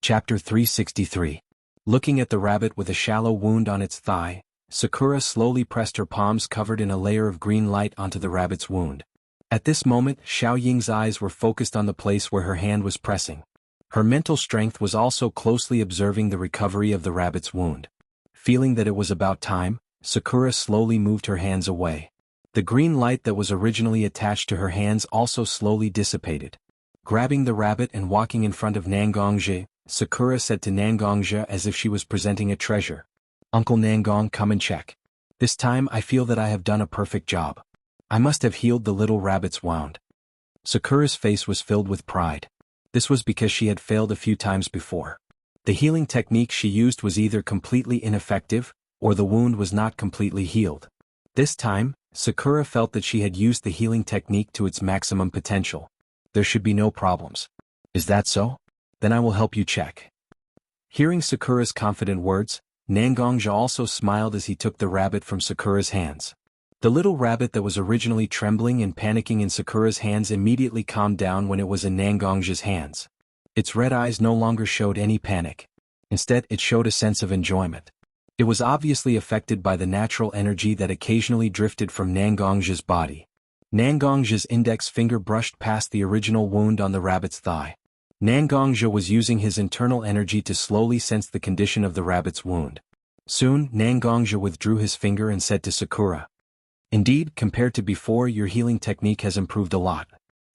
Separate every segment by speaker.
Speaker 1: Chapter 363. Looking at the rabbit with a shallow wound on its thigh, Sakura slowly pressed her palms covered in a layer of green light onto the rabbit's wound. At this moment, Xiao Ying's eyes were focused on the place where her hand was pressing. Her mental strength was also closely observing the recovery of the rabbit's wound. Feeling that it was about time, Sakura slowly moved her hands away. The green light that was originally attached to her hands also slowly dissipated. Grabbing the rabbit and walking in front of Nangongje, Sakura said to Nangongje as if she was presenting a treasure, "Uncle Nangong, come and check. This time I feel that I have done a perfect job. I must have healed the little rabbit's wound." Sakura's face was filled with pride. This was because she had failed a few times before. The healing technique she used was either completely ineffective, or the wound was not completely healed. This time, Sakura felt that she had used the healing technique to its maximum potential. There should be no problems. "Is that so? Then I will help you check." Hearing Sakura's confident words, Nangongje also smiled as he took the rabbit from Sakura's hands. The little rabbit that was originally trembling and panicking in Sakura's hands immediately calmed down when it was in Nangongje's hands. Its red eyes no longer showed any panic. Instead, it showed a sense of enjoyment. It was obviously affected by the natural energy that occasionally drifted from Nangongje's body. Nangongje's index finger brushed past the original wound on the rabbit's thigh. Nangongje was using his internal energy to slowly sense the condition of the rabbit's wound. Soon, Nangongje withdrew his finger and said to Sakura, "Indeed, compared to before, your healing technique has improved a lot.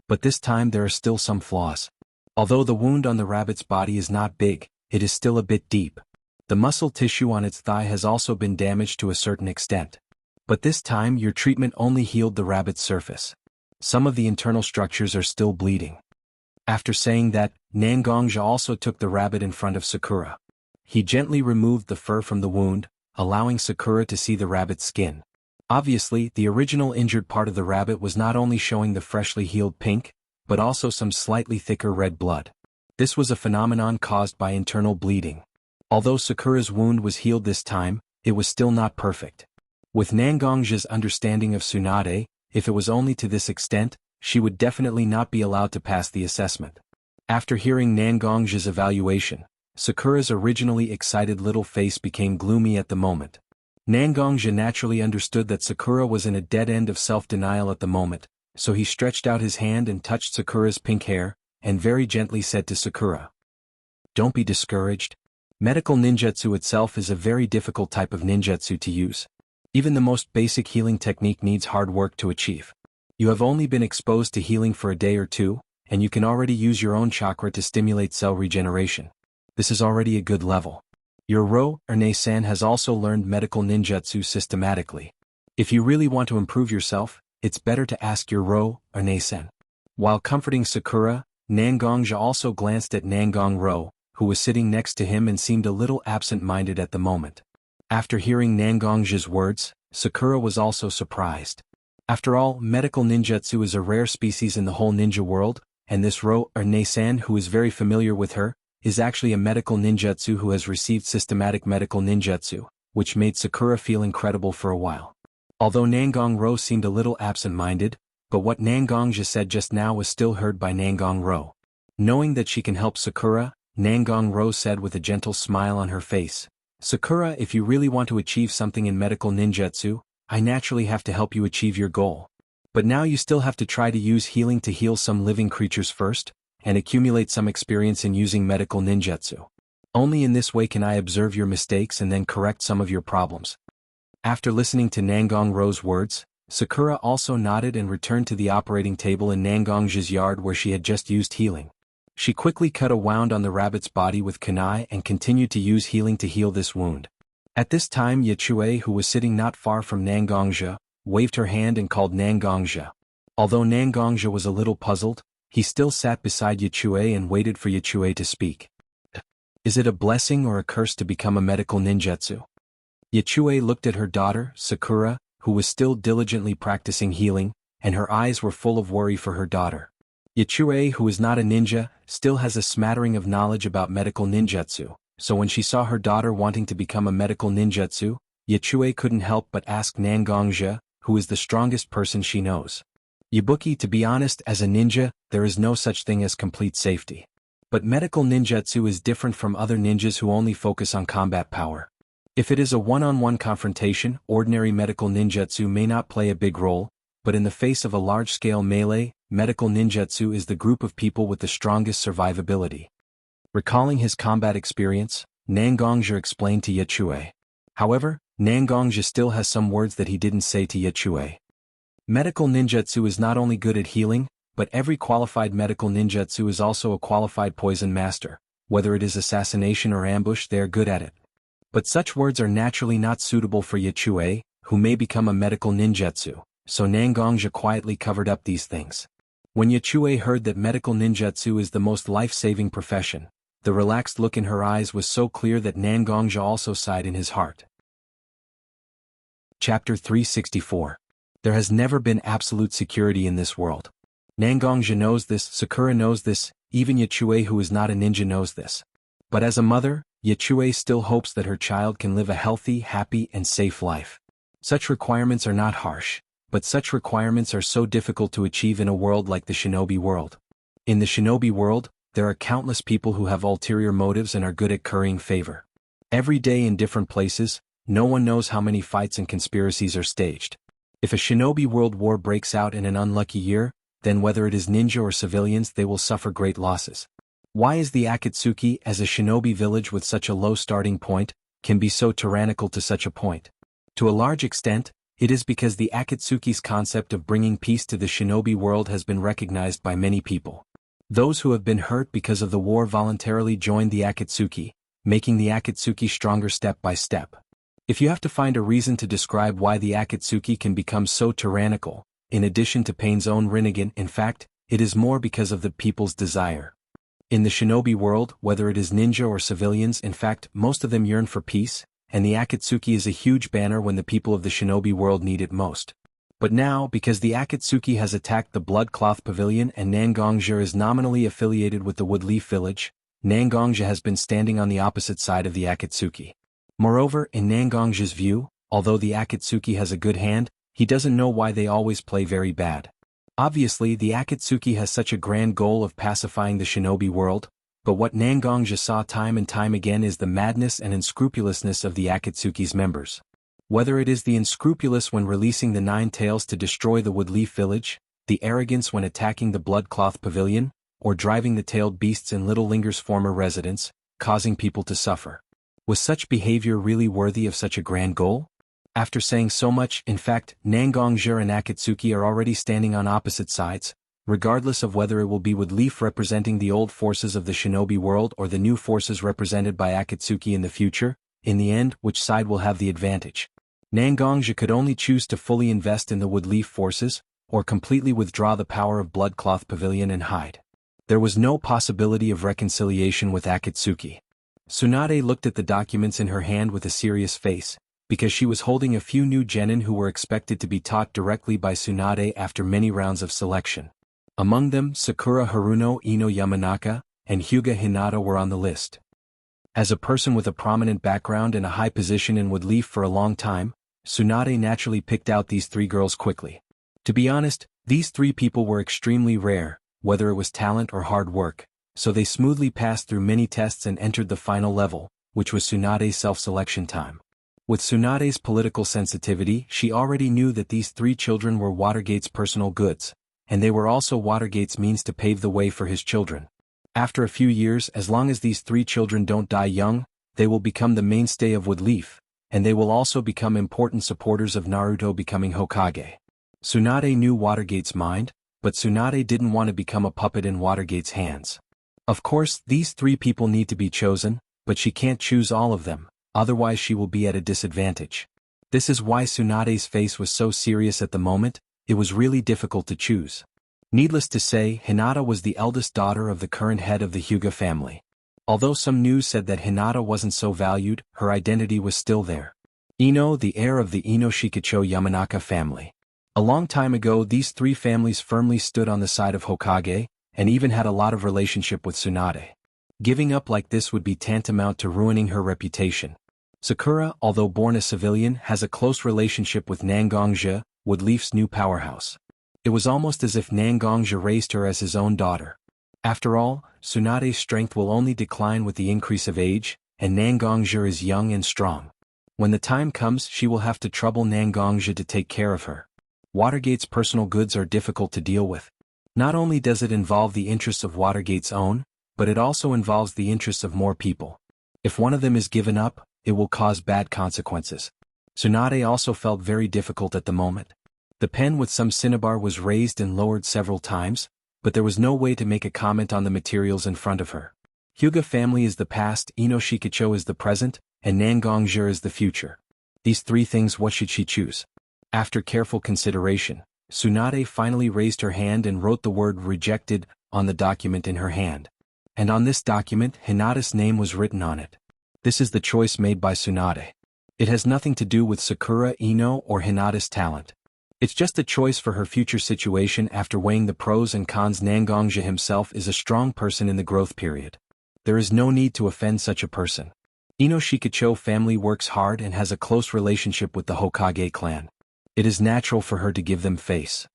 Speaker 1: But this time there are still some flaws. Although the wound on the rabbit's body is not big, it is still a bit deep. The muscle tissue on its thigh has also been damaged to a certain extent. But this time your treatment only healed the rabbit's surface. Some of the internal structures are still bleeding." After saying that, Nangongje also took the rabbit in front of Sakura. He gently removed the fur from the wound, allowing Sakura to see the rabbit's skin. Obviously, the original injured part of the rabbit was not only showing the freshly healed pink, but also some slightly thicker red blood. This was a phenomenon caused by internal bleeding. Although Sakura's wound was healed this time, it was still not perfect. With Nangongje's understanding of Tsunade, if it was only to this extent, she would definitely not be allowed to pass the assessment. After hearing Nangongje's evaluation, Sakura's originally excited little face became gloomy at the moment. Nangongje naturally understood that Sakura was in a dead end of self-denial at the moment, so he stretched out his hand and touched Sakura's pink hair, and very gently said to Sakura, "Don't be discouraged. Medical ninjutsu itself is a very difficult type of ninjutsu to use. Even the most basic healing technique needs hard work to achieve. You have only been exposed to healing for a day or two, and you can already use your own chakra to stimulate cell regeneration. This is already a good level. Your Ro, or Ne-san, has also learned medical ninjutsu systematically. If you really want to improve yourself, it's better to ask your Ro, or Ne-san." While comforting Sakura, Nangongje also glanced at Nangong Ro, who was sitting next to him and seemed a little absent-minded at the moment. After hearing Nangongje's words, Sakura was also surprised. After all, medical ninjutsu is a rare species in the whole ninja world, and this Ro, or Ne-san, who is very familiar with her, is actually a medical ninjutsu who has received systematic medical ninjutsu, which made Sakura feel incredible for a while. Although Nangong Ro seemed a little absent-minded, but what Nangongje said just now was still heard by Nangong Ro. Knowing that she can help Sakura, Nangong Ro said with a gentle smile on her face, "Sakura, if you really want to achieve something in medical ninjutsu, I naturally have to help you achieve your goal. But now you still have to try to use healing to heal some living creatures first, and accumulate some experience in using medical ninjutsu. Only in this way can I observe your mistakes and then correct some of your problems." After listening to Nangong Ro's words, Sakura also nodded and returned to the operating table in Nangongje's yard where she had just used healing. She quickly cut a wound on the rabbit's body with kunai and continued to use healing to heal this wound. At this time Yechue, who was sitting not far from Nangongje, waved her hand and called Nangongje. Although Nangongje was a little puzzled, he still sat beside Yechue and waited for Yechue to speak. "Is it a blessing or a curse to become a medical ninjutsu?" Yechue looked at her daughter, Sakura, who was still diligently practicing healing, and her eyes were full of worry for her daughter. Yechue, who is not a ninja, still has a smattering of knowledge about medical ninjutsu, so when she saw her daughter wanting to become a medical ninjutsu, Yechue couldn't help but ask Nangongje, who is the strongest person she knows. "Yabuki, to be honest, as a ninja, there is no such thing as complete safety. But medical ninjutsu is different from other ninjas who only focus on combat power. If it is a one-on-one confrontation, ordinary medical ninjutsu may not play a big role, but in the face of a large-scale melee, medical ninjutsu is the group of people with the strongest survivability. Recalling his combat experience, Nangongzhi explained to Yechue. However, Nangongzhi still has some words that he didn't say to Yechue. Medical ninjutsu is not only good at healing, but every qualified medical ninjutsu is also a qualified poison master. Whether it is assassination or ambush, they are good at it. But such words are naturally not suitable for Yechue, who may become a medical ninjutsu, so Nangongzhi quietly covered up these things. When Yechue heard that medical ninjutsu is the most life-saving profession, the relaxed look in her eyes was so clear that Nangongzhi also sighed in his heart. Chapter 364. There has never been absolute security in this world. Nangongzhi knows this, Sakura knows this, even Yechue who is not a ninja knows this. But as a mother, Yechue still hopes that her child can live a healthy, happy, and safe life. Such requirements are not harsh, but such requirements are so difficult to achieve in a world like the shinobi world. In the shinobi world, there are countless people who have ulterior motives and are good at currying favor. Every day in different places, no one knows how many fights and conspiracies are staged. If a shinobi world war breaks out in an unlucky year, then whether it is ninja or civilians they will suffer great losses. Why is the Akatsuki, as a shinobi village with such a low starting point, can be so tyrannical to such a point? To a large extent, it is because the Akatsuki's concept of bringing peace to the shinobi world has been recognized by many people. Those who have been hurt because of the war voluntarily joined the Akatsuki, making the Akatsuki stronger step by step. If you have to find a reason to describe why the Akatsuki can become so tyrannical, in addition to Pain's own Rinnegan, in fact, it is more because of the people's desire. In the shinobi world, whether it is ninja or civilians, in fact, most of them yearn for peace, and the Akatsuki is a huge banner when the people of the shinobi world need it most. But now, because the Akatsuki has attacked the Blood Cloth Pavilion and Nangongzhi is nominally affiliated with the Woodleaf Village, Nangongzhi has been standing on the opposite side of the Akatsuki. Moreover, in Nangongzhi's view, although the Akatsuki has a good hand, he doesn't know why they always play very bad. Obviously, the Akatsuki has such a grand goal of pacifying the shinobi world, but what Nangongzhi saw time and time again is the madness and unscrupulousness of the Akatsuki's members. Whether it is the unscrupulous when releasing the 9 tails to destroy the Woodleaf Village, the arrogance when attacking the Blood Cloth Pavilion, or driving the tailed beasts in Little Linger's former residence, causing people to suffer. Was such behavior really worthy of such a grand goal? After saying so much, in fact, Nangongzhi and Akatsuki are already standing on opposite sides, regardless of whether it will be Woodleaf representing the old forces of the shinobi world or the new forces represented by Akatsuki in the future. In the end, which side will have the advantage? Nangongzhi could only choose to fully invest in the Woodleaf forces, or completely withdraw the power of Blood Cloth Pavilion and hide. There was no possibility of reconciliation with Akatsuki. Tsunade looked at the documents in her hand with a serious face, because she was holding a few new genin who were expected to be taught directly by Tsunade after many rounds of selection. Among them, Sakura Haruno Ino Yamanaka and Hyuga Hinata were on the list. As a person with a prominent background and a high position in Woodleaf for a long time, Tsunade naturally picked out these 3 girls quickly. To be honest, these 3 people were extremely rare, whether it was talent or hard work, so they smoothly passed through many tests and entered the final level, which was Tsunade's self-selection time. With Tsunade's political sensitivity, she already knew that these 3 children were Watergate's personal goods, and they were also Watergate's means to pave the way for his children. After a few years, as long as these 3 children don't die young, they will become the mainstay of Woodleaf, and they will also become important supporters of Naruto becoming Hokage. Tsunade knew Watergate's mind, but Tsunade didn't want to become a puppet in Watergate's hands. Of course, these 3 people need to be chosen, but she can't choose all of them, otherwise she will be at a disadvantage. This is why Tsunade's face was so serious at the moment. It was really difficult to choose. Needless to say, Hinata was the eldest daughter of the current head of the Hyuga family. Although some news said that Hinata wasn't so valued, her identity was still there. Ino, the heir of the Ino Shikacho Yamanaka family. A long time ago, these 3 families firmly stood on the side of Hokage, and even had a lot of relationship with Tsunade. Giving up like this would be tantamount to ruining her reputation. Sakura, although born a civilian, has a close relationship with Nangongzhi, Woodleaf's new powerhouse. It was almost as if Nangongzhi raised her as his own daughter. After all, Tsunade's strength will only decline with the increase of age, and Nangongzhi is young and strong. When the time comes, she will have to trouble Nangongzhi to take care of her. Watergate's personal goods are difficult to deal with. Not only does it involve the interests of Watergate's own, but it also involves the interests of more people. If one of them is given up, it will cause bad consequences. Tsunade also felt very difficult at the moment. The pen with some cinnabar was raised and lowered several times, but there was no way to make a comment on the materials in front of her. Hyuga family is the past, Ino Shikacho is the present, and Nangongzhi is the future. These three things, what should she choose? After careful consideration, Tsunade finally raised her hand and wrote the word rejected on the document in her hand. And on this document, Hinata's name was written on it. This is the choice made by Tsunade. It has nothing to do with Sakura, Ino, or Hinata's talent. It's just a choice for her future situation after weighing the pros and cons. Nangongzhi himself is a strong person in the growth period. There is no need to offend such a person. Ino Shikacho family works hard and has a close relationship with the Hokage clan. It is natural for her to give them face.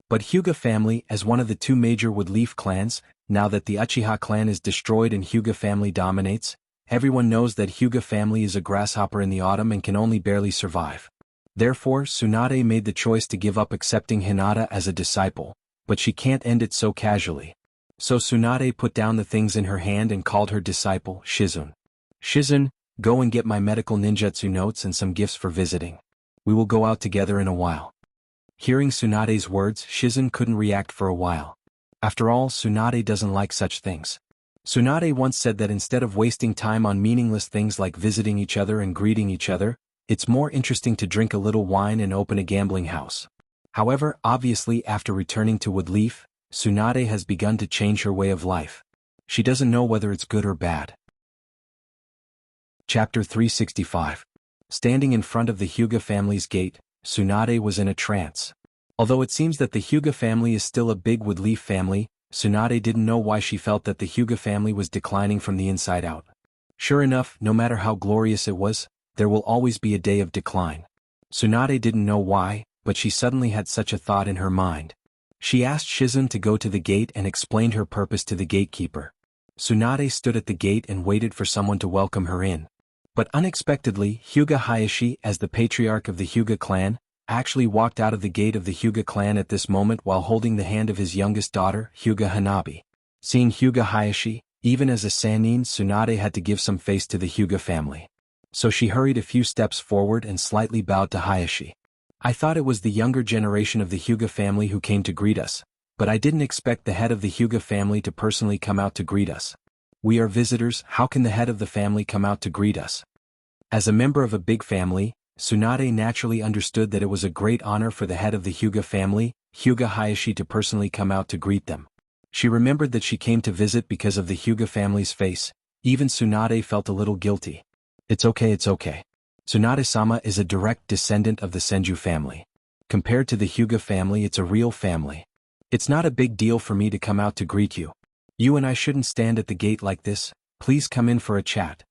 Speaker 1: But Hyuga family, as one of the two major Woodleaf clans, now that the Uchiha clan is destroyed and Hyuga family dominates, everyone knows that Hyuga family is a grasshopper in the autumn and can only barely survive. Therefore, Tsunade made the choice to give up accepting Hinata as a disciple, but she can't end it so casually. So Tsunade put down the things in her hand and called her disciple, Shizun. Shizun, go and get my medical ninjutsu notes and some gifts for visiting. We will go out together in a while. Hearing Tsunade's words, Shizun couldn't react for a while. After all, Tsunade doesn't like such things. Tsunade once said that instead of wasting time on meaningless things like visiting each other and greeting each other, it's more interesting to drink a little wine and open a gambling house. However, obviously after returning to Woodleaf, Tsunade has begun to change her way of life. She doesn't know whether it's good or bad. Chapter 365. Standing in front of the Hyuga family's gate, Tsunade was in a trance. Although it seems that the Hyuga family is still a big Woodleaf family, Tsunade didn't know why she felt that the Hyuga family was declining from the inside out. Sure enough, no matter how glorious it was, there will always be a day of decline. Tsunade didn't know why, but she suddenly had such a thought in her mind. She asked Shizun to go to the gate and explained her purpose to the gatekeeper. Tsunade stood at the gate and waited for someone to welcome her in. But unexpectedly, Hyuga Hayashi, as the patriarch of the Hyuga clan, actually walked out of the gate of the Hyuga clan at this moment while holding the hand of his youngest daughter, Hyuga Hanabi. Seeing Hyuga Hayashi, even as a Sannin, Tsunade had to give some face to the Hyuga family. So she hurried a few steps forward and slightly bowed to Hayashi. I thought it was the younger generation of the Hyuga family who came to greet us, but I didn't expect the head of the Hyuga family to personally come out to greet us. We are visitors, how can the head of the family come out to greet us? As a member of a big family, Tsunade naturally understood that it was a great honor for the head of the Hyuga family, Hyuga Hayashi, to personally come out to greet them. She remembered that she came to visit because of the Hyuga family's face. Even Tsunade felt a little guilty. It's okay. Tsunade-sama is a direct descendant of the Senju family. Compared to the Hyuga family, it's a real family. It's not a big deal for me to come out to greet you. You and I shouldn't stand at the gate like this, please come in for a chat.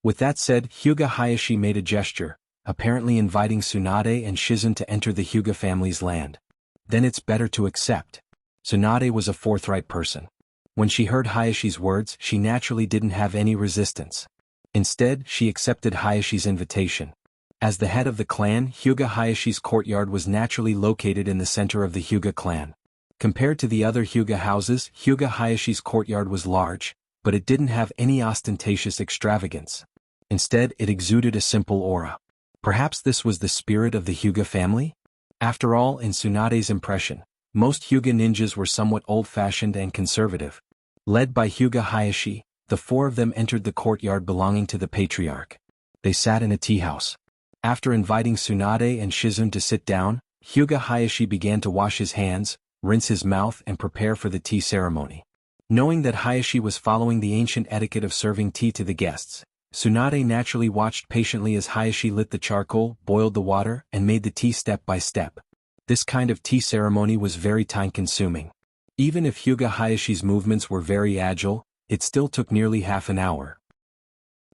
Speaker 1: With that said, Hyuga Hayashi made a gesture, apparently inviting Tsunade and Shizun to enter the Hyuga family's land. Then it's better to accept. Tsunade was a forthright person. When she heard Hayashi's words, she naturally didn't have any resistance. Instead, she accepted Hayashi's invitation. As the head of the clan, Hyuga Hayashi's courtyard was naturally located in the center of the Hyuga clan. Compared to the other Hyuga houses, Hyuga Hayashi's courtyard was large, but it didn't have any ostentatious extravagance. Instead, it exuded a simple aura. Perhaps this was the spirit of the Hyuga family? After all, in Tsunade's impression, most Hyuga ninjas were somewhat old-fashioned and conservative. Led by Hyuga Hayashi, the four of them entered the courtyard belonging to the patriarch. They sat in a tea house. After inviting Tsunade and Shizun to sit down, Hyuga Hayashi began to wash his hands, rinse his mouth and prepare for the tea ceremony. Knowing that Hayashi was following the ancient etiquette of serving tea to the guests, Tsunade naturally watched patiently as Hayashi lit the charcoal, boiled the water, and made the tea step by step. This kind of tea ceremony was very time-consuming. Even if Hyuga Hayashi's movements were very agile, it still took nearly half an hour.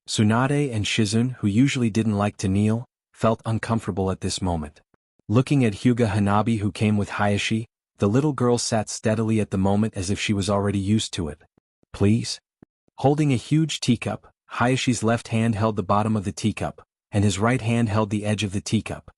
Speaker 1: Tsunade and Shizun, who usually didn't like to kneel, felt uncomfortable at this moment. Looking at Hyuga Hanabi, who came with Hayashi, The little girl sat steadily at the moment as if she was already used to it. Please? Holding a huge teacup, Hayashi's left hand held the bottom of the teacup, and his right hand held the edge of the teacup.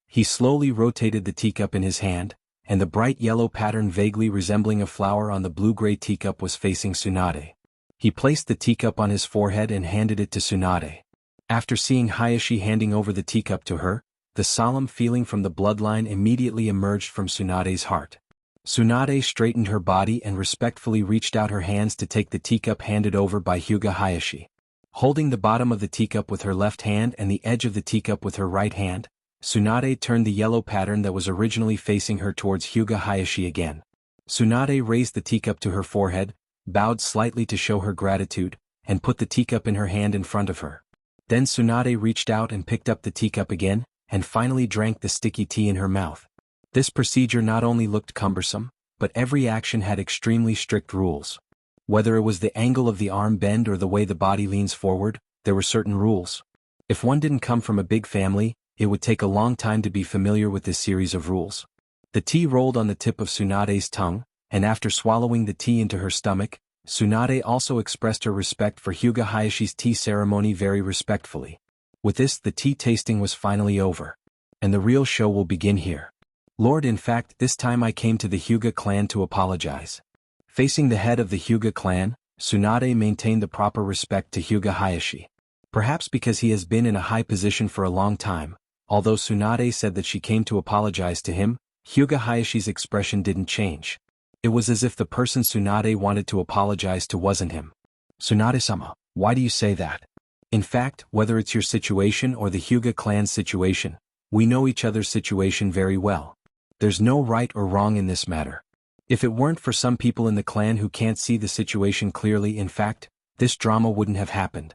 Speaker 1: He slowly rotated the teacup in his hand, and the bright yellow pattern vaguely resembling a flower on the blue-gray teacup was facing Tsunade. He placed the teacup on his forehead and handed it to Tsunade. After seeing Hayashi handing over the teacup to her, the solemn feeling from the bloodline immediately emerged from Tsunade's heart. Tsunade straightened her body and respectfully reached out her hands to take the teacup handed over by Hyuga Hayashi. Holding the bottom of the teacup with her left hand and the edge of the teacup with her right hand, Tsunade turned the yellow pattern that was originally facing her towards Hyuga Hayashi again. Tsunade raised the teacup to her forehead, bowed slightly to show her gratitude, and put the teacup in her hand in front of her. Then Tsunade reached out and picked up the teacup again, and finally drank the sticky tea in her mouth. This procedure not only looked cumbersome, but every action had extremely strict rules. Whether it was the angle of the arm bend or the way the body leans forward, there were certain rules. If one didn't come from a big family, it would take a long time to be familiar with this series of rules. The tea rolled on the tip of Tsunade's tongue, and after swallowing the tea into her stomach, Tsunade also expressed her respect for Hyuga Hayashi's tea ceremony very respectfully. With this, the tea tasting was finally over. And the real show will begin here. Lord, in fact, this time I came to the Hyuga clan to apologize. Facing the head of the Hyuga clan, Tsunade maintained the proper respect to Hyuga Hayashi. Perhaps because he has been in a high position for a long time, although Tsunade said that she came to apologize to him, Hyuga Hayashi's expression didn't change. It was as if the person Tsunade wanted to apologize to wasn't him. Tsunade-sama, why do you say that? In fact, whether it's your situation or the Hyuga clan's situation, we know each other's situation very well. There's no right or wrong in this matter. If it weren't for some people in the clan who can't see the situation clearly, in fact, this drama wouldn't have happened.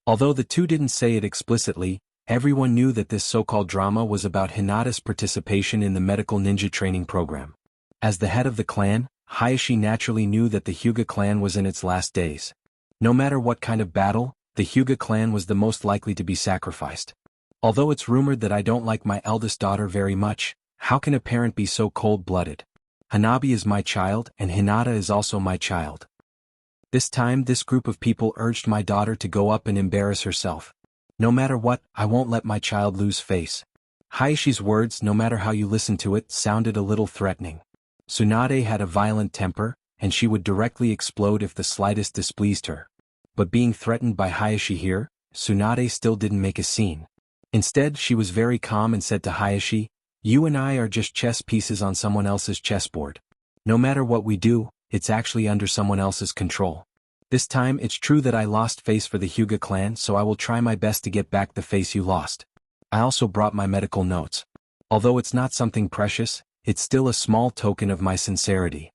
Speaker 1: Although the two didn't say it explicitly, everyone knew that this so-called drama was about Hinata's participation in the medical ninja training program. As the head of the clan, Hayashi naturally knew that the Hyuga clan was in its last days. No matter what kind of battle, the Hyuga clan was the most likely to be sacrificed. Although it's rumored that I don't like my eldest daughter very much, how can a parent be so cold-blooded? Hanabi is my child and Hinata is also my child. This time this group of people urged my daughter to go up and embarrass herself. No matter what, I won't let my child lose face. Hayashi's words, no matter how you listen to it, sounded a little threatening. Tsunade had a violent temper, and she would directly explode if the slightest displeased her. But being threatened by Hayashi here, Tsunade still didn't make a scene. Instead, she was very calm and said to Hayashi, "You and I are just chess pieces on someone else's chessboard. No matter what we do, it's actually under someone else's control. This time it's true that I lost face for the Hyuga clan, so I will try my best to get back the face you lost. I also brought my medical notes. Although it's not something precious, it's still a small token of my sincerity."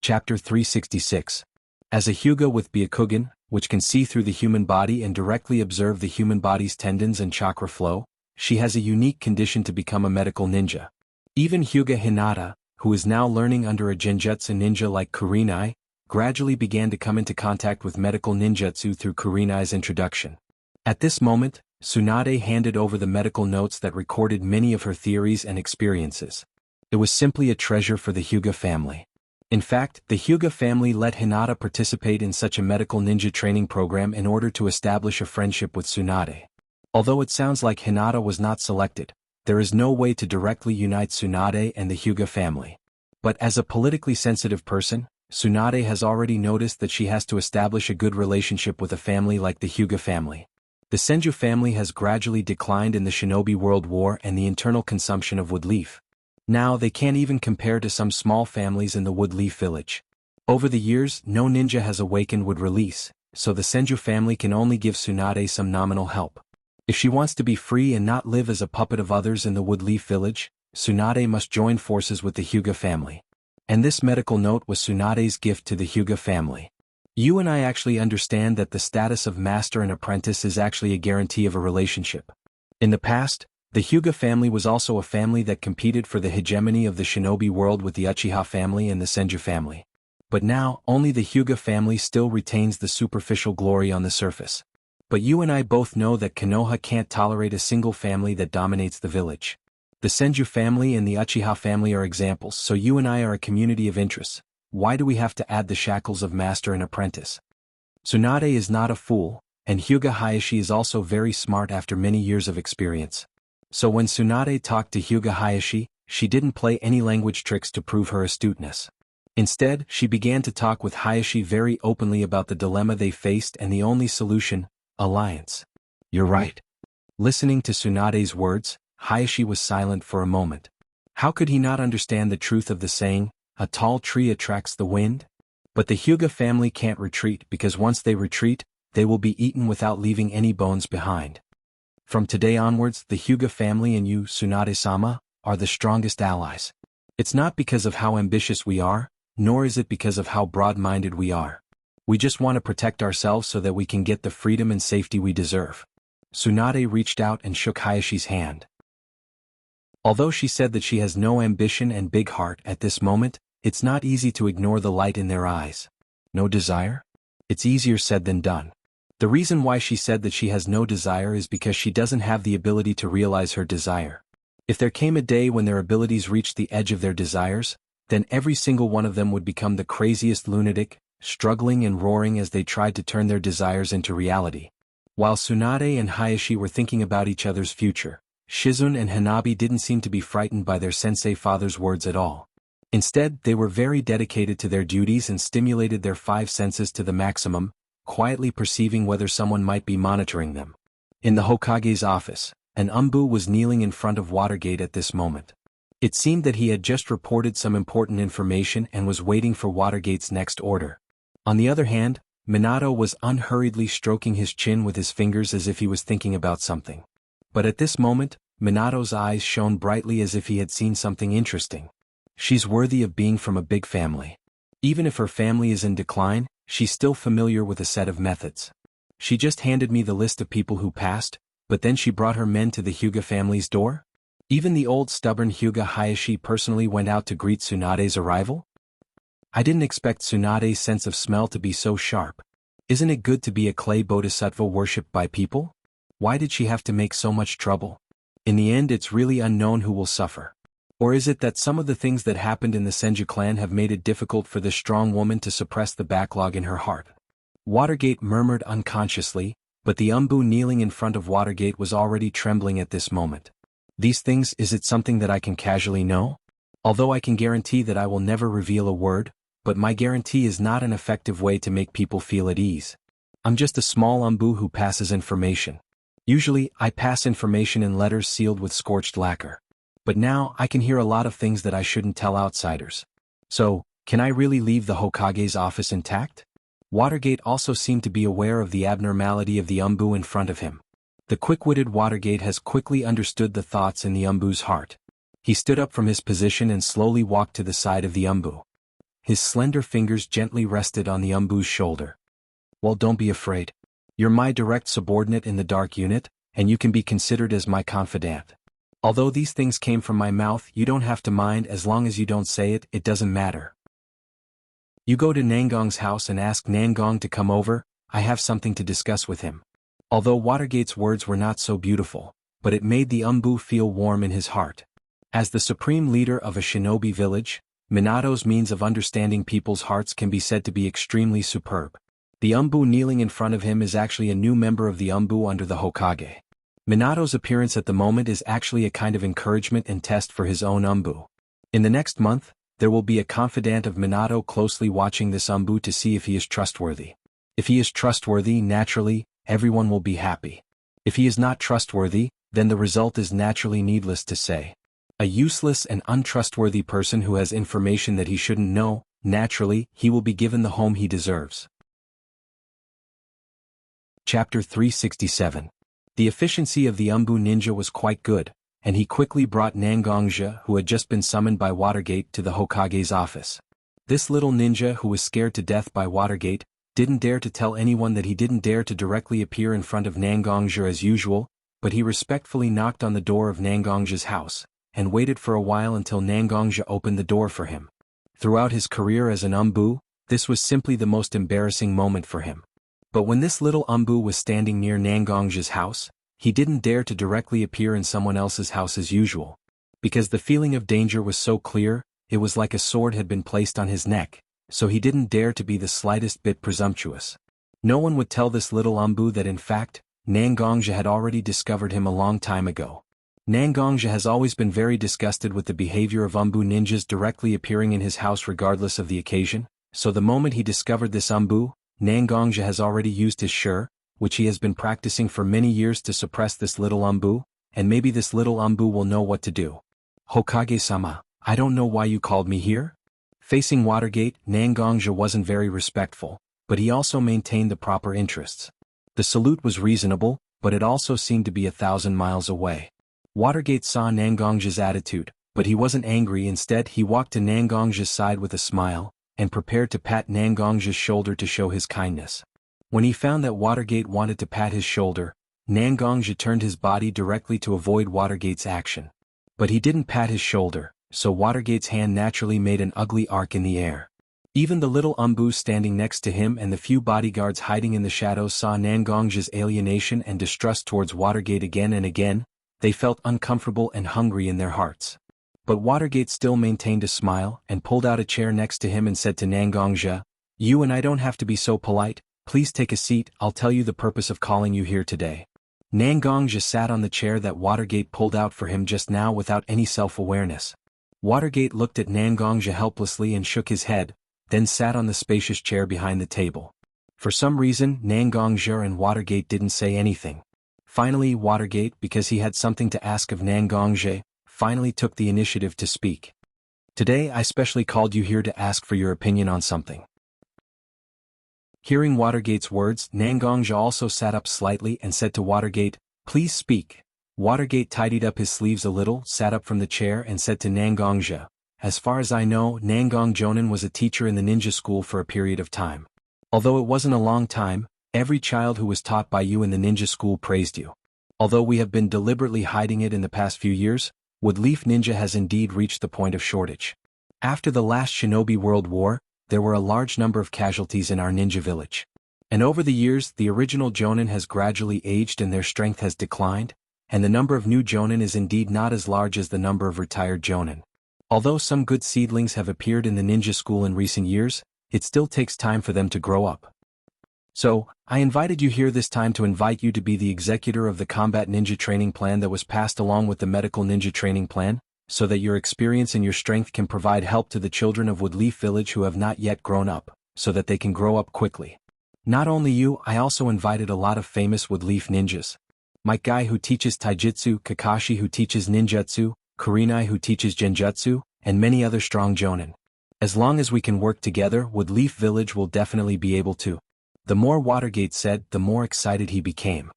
Speaker 1: Chapter 366. As a Hyuga with Byakugan, which can see through the human body and directly observe the human body's tendons and chakra flow, she has a unique condition to become a medical ninja. Even Hyuga Hinata, who is now learning under a genjutsu ninja like Kurenai, gradually began to come into contact with medical ninjutsu through Kurenai's introduction. At this moment, Tsunade handed over the medical notes that recorded many of her theories and experiences. It was simply a treasure for the Hyuga family. In fact, the Hyuga family let Hinata participate in such a medical ninja training program in order to establish a friendship with Tsunade. Although it sounds like Hinata was not selected, there is no way to directly unite Tsunade and the Hyuga family. But as a politically sensitive person, Tsunade has already noticed that she has to establish a good relationship with a family like the Hyuga family. The Senju family has gradually declined in the Shinobi World War and the internal consumption of wood leaf. Now they can't even compare to some small families in the wood leaf village. Over the years, no ninja has awakened wood release, so the Senju family can only give Tsunade some nominal help. If she wants to be free and not live as a puppet of others in the wood leaf village, Tsunade must join forces with the Hyuga family. And this medical note was Tsunade's gift to the Hyuga family. You and I actually understand that the status of master and apprentice is actually a guarantee of a relationship. In the past, the Hyuga family was also a family that competed for the hegemony of the shinobi world with the Uchiha family and the Senju family. But now, only the Hyuga family still retains the superficial glory on the surface. But you and I both know that Konoha can't tolerate a single family that dominates the village. The Senju family and the Uchiha family are examples, so you and I are a community of interests. Why do we have to add the shackles of master and apprentice? Tsunade is not a fool, and Hyuga Hayashi is also very smart after many years of experience. So when Tsunade talked to Hyuga Hayashi, she didn't play any language tricks to prove her astuteness. Instead, she began to talk with Hayashi very openly about the dilemma they faced and the only solution: alliance. You're right. Listening to Tsunade's words, Hayashi was silent for a moment. How could he not understand the truth of the saying, a tall tree attracts the wind? But the Hyuga family can't retreat because once they retreat, they will be eaten without leaving any bones behind. From today onwards, the Hyuga family and you, Tsunade-sama, are the strongest allies. It's not because of how ambitious we are, nor is it because of how broad-minded we are. We just want to protect ourselves so that we can get the freedom and safety we deserve. Tsunade reached out and shook Hayashi's hand. Although she said that she has no ambition and big heart at this moment, it's not easy to ignore the light in their eyes. No desire? It's easier said than done. The reason why she said that she has no desire is because she doesn't have the ability to realize her desire. If there came a day when their abilities reached the edge of their desires, then every single one of them would become the craziest lunatic, struggling and roaring as they tried to turn their desires into reality. While Tsunade and Hayashi were thinking about each other's future, Shizune and Hanabi didn't seem to be frightened by their sensei father's words at all. Instead, they were very dedicated to their duties and stimulated their 5 senses to the maximum, quietly perceiving whether someone might be monitoring them. In the Hokage's office, an Umbu was kneeling in front of Watergate at this moment. It seemed that he had just reported some important information and was waiting for Watergate's next order. On the other hand, Minato was unhurriedly stroking his chin with his fingers as if he was thinking about something. But at this moment, Minato's eyes shone brightly as if he had seen something interesting. She's worthy of being from a big family. Even if her family is in decline, she's still familiar with a set of methods. She just handed me the list of people who passed, but then she brought her men to the Hyuga family's door? Even the old stubborn Hyuga Hayashi personally went out to greet Tsunade's arrival? I didn't expect Tsunade's sense of smell to be so sharp. Isn't it good to be a clay bodhisattva worshipped by people? Why did she have to make so much trouble? In the end, it's really unknown who will suffer. Or is it that some of the things that happened in the Senju clan have made it difficult for this strong woman to suppress the backlog in her heart? Watergate murmured unconsciously, but the Umbu kneeling in front of Watergate was already trembling at this moment. These things, is it something that I can casually know? Although I can guarantee that I will never reveal a word, but my guarantee is not an effective way to make people feel at ease. I'm just a small Umbu who passes information. Usually, I pass information in letters sealed with scorched lacquer. But now, I can hear a lot of things that I shouldn't tell outsiders. So, can I really leave the Hokage's office intact? Watergate also seemed to be aware of the abnormality of the Umbu in front of him. The quick-witted Watergate has quickly understood the thoughts in the Umbu's heart. He stood up from his position and slowly walked to the side of the Umbu. His slender fingers gently rested on the Umbu's shoulder. Well, don't be afraid. You're my direct subordinate in the Dark Unit, and you can be considered as my confidant. Although these things came from my mouth, you don't have to mind as long as you don't say it, it doesn't matter. You go to Nangong's house and ask Nangong to come over, I have something to discuss with him. Although Watergate's words were not so beautiful, but it made the Umbu feel warm in his heart. As the supreme leader of a shinobi village, Minato's means of understanding people's hearts can be said to be extremely superb. The Umbu kneeling in front of him is actually a new member of the Umbu under the Hokage. Minato's appearance at the moment is actually a kind of encouragement and test for his own Umbu. In the next month, there will be a confidant of Minato closely watching this Umbu to see if he is trustworthy. If he is trustworthy, naturally, everyone will be happy. If he is not trustworthy, then the result is naturally needless to say. A useless and untrustworthy person who has information that he shouldn't know, naturally, he will be given the home he deserves. Chapter 367. The efficiency of the Umbu ninja was quite good, and he quickly brought Nangongja, who had just been summoned by Watergate, to the Hokage's office. This little ninja, who was scared to death by Watergate, didn't dare to tell anyone that he didn't dare to directly appear in front of Nangongja as usual, but he respectfully knocked on the door of Nangongja's house, and waited for a while until Nangongja opened the door for him. Throughout his career as an Umbu, this was simply the most embarrassing moment for him. But when this little Umbu was standing near Nangongja's house, he didn't dare to directly appear in someone else's house as usual. Because the feeling of danger was so clear, it was like a sword had been placed on his neck, so he didn't dare to be the slightest bit presumptuous. No one would tell this little Umbu that in fact, Nangongja had already discovered him a long time ago. Nangongja has always been very disgusted with the behavior of Umbu ninjas directly appearing in his house regardless of the occasion, so the moment he discovered this Umbu, Nangongja has already used his Shur, which he has been practicing for many years to suppress this little Umbu, and maybe this little Umbu will know what to do. Hokage-sama, I don't know why you called me here? Facing Watergate, Nangongja wasn't very respectful, but he also maintained the proper interests. The salute was reasonable, but it also seemed to be 1,000 miles away. Watergate saw Nangongja's attitude, but he wasn't angry. Instead he walked to Nangongja's side with a smile, and prepared to pat Nangongja's shoulder to show his kindness. When he found that Watergate wanted to pat his shoulder, Nangongja turned his body directly to avoid Watergate's action. But he didn't pat his shoulder, so Watergate's hand naturally made an ugly arc in the air. Even the little Umbu standing next to him and the few bodyguards hiding in the shadows saw Nangongja's alienation and distrust towards Watergate again and again. They felt uncomfortable and hungry in their hearts. But Watergate still maintained a smile and pulled out a chair next to him and said to Nangongja, "You and I don't have to be so polite, please take a seat, I'll tell you the purpose of calling you here today." Nangongja sat on the chair that Watergate pulled out for him just now without any self-awareness. Watergate looked at Nangongja helplessly and shook his head, then sat on the spacious chair behind the table. For some reason, Nangongja and Watergate didn't say anything. Finally Watergate, because he had something to ask of Nangongja, finally took the initiative to speak. "Today I specially called you here to ask for your opinion on something." Hearing Watergate's words, Nangongja also sat up slightly and said to Watergate, "Please speak." Watergate tidied up his sleeves a little, sat up from the chair and said to Nangongja, "As far as I know, Nangong Jonin was a teacher in the ninja school for a period of time. Although it wasn't a long time, every child who was taught by you in the ninja school praised you. Although we have been deliberately hiding it in the past few years, Woodleaf Ninja has indeed reached the point of shortage. After the last Shinobi World War, there were a large number of casualties in our ninja village. And over the years, the original Jonin has gradually aged and their strength has declined, and the number of new Jonin is indeed not as large as the number of retired Jonin. Although some good seedlings have appeared in the ninja school in recent years, it still takes time for them to grow up. So, I invited you here this time to invite you to be the executor of the combat ninja training plan that was passed along with the medical ninja training plan, so that your experience and your strength can provide help to the children of Woodleaf Village who have not yet grown up, so that they can grow up quickly. Not only you, I also invited a lot of famous Woodleaf ninjas. Mike Guy who teaches Taijutsu, Kakashi who teaches ninjutsu, Kurenai who teaches genjutsu, and many other strong Jonin. As long as we can work together, Woodleaf Village will definitely be able to." The more Watergate said, the more excited he became.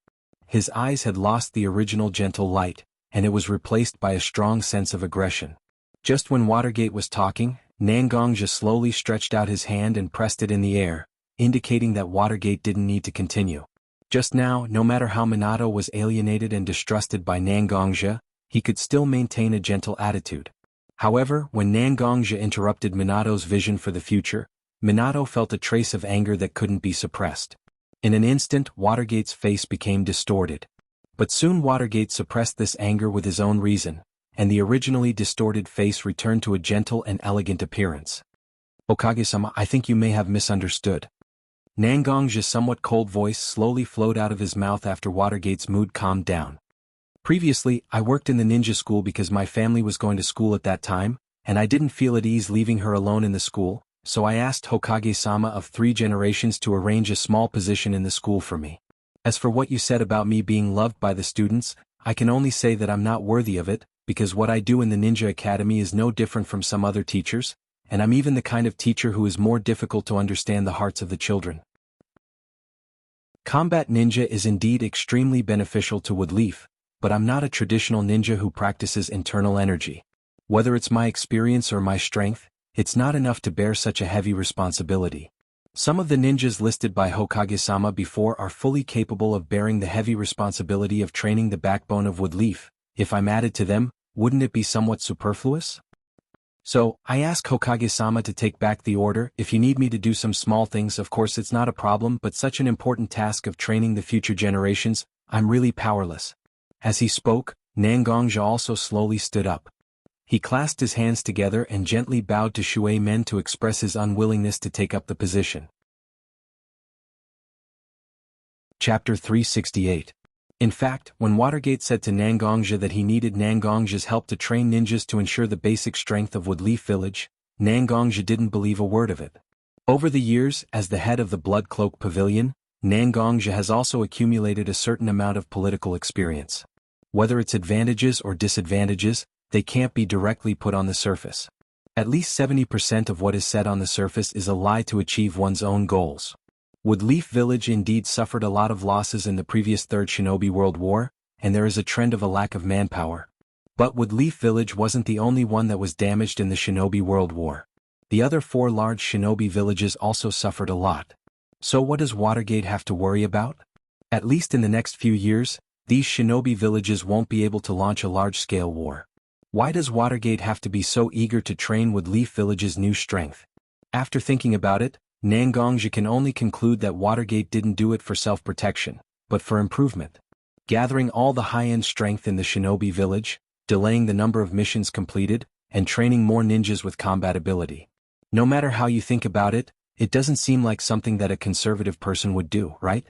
Speaker 1: His eyes had lost the original gentle light, and it was replaced by a strong sense of aggression. Just when Watergate was talking, Nangongja slowly stretched out his hand and pressed it in the air, indicating that Watergate didn't need to continue. Just now, no matter how Minato was alienated and distrusted by Nangongja, he could still maintain a gentle attitude. However, when Nangongja interrupted Minato's vision for the future, Minato felt a trace of anger that couldn't be suppressed. In an instant, Watergate's face became distorted. But soon Watergate suppressed this anger with his own reason, and the originally distorted face returned to a gentle and elegant appearance. "Okage-sama, I think you may have misunderstood." Nangongja's somewhat cold voice slowly flowed out of his mouth after Watergate's mood calmed down. "Previously, I worked in the ninja school because my family was going to school at that time, and I didn't feel at ease leaving her alone in the school, so I asked Hokage-sama of 3 generations to arrange a small position in the school for me. As for what you said about me being loved by the students, I can only say that I'm not worthy of it, because what I do in the Ninja Academy is no different from some other teachers, and I'm even the kind of teacher who is more difficult to understand the hearts of the children. Combat ninja is indeed extremely beneficial to Woodleaf, but I'm not a traditional ninja who practices internal energy. Whether it's my experience or my strength, it's not enough to bear such a heavy responsibility. Some of the ninjas listed by Hokage-sama before are fully capable of bearing the heavy responsibility of training the backbone of Woodleaf. If I'm added to them, wouldn't it be somewhat superfluous? So, I ask Hokage-sama to take back the order. If you need me to do some small things, of course it's not a problem, but such an important task of training the future generations, I'm really powerless. As he spoke, Nangongja also slowly stood up. He clasped his hands together and gently bowed to Shui Men to express his unwillingness to take up the position. Chapter 368. In fact, when Watergate said to Nangongja that he needed Nangongja's help to train ninjas to ensure the basic strength of Woodleaf Village, Nangongja didn't believe a word of it. Over the years, as the head of the Blood Cloak Pavilion, Nangongja has also accumulated a certain amount of political experience. Whether it's advantages or disadvantages, they can't be directly put on the surface. At least 70% of what is said on the surface is a lie to achieve one's own goals. Woodleaf Village indeed suffered a lot of losses in the previous Third Shinobi World War, and there is a trend of a lack of manpower. But Woodleaf Village wasn't the only one that was damaged in the Shinobi World War. The other 4 large Shinobi villages also suffered a lot. So what does Watergate have to worry about? At least in the next few years, these Shinobi villages won't be able to launch a large-scale war. Why does Watergate have to be so eager to train Woodleaf Village's new strength? After thinking about it, Nangongja can only conclude that Watergate didn't do it for self-protection, but for improvement. Gathering all the high-end strength in the Shinobi village, delaying the number of missions completed, and training more ninjas with combat ability. No matter how you think about it, it doesn't seem like something that a conservative person would do, right?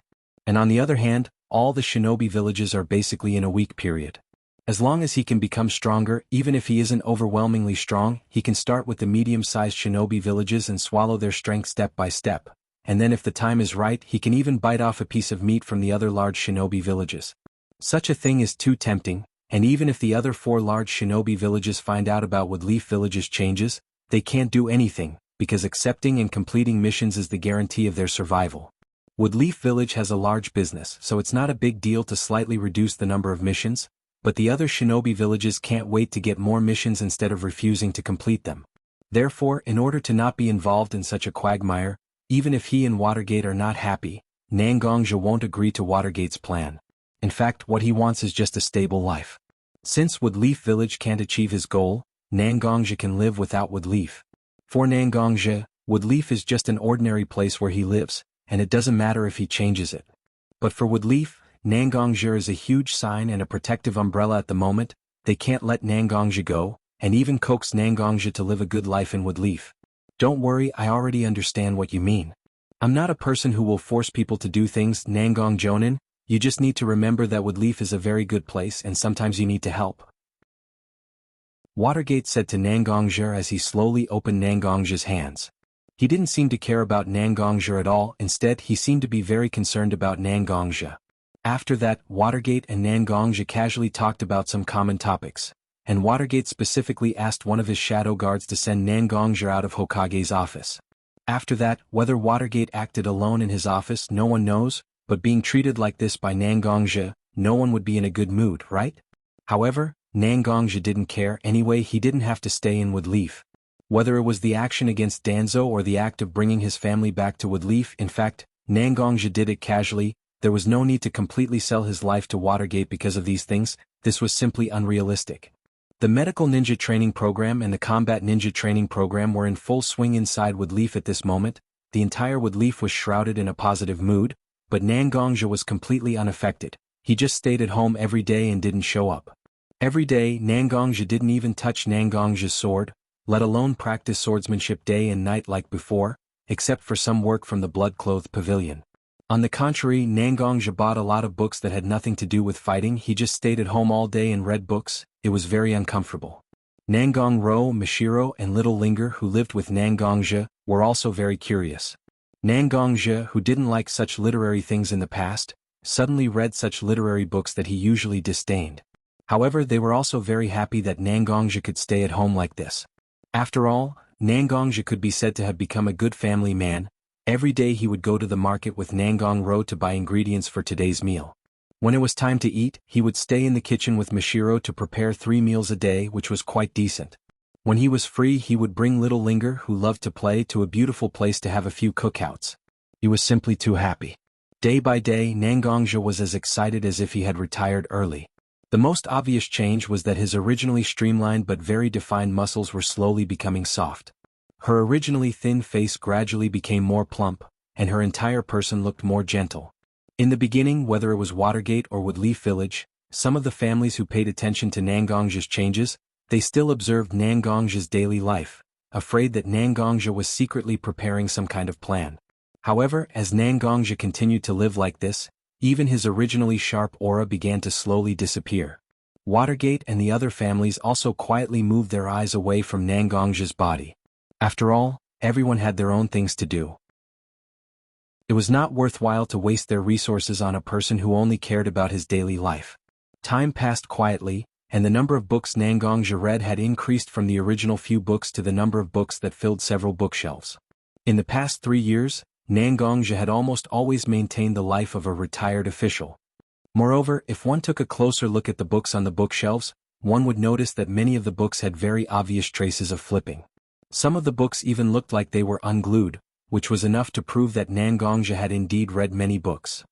Speaker 1: And on the other hand, all the Shinobi villages are basically in a weak period. As long as he can become stronger, even if he isn't overwhelmingly strong, he can start with the medium-sized Shinobi villages and swallow their strength step by step, and then if the time is right, he can even bite off a piece of meat from the other large Shinobi villages. Such a thing is too tempting, and even if the other 4 large Shinobi villages find out about Woodleaf Village's changes, they can't do anything, because accepting and completing missions is the guarantee of their survival. Woodleaf Village has a large business, so it's not a big deal to slightly reduce the number of missions, but the other Shinobi villages can't wait to get more missions instead of refusing to complete them. Therefore, in order to not be involved in such a quagmire, even if he and Watergate are not happy, Nangongja won't agree to Watergate's plan. In fact, what he wants is just a stable life. Since Woodleaf Village can't achieve his goal, Nangongja can live without Woodleaf. For Nangongja, Woodleaf is just an ordinary place where he lives, and it doesn't matter if he changes it. But for Woodleaf, Nangongja is a huge sign and a protective umbrella at the moment. They can't let Nangongja go, and even coax Nangongja to live a good life in Woodleaf. Don't worry, I already understand what you mean. I'm not a person who will force people to do things, Nangongjonin. You just need to remember that Woodleaf is a very good place and sometimes you need to help. Watergate said to Nangongja as he slowly opened Nangongja's hands. He didn't seem to care about Nangongja at all, instead he seemed to be very concerned about Nangongja. After that, Watergate and Nangongja casually talked about some common topics, and Watergate specifically asked one of his shadow guards to send Nangongja out of Hokage's office. After that, whether Watergate acted alone in his office no one knows, but being treated like this by Nangongja, no one would be in a good mood, right? However, Nangongja didn't care anyway. He didn't have to stay in Woodleaf. Whether it was the action against Danzo or the act of bringing his family back to Woodleaf, in fact, Nangongja did it casually. There was no need to completely sell his life to Watergate because of these things. This was simply unrealistic. The medical ninja training program and the combat ninja training program were in full swing inside Woodleaf at this moment. The entire Woodleaf was shrouded in a positive mood, but Nangongja was completely unaffected. He just stayed at home every day and didn't show up. Every day, Nangongja didn't even touch Nangongja's sword, let alone practice swordsmanship day and night like before, except for some work from the blood-clothed pavilion. On the contrary, Nangongja bought a lot of books that had nothing to do with fighting. He just stayed at home all day and read books. It was very uncomfortable. Nangong-ro, Mishiro, and Little Linger, who lived with Nangongja, were also very curious. Nangongja, who didn't like such literary things in the past, suddenly read such literary books that he usually disdained. However, they were also very happy that Nangongja could stay at home like this. After all, Nangongja could be said to have become a good family man. Every day he would go to the market with Nangong-ro to buy ingredients for today's meal. When it was time to eat, he would stay in the kitchen with Mishiro to prepare 3 meals a day, which was quite decent. When he was free, he would bring Little Linger, who loved to play, to a beautiful place to have a few cookouts. He was simply too happy. Day by day, Nangongja was as excited as if he had retired early. The most obvious change was that his originally streamlined but very defined muscles were slowly becoming soft. Her originally thin face gradually became more plump, and her entire person looked more gentle. In the beginning, whether it was Watergate or Woodleaf Village, some of the families who paid attention to Nangongja's changes, They still observed Nangongja's daily life, afraid that Nangongja was secretly preparing some kind of plan. However, as Nangongja continued to live like this, even his originally sharp aura began to slowly disappear. Watergate and the other families also quietly moved their eyes away from Nangongja's body. After all, everyone had their own things to do. It was not worthwhile to waste their resources on a person who only cared about his daily life. Time passed quietly, and the number of books Nangongja read had increased from the original few books to the number of books that filled several bookshelves. In the past 3 years, Nangongja had almost always maintained the life of a retired official. Moreover, if one took a closer look at the books on the bookshelves, one would notice that many of the books had very obvious traces of flipping. Some of the books even looked like they were unglued, which was enough to prove that Nangongja had indeed read many books.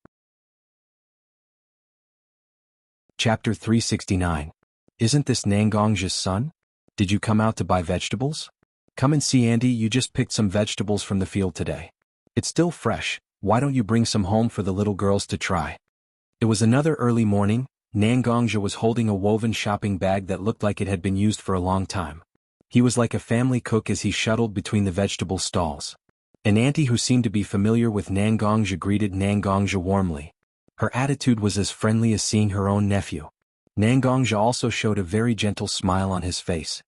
Speaker 1: Chapter 369. Isn't this Nangongja's son? Did you come out to buy vegetables? Come and see, Auntie, you just picked some vegetables from the field today. It's still fresh, why don't you bring some home for the little girls to try? It was another early morning. Nangongja was holding a woven shopping bag that looked like it had been used for a long time. He was like a family cook as he shuttled between the vegetable stalls. An auntie who seemed to be familiar with Nangongja greeted Nangongja warmly. Her attitude was as friendly as seeing her own nephew. Nangongja also showed a very gentle smile on his face.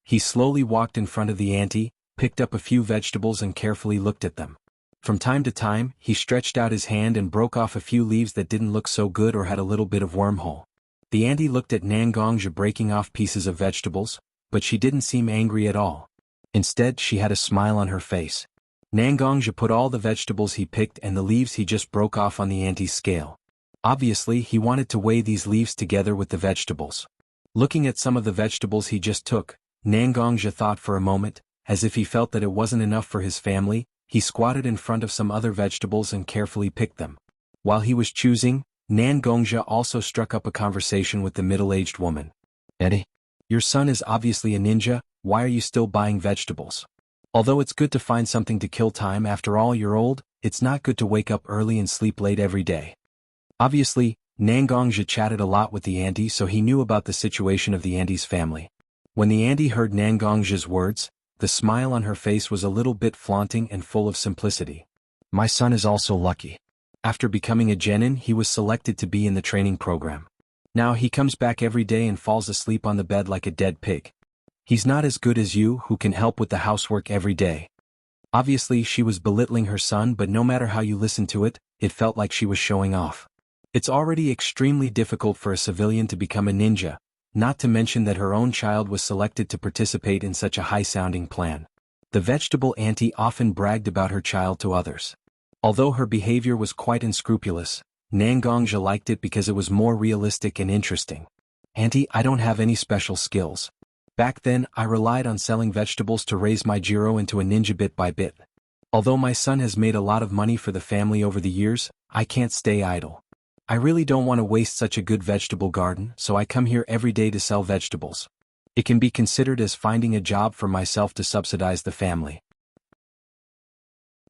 Speaker 1: He slowly walked in front of the auntie, picked up a few vegetables and carefully looked at them. From time to time, he stretched out his hand and broke off a few leaves that didn't look so good or had a little bit of wormhole. The auntie looked at Nangongja breaking off pieces of vegetables, but she didn't seem angry at all. Instead, she had a smile on her face. Nangongja put all the vegetables he picked and the leaves he just broke off on the auntie's scale. Obviously, he wanted to weigh these leaves together with the vegetables. Looking at some of the vegetables he just took, Nangongja thought for a moment, as if he felt that it wasn't enough for his family. He squatted in front of some other vegetables and carefully picked them. While he was choosing, Nangongja also struck up a conversation with the middle-aged woman. Eddie, your son is obviously a ninja, why are you still buying vegetables? Although it's good to find something to kill time, after all you're old, it's not good to wake up early and sleep late every day. Obviously, Nangongja chatted a lot with the auntie, so he knew about the situation of the auntie's family. When the auntie heard Nangongja's words, the smile on her face was a little bit flaunting and full of simplicity. My son is also lucky. After becoming a genin, he was selected to be in the training program. Now he comes back every day and falls asleep on the bed like a dead pig. He's not as good as you, who can help with the housework every day. Obviously, she was belittling her son, but no matter how you listened to it, it felt like she was showing off. It's already extremely difficult for a civilian to become a ninja, not to mention that her own child was selected to participate in such a high-sounding plan. The vegetable auntie often bragged about her child to others. Although her behavior was quite unscrupulous, Nangongja liked it because it was more realistic and interesting. Auntie, I don't have any special skills. Back then, I relied on selling vegetables to raise my Jiro into a ninja bit by bit. Although my son has made a lot of money for the family over the years, I can't stay idle. I really don't want to waste such a good vegetable garden, so I come here every day to sell vegetables. It can be considered as finding a job for myself to subsidize the family.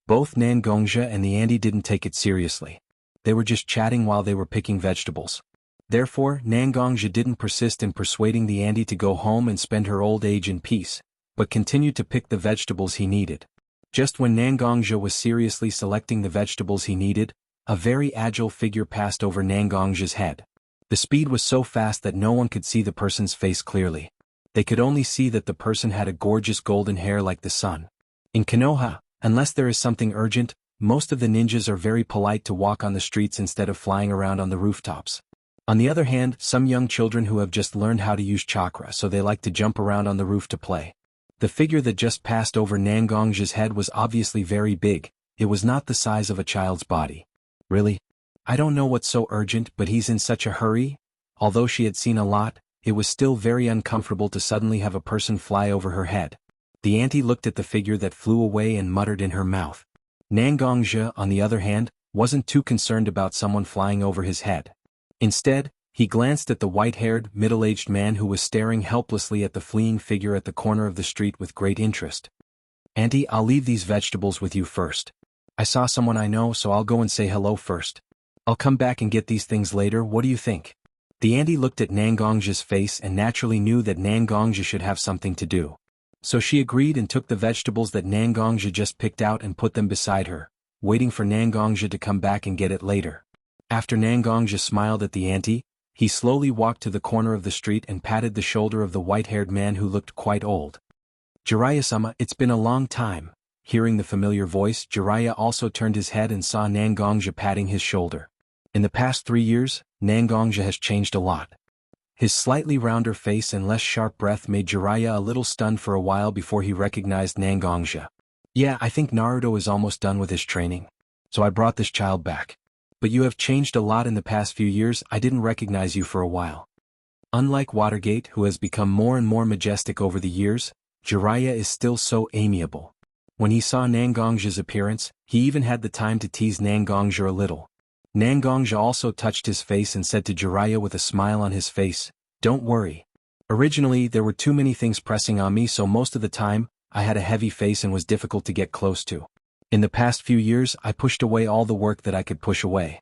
Speaker 1: Both Nangongja and the auntie didn't take it seriously. They were just chatting while they were picking vegetables. Therefore, Nangongja didn't persist in persuading the auntie to go home and spend her old age in peace, but continued to pick the vegetables he needed. Just when Nangongja was seriously selecting the vegetables he needed, a very agile figure passed over Nangongja's head. The speed was so fast that no one could see the person's face clearly. They could only see that the person had a gorgeous golden hair like the sun. In Konoha, unless there is something urgent, most of the ninjas are very polite to walk on the streets instead of flying around on the rooftops. On the other hand, some young children who have just learned how to use chakra, so they like to jump around on the roof to play. The figure that just passed over Nangongja's head was obviously very big. It was not the size of a child's body. Really? I don't know what's so urgent, but he's in such a hurry? Although she had seen a lot, it was still very uncomfortable to suddenly have a person fly over her head. The auntie looked at the figure that flew away and muttered in her mouth. Nangongja, on the other hand, wasn't too concerned about someone flying over his head. Instead, he glanced at the white-haired, middle-aged man who was staring helplessly at the fleeing figure at the corner of the street with great interest. Auntie, I'll leave these vegetables with you first. I saw someone I know, so I'll go and say hello first. I'll come back and get these things later, what do you think? The auntie looked at Nangongja's face and naturally knew that Nangongja should have something to do. So she agreed and took the vegetables that Nangongja just picked out and put them beside her, waiting for Nangongja to come back and get it later. After Nangongja smiled at the auntie, he slowly walked to the corner of the street and patted the shoulder of the white-haired man who looked quite old. "Jiraiya-sama, it's been a long time." Hearing the familiar voice, Jiraiya also turned his head and saw Nangongja patting his shoulder. In the past 3 years, Nangongja has changed a lot. His slightly rounder face and less sharp breath made Jiraiya a little stunned for a while before he recognized Nangongja. "Yeah, I think Naruto is almost done with his training. So I brought this child back. But you have changed a lot in the past few years. I didn't recognize you for a while." Unlike Watergate, who has become more and more majestic over the years, Jiraiya is still so amiable. When he saw Nangongja's appearance, he even had the time to tease Nangongja a little. Nangongja also touched his face and said to Jiraiya with a smile on his face, "Don't worry. Originally there were too many things pressing on me, so most of the time, I had a heavy face and was difficult to get close to. In the past few years I pushed away all the work that I could push away.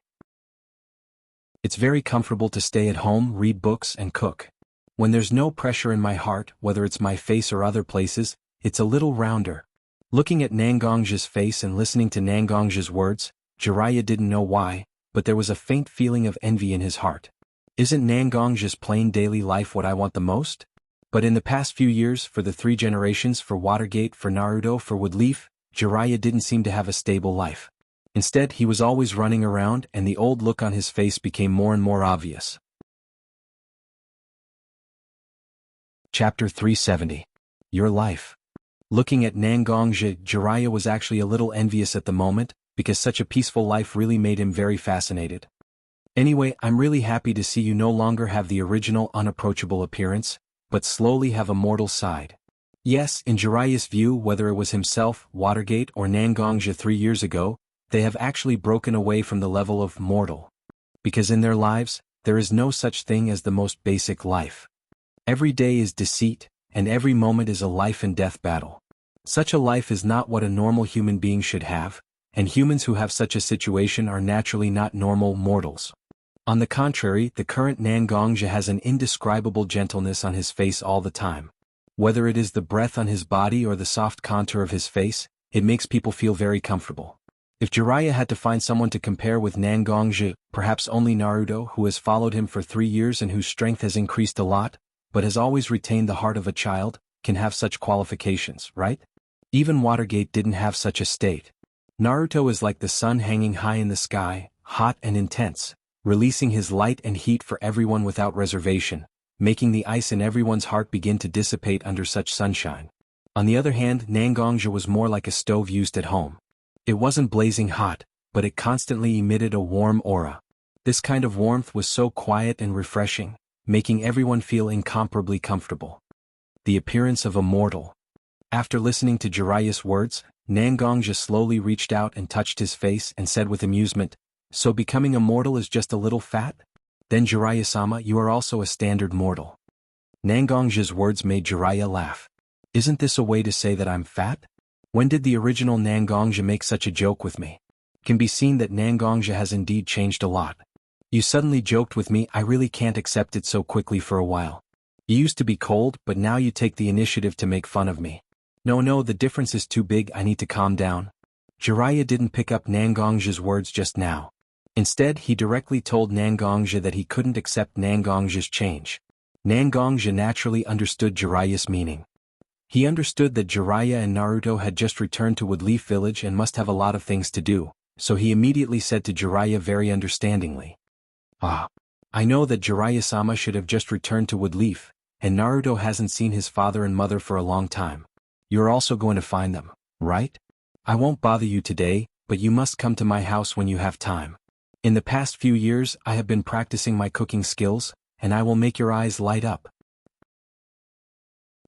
Speaker 1: It's very comfortable to stay at home, read books and cook. When there's no pressure in my heart, whether it's my face or other places, it's a little rounder." Looking at Nangongja's face and listening to Nangongja's words, Jiraiya didn't know why, but there was a faint feeling of envy in his heart. Isn't Nangongja's plain daily life what I want the most? But in the past few years, for the 3 generations, for Watergate, for Naruto, for Woodleaf, Jiraiya didn't seem to have a stable life. Instead, he was always running around, and the old look on his face became more and more obvious. Chapter 370. Your Life. Looking at Nangongja, Jiraiya was actually a little envious at the moment, because such a peaceful life really made him very fascinated. "Anyway, I'm really happy to see you no longer have the original unapproachable appearance, but slowly have a mortal side." Yes, in Jiraiya's view, whether it was himself, Watergate, or Nangongja 3 years ago, they have actually broken away from the level of mortal. Because in their lives, there is no such thing as the most basic life. Every day is deceit, and every moment is a life and death battle. Such a life is not what a normal human being should have, and humans who have such a situation are naturally not normal mortals. On the contrary, the current Nangongja has an indescribable gentleness on his face all the time. Whether it is the breath on his body or the soft contour of his face, it makes people feel very comfortable. If Jiraiya had to find someone to compare with Nangongja, perhaps only Naruto, who has followed him for 3 years and whose strength has increased a lot, but has always retained the heart of a child, can have such qualifications, right? Even Watergate didn't have such a state. Naruto is like the sun hanging high in the sky, hot and intense, releasing his light and heat for everyone without reservation, making the ice in everyone's heart begin to dissipate under such sunshine. On the other hand, Nangongja was more like a stove used at home. It wasn't blazing hot, but it constantly emitted a warm aura. This kind of warmth was so quiet and refreshing, making everyone feel incomparably comfortable. The appearance of a mortal. After listening to Jiraiya's words, Nangongja slowly reached out and touched his face and said with amusement, "So becoming a mortal is just a little fat? Then Jiraiya-sama, you are also a standard mortal." Nangongja's words made Jiraiya laugh. "Isn't this a way to say that I'm fat? When did the original Nangongja make such a joke with me?" It can be seen that Nangongja has indeed changed a lot. "You suddenly joked with me, I really can't accept it so quickly for a while. You used to be cold, but now you take the initiative to make fun of me. No, the difference is too big, I need to calm down." Jiraiya didn't pick up Nangongja's words just now. Instead, he directly told Nangongja that he couldn't accept Nangongja's change. Nangongja naturally understood Jiraiya's meaning. He understood that Jiraiya and Naruto had just returned to Woodleaf Village and must have a lot of things to do, so he immediately said to Jiraiya very understandingly, I know that Jiraiya-sama should have just returned to Woodleaf, and Naruto hasn't seen his father and mother for a long time. You're also going to find them, right? I won't bother you today, but you must come to my house when you have time. In the past few years I have been practicing my cooking skills, and I will make your eyes light up."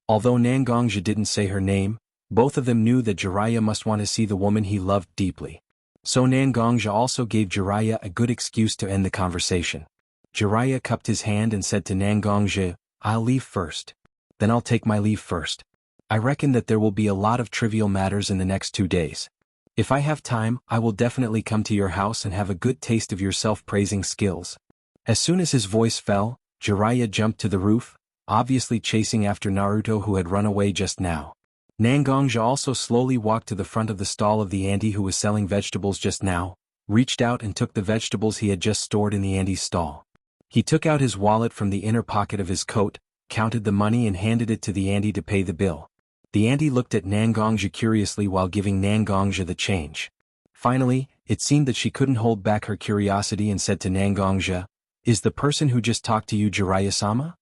Speaker 1: Although Nangongja didn't say her name, both of them knew that Jiraiya must want to see the woman he loved deeply. So Nangongja also gave Jiraiya a good excuse to end the conversation. Jiraiya cupped his hand and said to Nangongja, "I'll leave first. Then I'll take my leave first. I reckon that there will be a lot of trivial matters in the next 2 days. If I have time, I will definitely come to your house and have a good taste of your self-praising skills." As soon as his voice fell, Jiraiya jumped to the roof, obviously chasing after Naruto who had run away just now. Nangongja also slowly walked to the front of the stall of the auntie who was selling vegetables just now, reached out and took the vegetables he had just stored in the auntie's stall. He took out his wallet from the inner pocket of his coat, counted the money and handed it to the auntie to pay the bill. The auntie looked at Nangongja curiously while giving Nangongja the change. Finally, it seemed that she couldn't hold back her curiosity and said to Nangongja, "Is the person who just talked to you Jiraiya-sama?"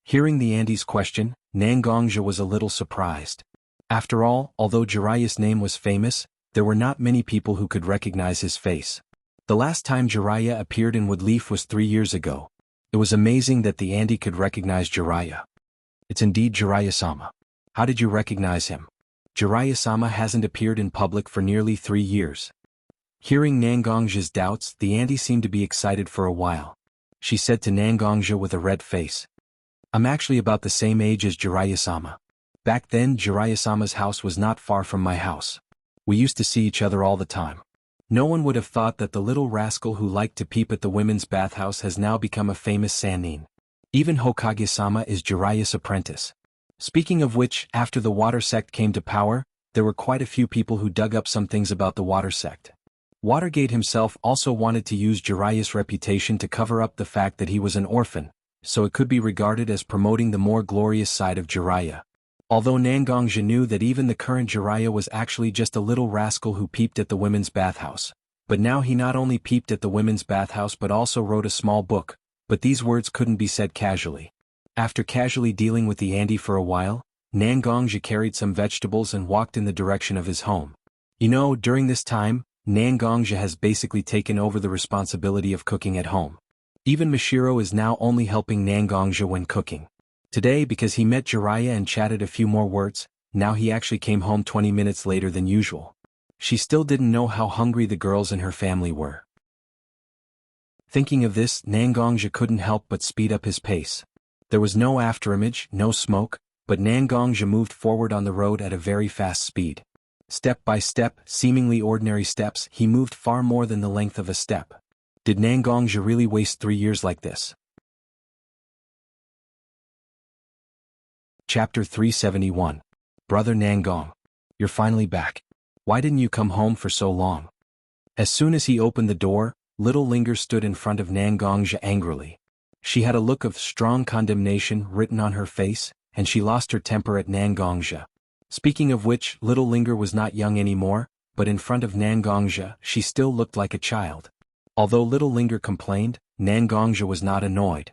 Speaker 1: Hearing the auntie's question, Nangongja was a little surprised. After all, although Jiraiya's name was famous, there were not many people who could recognize his face. The last time Jiraiya appeared in Woodleaf was 3 years ago. It was amazing that the auntie could recognize Jiraiya. "It's indeed Jiraiya-sama. How did you recognize him? Jiraiya-sama hasn't appeared in public for nearly 3 years." Hearing Nangongja's doubts, the auntie seemed to be excited for a while. She said to Nangongja with a red face, "I'm actually about the same age as Jiraiya-sama. Back then Jiraiya-sama's house was not far from my house. We used to see each other all the time. No one would have thought that the little rascal who liked to peep at the women's bathhouse has now become a famous sannin. Even Hokage-sama is Jiraiya's apprentice." Speaking of which, after the water sect came to power, there were quite a few people who dug up some things about the water sect. Watergate himself also wanted to use Jiraiya's reputation to cover up the fact that he was an orphan, so it could be regarded as promoting the more glorious side of Jiraiya. Although Nangongja knew that even the current Jiraiya was actually just a little rascal who peeped at the women's bathhouse. But now he not only peeped at the women's bathhouse but also wrote a small book, but these words couldn't be said casually. After casually dealing with the auntie for a while, Nangongja carried some vegetables and walked in the direction of his home. During this time, Nangongja has basically taken over the responsibility of cooking at home. Even Mishiro is now only helping Nangongja when cooking. Today, because he met Jiraiya and chatted a few more words, now he actually came home 20 minutes later than usual. She still didn't know how hungry the girls and her family were. Thinking of this, Nangongja couldn't help but speed up his pace. There was no afterimage, no smoke, but Nangongja moved forward on the road at a very fast speed. Step by step, seemingly ordinary steps, he moved far more than the length of a step. Did Nangongja really waste 3 years like this? Chapter 371. Brother Nangong. You're finally back. Why didn't you come home for so long? As soon as he opened the door, Little Linger stood in front of Nangongja angrily. She had a look of strong condemnation written on her face, and she lost her temper at Nangongja. Speaking of which, Little Linger was not young anymore, but in front of Nangongja, she still looked like a child. Although Little Linger complained, Nangongja was not annoyed.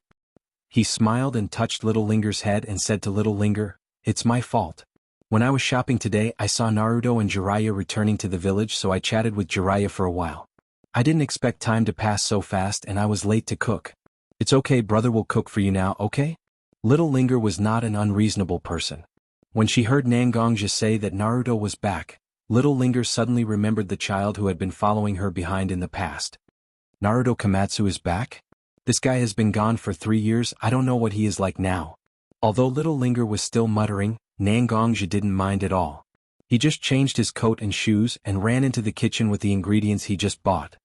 Speaker 1: He smiled and touched Little Linger's head and said to Little Linger, "It's my fault. When I was shopping today I saw Naruto and Jiraiya returning to the village, so I chatted with Jiraiya for a while. I didn't expect time to pass so fast and I was late to cook. It's okay, brother will cook for you now, okay?" Little Linger was not an unreasonable person. When she heard Nangongja say that Naruto was back, Little Linger suddenly remembered the child who had been following her behind in the past. Naruto Komatsu is back? This guy has been gone for 3 years, I don't know what he is like now. Although Little Linger was still muttering, Nangongja didn't mind at all. He just changed his coat and shoes and ran into the kitchen with the ingredients he just bought.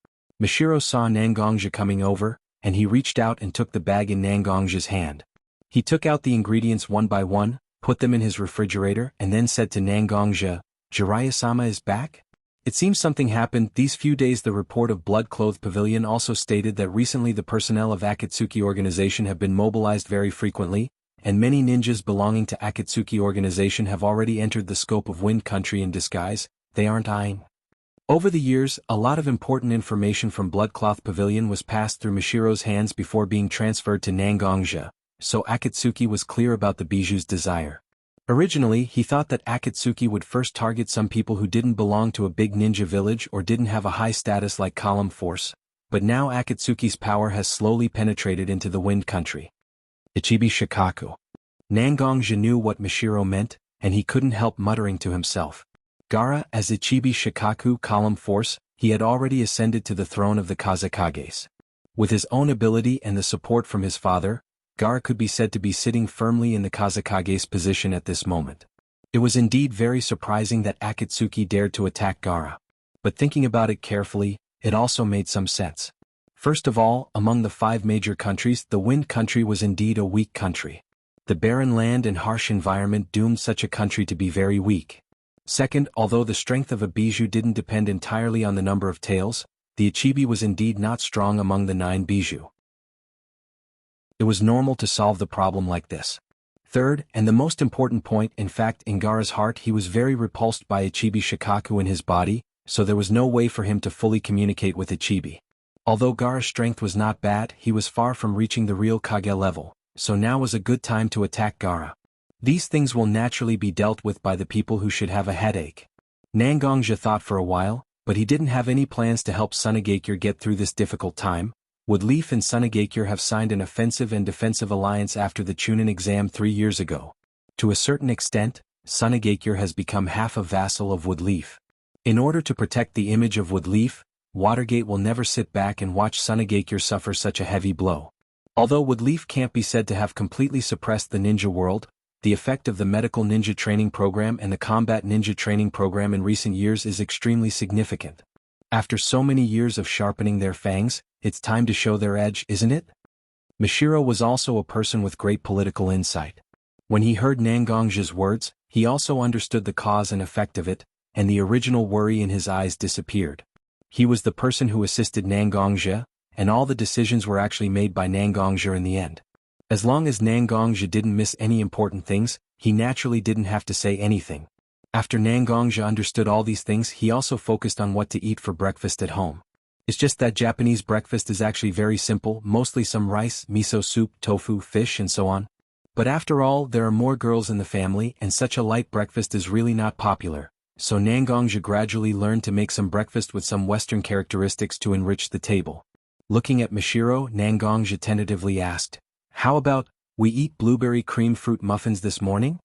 Speaker 1: Mishiro saw Nangongja coming over, and he reached out and took the bag in Nangongja's hand. He took out the ingredients one by one, put them in his refrigerator, and then said to Nangongja, "Jiraiya-sama is back?" It seems something happened these few days. The report of Blood-Clothed Pavilion also stated that recently the personnel of Akatsuki organization have been mobilized very frequently, and many ninjas belonging to Akatsuki organization have already entered the scope of Wind Country in disguise. They aren't lying. Over the years, a lot of important information from Bloodcloth Pavilion was passed through Mishiro's hands before being transferred to Nangongja, so Akatsuki was clear about the biju's desire. Originally, he thought that Akatsuki would first target some people who didn't belong to a big ninja village or didn't have a high status like Column Force, but now Akatsuki's power has slowly penetrated into the Wind Country. Ichibi Shikaku. Nangongja knew what Mishiro meant, and he couldn't help muttering to himself. Gaara, as Ichibi Shikaku Column Force, he had already ascended to the throne of the Kazekages. With his own ability and the support from his father, Gaara could be said to be sitting firmly in the Kazekage's position at this moment. It was indeed very surprising that Akatsuki dared to attack Gaara. But thinking about it carefully, it also made some sense. First of all, among the 5 major countries, the Wind country was indeed a weak country. The barren land and harsh environment doomed such a country to be very weak. Second, although the strength of a bijou didn't depend entirely on the number of tails, the Ichibi was indeed not strong among the 9 bijou. It was normal to solve the problem like this. Third, and the most important point, in fact in Gaara's heart he was very repulsed by Ichibi Shikaku in his body, so there was no way for him to fully communicate with Ichibi. Although Gaara's strength was not bad, he was far from reaching the real Kage level, so now was a good time to attack Gaara. These things will naturally be dealt with by the people who should have a headache. Nangongja thought for a while, but he didn't have any plans to help Sunagakure get through this difficult time. Woodleaf and Sunagakure have signed an offensive and defensive alliance after the Chunin exam 3 years ago. To a certain extent, Sunagakure has become half a vassal of Woodleaf. In order to protect the image of Woodleaf, Watergate will never sit back and watch Sunagakure suffer such a heavy blow. Although Woodleaf can't be said to have completely suppressed the ninja world, the effect of the medical ninja training program and the combat ninja training program in recent years is extremely significant. After so many years of sharpening their fangs, it's time to show their edge, isn't it? Mishiro was also a person with great political insight. When he heard Nangongja's words, he also understood the cause and effect of it, and the original worry in his eyes disappeared. He was the person who assisted Nangongja, and all the decisions were actually made by Nangongja in the end. As long as Nangongja didn't miss any important things, he naturally didn't have to say anything. After Nangongja understood all these things, he also focused on what to eat for breakfast at home. It's just that Japanese breakfast is actually very simple, mostly some rice, miso soup, tofu, fish and so on. But after all, there are more girls in the family and such a light breakfast is really not popular. So Nangongja gradually learned to make some breakfast with some Western characteristics to enrich the table. Looking at Mishiro, Nangongja tentatively asked, "How about, we eat blueberry cream fruit muffins this morning?"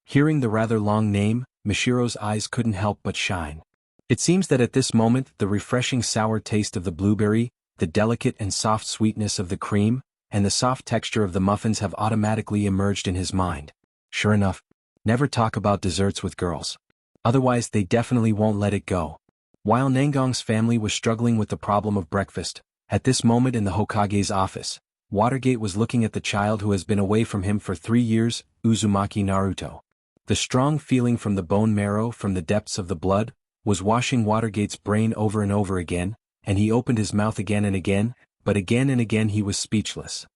Speaker 1: Hearing the rather long name, Mishiro's eyes couldn't help but shine. It seems that at this moment the refreshing sour taste of the blueberry, the delicate and soft sweetness of the cream, and the soft texture of the muffins have automatically emerged in his mind. Sure enough, never talk about desserts with girls. Otherwise they definitely won't let it go. While Nangong's family was struggling with the problem of breakfast, at this moment in the Hokage's office, Watergate was looking at the child who has been away from him for 3 years, Uzumaki Naruto. The strong feeling from the bone marrow, from the depths of the blood, was washing Watergate's brain over and over again, and he opened his mouth again and again, but again and again he was speechless.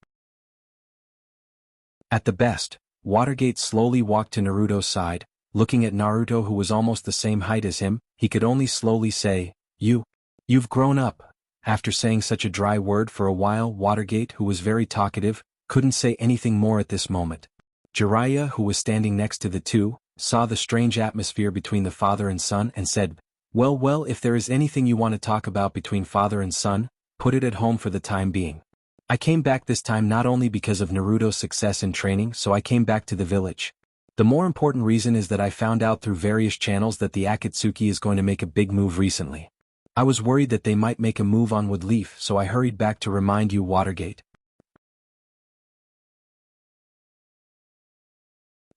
Speaker 1: At the best, Watergate slowly walked to Naruto's side. Looking at Naruto who was almost the same height as him, he could only slowly say, You've grown up." After saying such a dry word for a while, Watergate, who was very talkative, couldn't say anything more at this moment. Jiraiya, who was standing next to the two, saw the strange atmosphere between the father and son and said, Well, if there is anything you want to talk about between father and son, put it at home for the time being. I came back this time not only because of Naruto's success in training, so I came back to the village. The more important reason is that I found out through various channels that the Akatsuki is going to make a big move recently. I was worried that they might make a move on Woodleaf, so I hurried back to remind you, Watergate.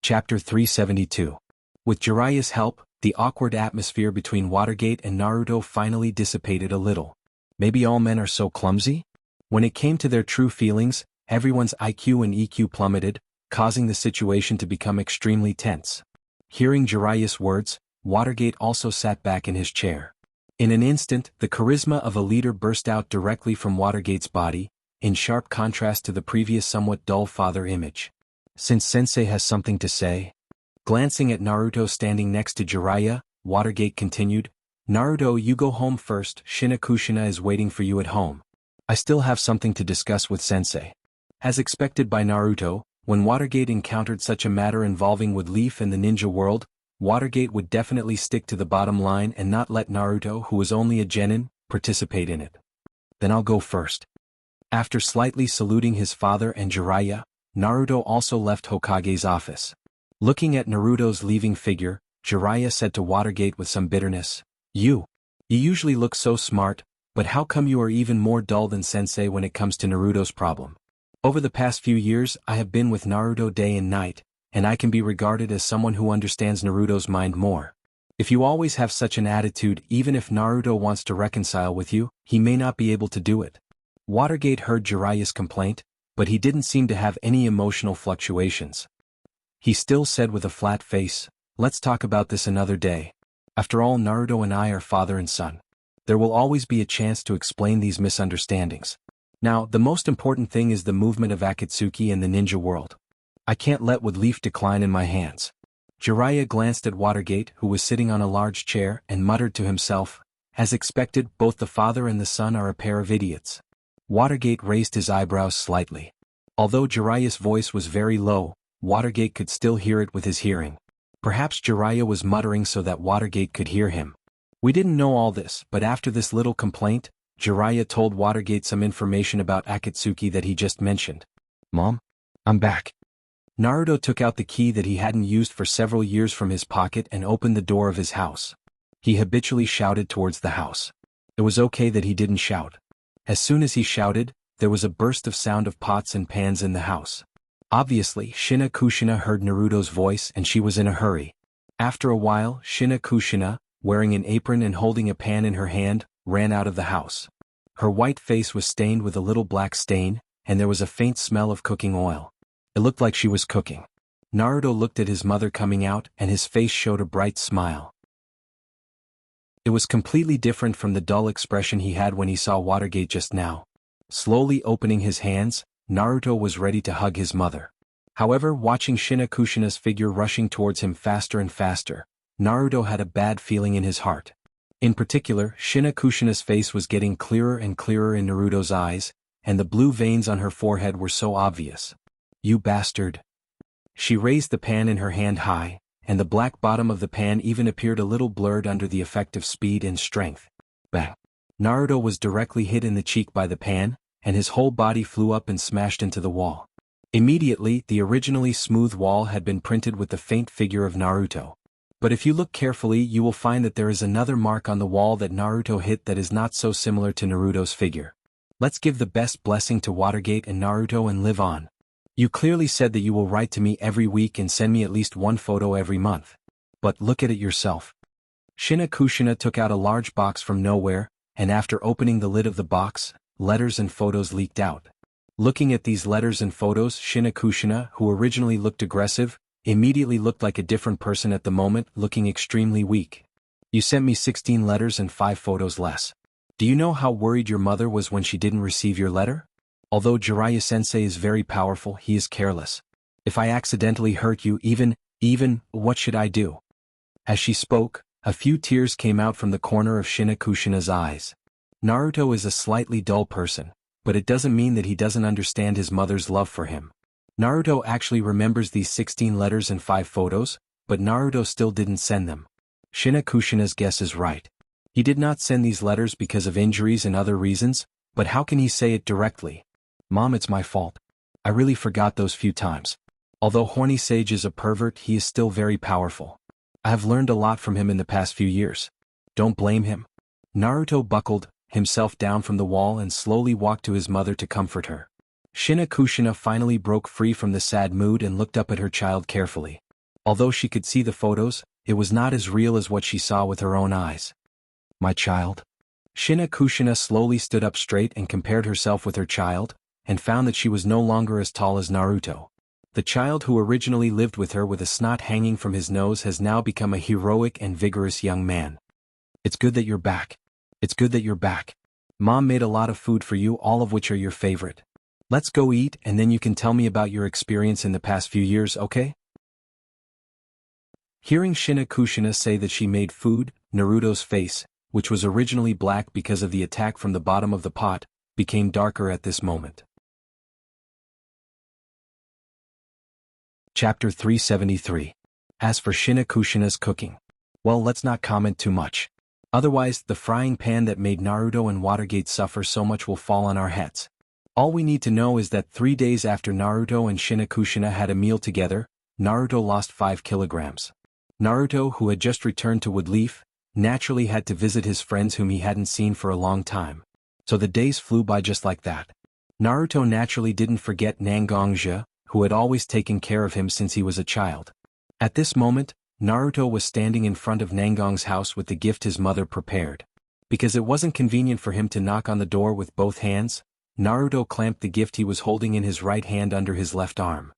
Speaker 1: Chapter 372. With Jiraiya's help, the awkward atmosphere between Watergate and Naruto finally dissipated a little. Maybe all men are so clumsy? When it came to their true feelings, everyone's IQ and EQ plummeted, causing the situation to become extremely tense. Hearing Jiraiya's words, Watergate also sat back in his chair. In an instant, the charisma of a leader burst out directly from Watergate's body, in sharp contrast to the previous somewhat dull father image. Since Sensei has something to say. Glancing at Naruto standing next to Jiraiya, Watergate continued, Naruto, you go home first, Shinakushina is waiting for you at home. I still have something to discuss with Sensei. As expected by Naruto, when Watergate encountered such a matter involving Woodleaf and the ninja world, Watergate would definitely stick to the bottom line and not let Naruto, who was only a genin, participate in it. Then I'll go first. After slightly saluting his father and Jiraiya, Naruto also left Hokage's office. Looking at Naruto's leaving figure, Jiraiya said to Watergate with some bitterness, You usually look so smart, but how come you are even more dull than Sensei when it comes to Naruto's problem? Over the past few years, I have been with Naruto day and night, and I can be regarded as someone who understands Naruto's mind more. If you always have such an attitude, even if Naruto wants to reconcile with you, he may not be able to do it. Watergate heard Jiraiya's complaint, but he didn't seem to have any emotional fluctuations. He still said with a flat face, "Let's talk about this another day. After all, Naruto and I are father and son. There will always be a chance to explain these misunderstandings. Now, the most important thing is the movement of Akatsuki and the ninja world. I can't let wood leaf decline in my hands." Jiraiya glanced at Watergate, who was sitting on a large chair, and muttered to himself, "As expected, both the father and the son are a pair of idiots." Watergate raised his eyebrows slightly. Although Jiraiya's voice was very low, Watergate could still hear it with his hearing. Perhaps Jiraiya was muttering so that Watergate could hear him. We didn't know all this, but after this little complaint, Jiraiya told Watergate some information about Akatsuki that he just mentioned. "Mom? I'm back." Naruto took out the key that he hadn't used for several years from his pocket and opened the door of his house. He habitually shouted towards the house. It was okay that he didn't shout. As soon as he shouted, there was a burst of sound of pots and pans in the house. Obviously, Shina Kushina heard Naruto's voice and she was in a hurry. After a while, Shina Kushina, wearing an apron and holding a pan in her hand, ran out of the house. Her white face was stained with a little black stain, and there was a faint smell of cooking oil. It looked like she was cooking. Naruto looked at his mother coming out and his face showed a bright smile. It was completely different from the dull expression he had when he saw Watergate just now. Slowly opening his hands, Naruto was ready to hug his mother. However, watching Shina Kushina's figure rushing towards him faster and faster, Naruto had a bad feeling in his heart. In particular, Shina Kushina's face was getting clearer and clearer in Naruto's eyes, and the blue veins on her forehead were so obvious. "You bastard." She raised the pan in her hand high, and the black bottom of the pan even appeared a little blurred under the effect of speed and strength. Bang! Naruto was directly hit in the cheek by the pan, and his whole body flew up and smashed into the wall. Immediately, the originally smooth wall had been printed with the faint figure of Naruto. But if you look carefully, you will find that there is another mark on the wall that Naruto hit that is not so similar to Naruto's figure. Let's give the best blessing to Watergate and Naruto and live on. You clearly said that you will write to me every week and send me at least one photo every month. But look at it yourself. Shina Kushina took out a large box from nowhere, and after opening the lid of the box, letters and photos leaked out. Looking at these letters and photos, Shina Kushina, who originally looked aggressive, immediately looked like a different person at the moment, looking extremely weak. "You sent me 16 letters and 5 photos less. Do you know how worried your mother was when she didn't receive your letter? Although Jiraiya-sensei is very powerful, he is careless. If I accidentally hurt you even, what should I do?" As she spoke, a few tears came out from the corner of Shina Kushina's eyes. Naruto is a slightly dull person, but it doesn't mean that he doesn't understand his mother's love for him. Naruto actually remembers these 16 letters and 5 photos, but Naruto still didn't send them. Shina Kushina's guess is right. He did not send these letters because of injuries and other reasons, but how can he say it directly? "Mom, it's my fault. I really forgot those few times." Although Horny Sage is a pervert, he is still very powerful. I have learned a lot from him in the past few years. Don't blame him. Naruto buckled himself down from the wall and slowly walked to his mother to comfort her. Shina Kushina finally broke free from the sad mood and looked up at her child carefully. Although she could see the photos, it was not as real as what she saw with her own eyes. "My child?" Shina Kushina slowly stood up straight and compared herself with her child, and found that she was no longer as tall as Naruto. The child who originally lived with her with a snot hanging from his nose has now become a heroic and vigorous young man. "It's good that you're back. It's good that you're back. Mom made a lot of food for you, all of which are your favorite. Let's go eat and then you can tell me about your experience in the past few years, okay?" Hearing Shina Kushina say that she made food, Naruto's face, which was originally black because of the attack from the bottom of the pot, became darker at this moment. Chapter 373. As for Shina Kushina's cooking, well, let's not comment too much. Otherwise, the frying pan that made Naruto and Watergate suffer so much will fall on our heads. All we need to know is that 3 days after Naruto and Shina Kushina had a meal together, Naruto lost 5 kilograms. Naruto, who had just returned to Woodleaf, naturally had to visit his friends whom he hadn't seen for a long time. So the days flew by just like that. Naruto naturally didn't forget Nangongja, who had always taken care of him since he was a child. At this moment, Naruto was standing in front of Nangong's house with the gift his mother prepared. Because it wasn't convenient for him to knock on the door with both hands, Naruto clamped the gift he was holding in his right hand under his left arm.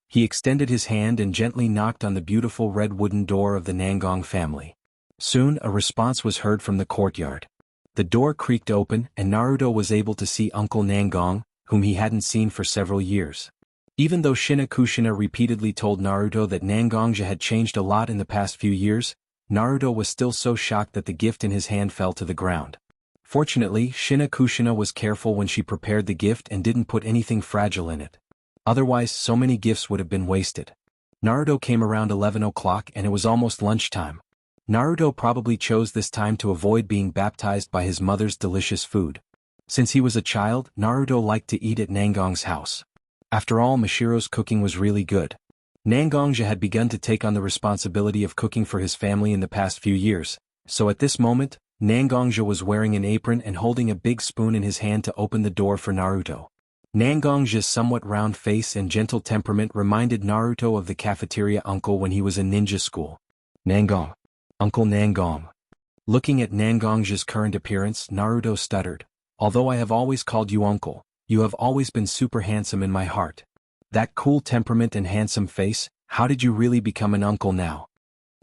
Speaker 1: He extended his hand and gently knocked on the beautiful red wooden door of the Nangong family. Soon a response was heard from the courtyard. The door creaked open and Naruto was able to see Uncle Nangong, whom he hadn't seen for several years. Even though Kushina repeatedly told Naruto that Nangongja had changed a lot in the past few years, Naruto was still so shocked that the gift in his hand fell to the ground. Fortunately, Kushina was careful when she prepared the gift and didn't put anything fragile in it. Otherwise, so many gifts would have been wasted. Naruto came around 11 o'clock and it was almost lunchtime. Naruto probably chose this time to avoid being baptized by his mother's delicious food. Since he was a child, Naruto liked to eat at Nangong's house. After all, Mishiro's cooking was really good. Nangongja had begun to take on the responsibility of cooking for his family in the past few years, so at this moment, Nangongja was wearing an apron and holding a big spoon in his hand to open the door for Naruto. Nangongja's somewhat round face and gentle temperament reminded Naruto of the cafeteria uncle when he was in ninja school. Nangong. Uncle Nangong. Looking at Nangongja's current appearance, Naruto stuttered. Although I have always called you uncle, you have always been super handsome in my heart. That cool temperament and handsome face, how did you really become an uncle now?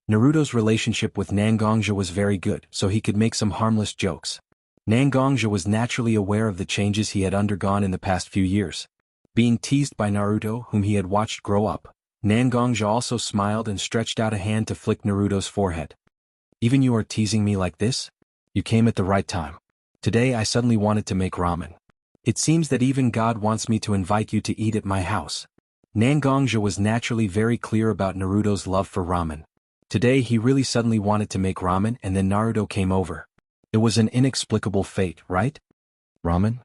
Speaker 1: Naruto's relationship with Nangongja was very good, so he could make some harmless jokes. Nangongja was naturally aware of the changes he had undergone in the past few years. Being teased by Naruto, whom he had watched grow up, Nangongja also smiled and stretched out a hand to flick Naruto's forehead. Even you are teasing me like this? You came at the right time. Today I suddenly wanted to make ramen. It seems that even God wants me to invite you to eat at my house. Nangongja was naturally very clear about Naruto's love for ramen. Today he really suddenly wanted to make ramen and then Naruto came over. It was an inexplicable fate, right? Ramen?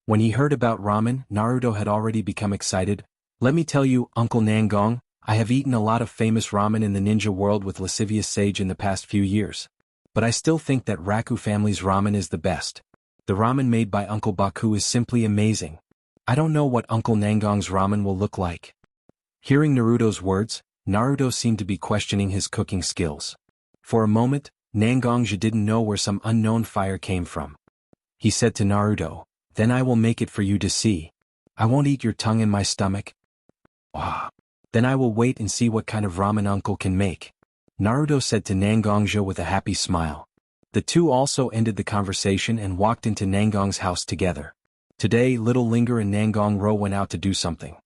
Speaker 1: When he heard about ramen, Naruto had already become excited. Let me tell you, Uncle Nangong, I have eaten a lot of famous ramen in the ninja world with lascivious sage in the past few years. But I still think that Raku family's ramen is the best. The ramen made by Uncle Baku is simply amazing. I don't know what Uncle Nangong's ramen will look like. Hearing Naruto's words, Naruto seemed to be questioning his cooking skills. For a moment, Nangongja didn't know where some unknown fire came from. He said to Naruto, "Then I will make it for you to see. I won't eat your tongue in my stomach. Ah. Then I will wait and see what kind of ramen uncle can make," Naruto said to Nangongja with a happy smile. The two also ended the conversation and walked into Nangong's house together. Today, Little Linger and Nangong Ro went out to do something.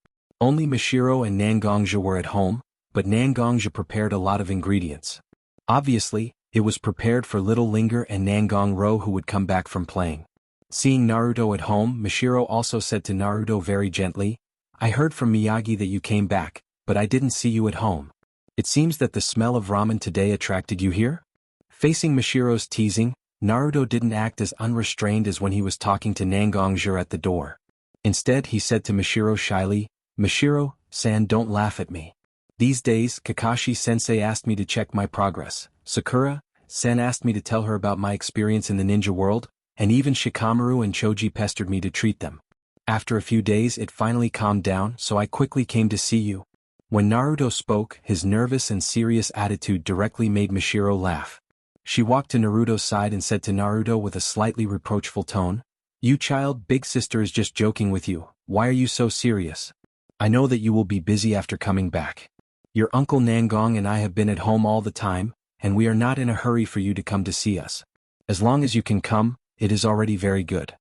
Speaker 1: Only Mishiro and Nangongja were at home, but Nangongja prepared a lot of ingredients. Obviously, it was prepared for Little Linger and Nangong Ro who would come back from playing. Seeing Naruto at home, Mishiro also said to Naruto very gently, "I heard from Miyagi that you came back, but I didn't see you at home. It seems that the smell of ramen today attracted you here?" Facing Mishiro's teasing, Naruto didn't act as unrestrained as when he was talking to Nangongja at the door. Instead he said to Mishiro shyly, "Mishiro-san, don't laugh at me. These days, Kakashi-sensei asked me to check my progress, Sakura-sen asked me to tell her about my experience in the ninja world, and even Shikamaru and Choji pestered me to treat them. After a few days it finally calmed down, so I quickly came to see you." When Naruto spoke, his nervous and serious attitude directly made Mishiro laugh. She walked to Naruto's side and said to Naruto with a slightly reproachful tone, "You child, big sister is just joking with you, why are you so serious? I know that you will be busy after coming back. Your Uncle Nangong and I have been at home all the time, and we are not in a hurry for you to come to see us. As long as you can come, it is already very good."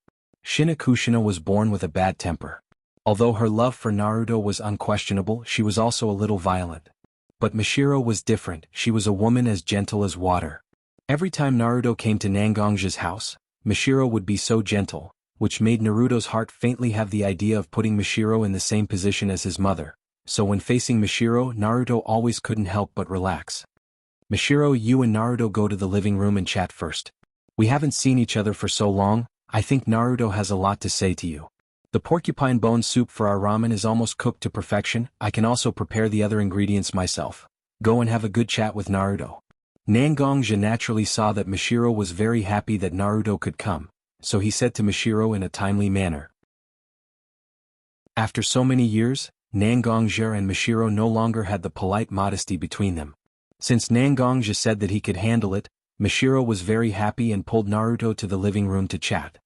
Speaker 1: Kushina was born with a bad temper. Although her love for Naruto was unquestionable, she was also a little violent. But Mishiro was different, she was a woman as gentle as water. Every time Naruto came to Nangongja's house, Mishiro would be so gentle, which made Naruto's heart faintly have the idea of putting Mishiro in the same position as his mother. So when facing Mishiro, Naruto always couldn't help but relax. "Mishiro, you and Naruto go to the living room and chat first. We haven't seen each other for so long, I think Naruto has a lot to say to you. The porcupine bone soup for our ramen is almost cooked to perfection, I can also prepare the other ingredients myself. Go and have a good chat with Naruto." Nangongja naturally saw that Mishiro was very happy that Naruto could come, so he said to Mishiro in a timely manner. After so many years, Nangongja and Mishiro no longer had the polite modesty between them. Since Nangongja said that he could handle it, Mishiro was very happy and pulled Naruto to the living room to chat.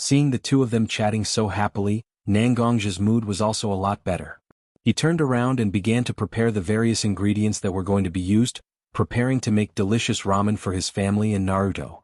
Speaker 1: Seeing the two of them chatting so happily, Nangong's mood was also a lot better. He turned around and began to prepare the various ingredients that were going to be used, preparing to make delicious ramen for his family and Naruto.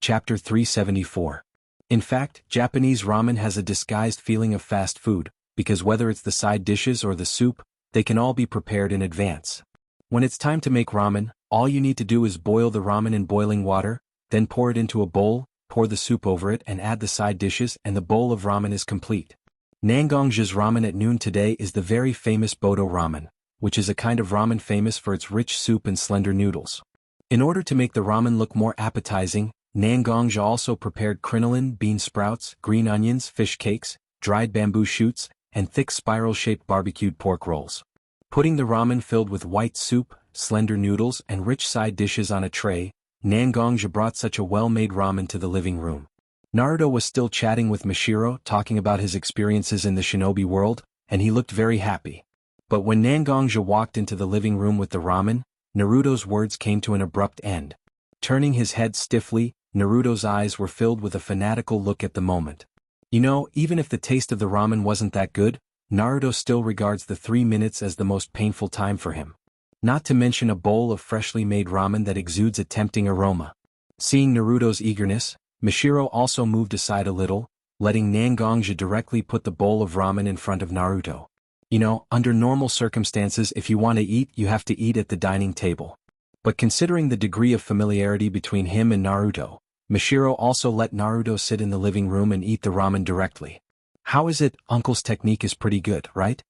Speaker 1: Chapter 374. In fact, Japanese ramen has a disguised feeling of fast food, because whether it's the side dishes or the soup, they can all be prepared in advance. When it's time to make ramen, all you need to do is boil the ramen in boiling water, then pour it into a bowl, pour the soup over it and add the side dishes and the bowl of ramen is complete. Nangong's ramen at noon today is the very famous Bodo ramen, which is a kind of ramen famous for its rich soup and slender noodles. In order to make the ramen look more appetizing, Nangong also prepared crinoline, bean sprouts, green onions, fish cakes, dried bamboo shoots, and thick spiral-shaped barbecued pork rolls. Putting the ramen filled with white soup, slender noodles and rich side dishes on a tray, Nangong brought such a well-made ramen to the living room. Naruto was still chatting with Mishiro, talking about his experiences in the shinobi world, and he looked very happy. But when Nangong walked into the living room with the ramen, Naruto's words came to an abrupt end. Turning his head stiffly, Naruto's eyes were filled with a fanatical look at the moment. You know, even if the taste of the ramen wasn't that good, Naruto still regards the 3 minutes as the most painful time for him. Not to mention a bowl of freshly made ramen that exudes a tempting aroma. Seeing Naruto's eagerness, Mishiro also moved aside a little, letting Nangong directly put the bowl of ramen in front of Naruto. You know, under normal circumstances if you want to eat you have to eat at the dining table. But considering the degree of familiarity between him and Naruto, Mishiro also let Naruto sit in the living room and eat the ramen directly. How is it? Uncle's technique is pretty good, right?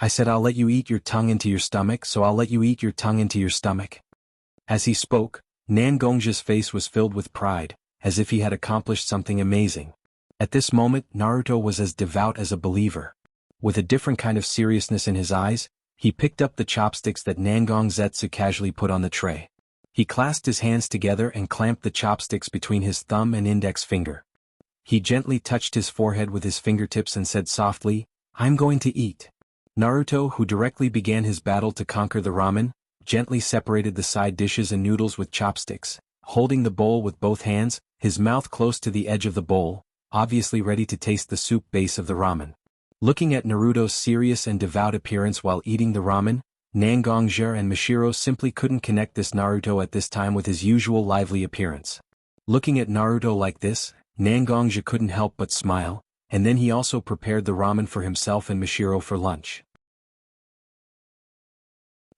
Speaker 1: I said I'll let you eat your tongue into your stomach, so I'll let you eat your tongue into your stomach. As he spoke, Nangong's face was filled with pride, as if he had accomplished something amazing. At this moment, Naruto was as devout as a believer. With a different kind of seriousness in his eyes, he picked up the chopsticks that Nangong Zetsu casually put on the tray. He clasped his hands together and clamped the chopsticks between his thumb and index finger. He gently touched his forehead with his fingertips and said softly, "I'm going to eat." Naruto, who directly began his battle to conquer the ramen, gently separated the side dishes and noodles with chopsticks, holding the bowl with both hands, his mouth close to the edge of the bowl, obviously ready to taste the soup base of the ramen. Looking at Naruto's serious and devout appearance while eating the ramen, Nangong and Mishiro simply couldn't connect this Naruto at this time with his usual lively appearance. Looking at Naruto like this, Nangong couldn't help but smile, and then he also prepared the ramen for himself and Mishiro for lunch.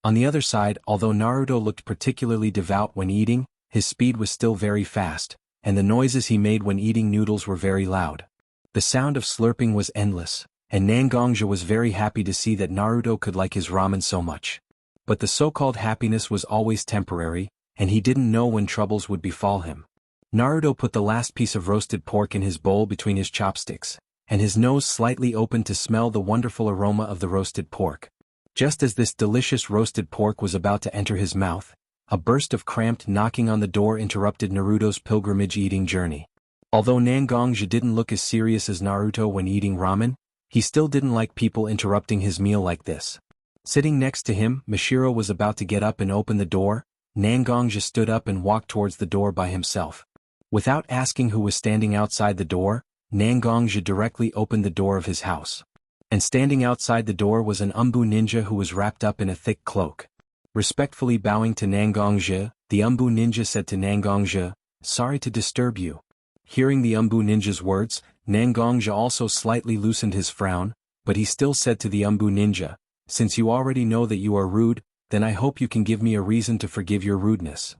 Speaker 1: On the other side, although Naruto looked particularly devout when eating, his speed was still very fast, and the noises he made when eating noodles were very loud. The sound of slurping was endless, and Nangong was very happy to see that Naruto could like his ramen so much. But the so-called happiness was always temporary, and he didn't know when troubles would befall him. Naruto put the last piece of roasted pork in his bowl between his chopsticks, and his nose slightly opened to smell the wonderful aroma of the roasted pork. Just as this delicious roasted pork was about to enter his mouth, a burst of cramped knocking on the door interrupted Naruto's pilgrimage eating journey. Although Nangong didn't look as serious as Naruto when eating ramen, he still didn't like people interrupting his meal like this. Sitting next to him, Mishiro was about to get up and open the door. Nangong stood up and walked towards the door by himself. Without asking who was standing outside the door, Nangong directly opened the door of his house. And standing outside the door was an Umbu ninja who was wrapped up in a thick cloak. Respectfully bowing to Nangong, the Umbu ninja said to Nangong, "Sorry to disturb you." Hearing the Umbu ninja's words, Nangong also slightly loosened his frown, but he still said to the Umbu ninja, "Since you already know that you are rude, then I hope you can give me a reason to forgive your rudeness.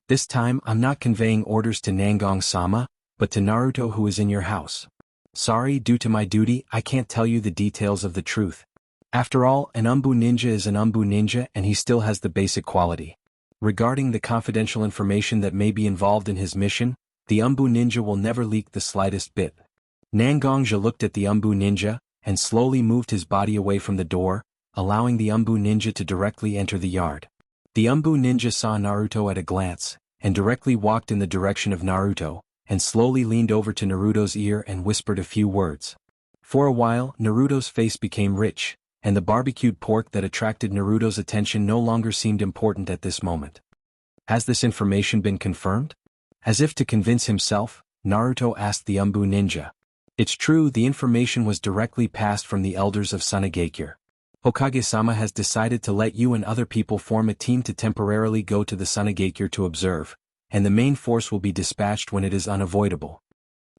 Speaker 1: This time I'm not conveying orders to Nangong-sama, but to Naruto who is in your house. Sorry, due to my duty, I can't tell you the details of the truth. After all, an Umbu ninja is an Umbu ninja and he still has the basic quality. Regarding the confidential information that may be involved in his mission, the Umbu ninja will never leak the slightest bit." Nangong looked at the Umbu ninja, and slowly moved his body away from the door, allowing the Umbu ninja to directly enter the yard. The Umbu ninja saw Naruto at a glance, and directly walked in the direction of Naruto, and slowly leaned over to Naruto's ear and whispered a few words. For a while, Naruto's face became rich, and the barbecued pork that attracted Naruto's attention no longer seemed important at this moment. Has this information been confirmed? As if to convince himself, Naruto asked the Umbu ninja. It's true, the information was directly passed from the elders of Sunagakure. Hokage-sama has decided to let you and other people form a team to temporarily go to the Sunagakure to observe, and the main force will be dispatched when it is unavoidable.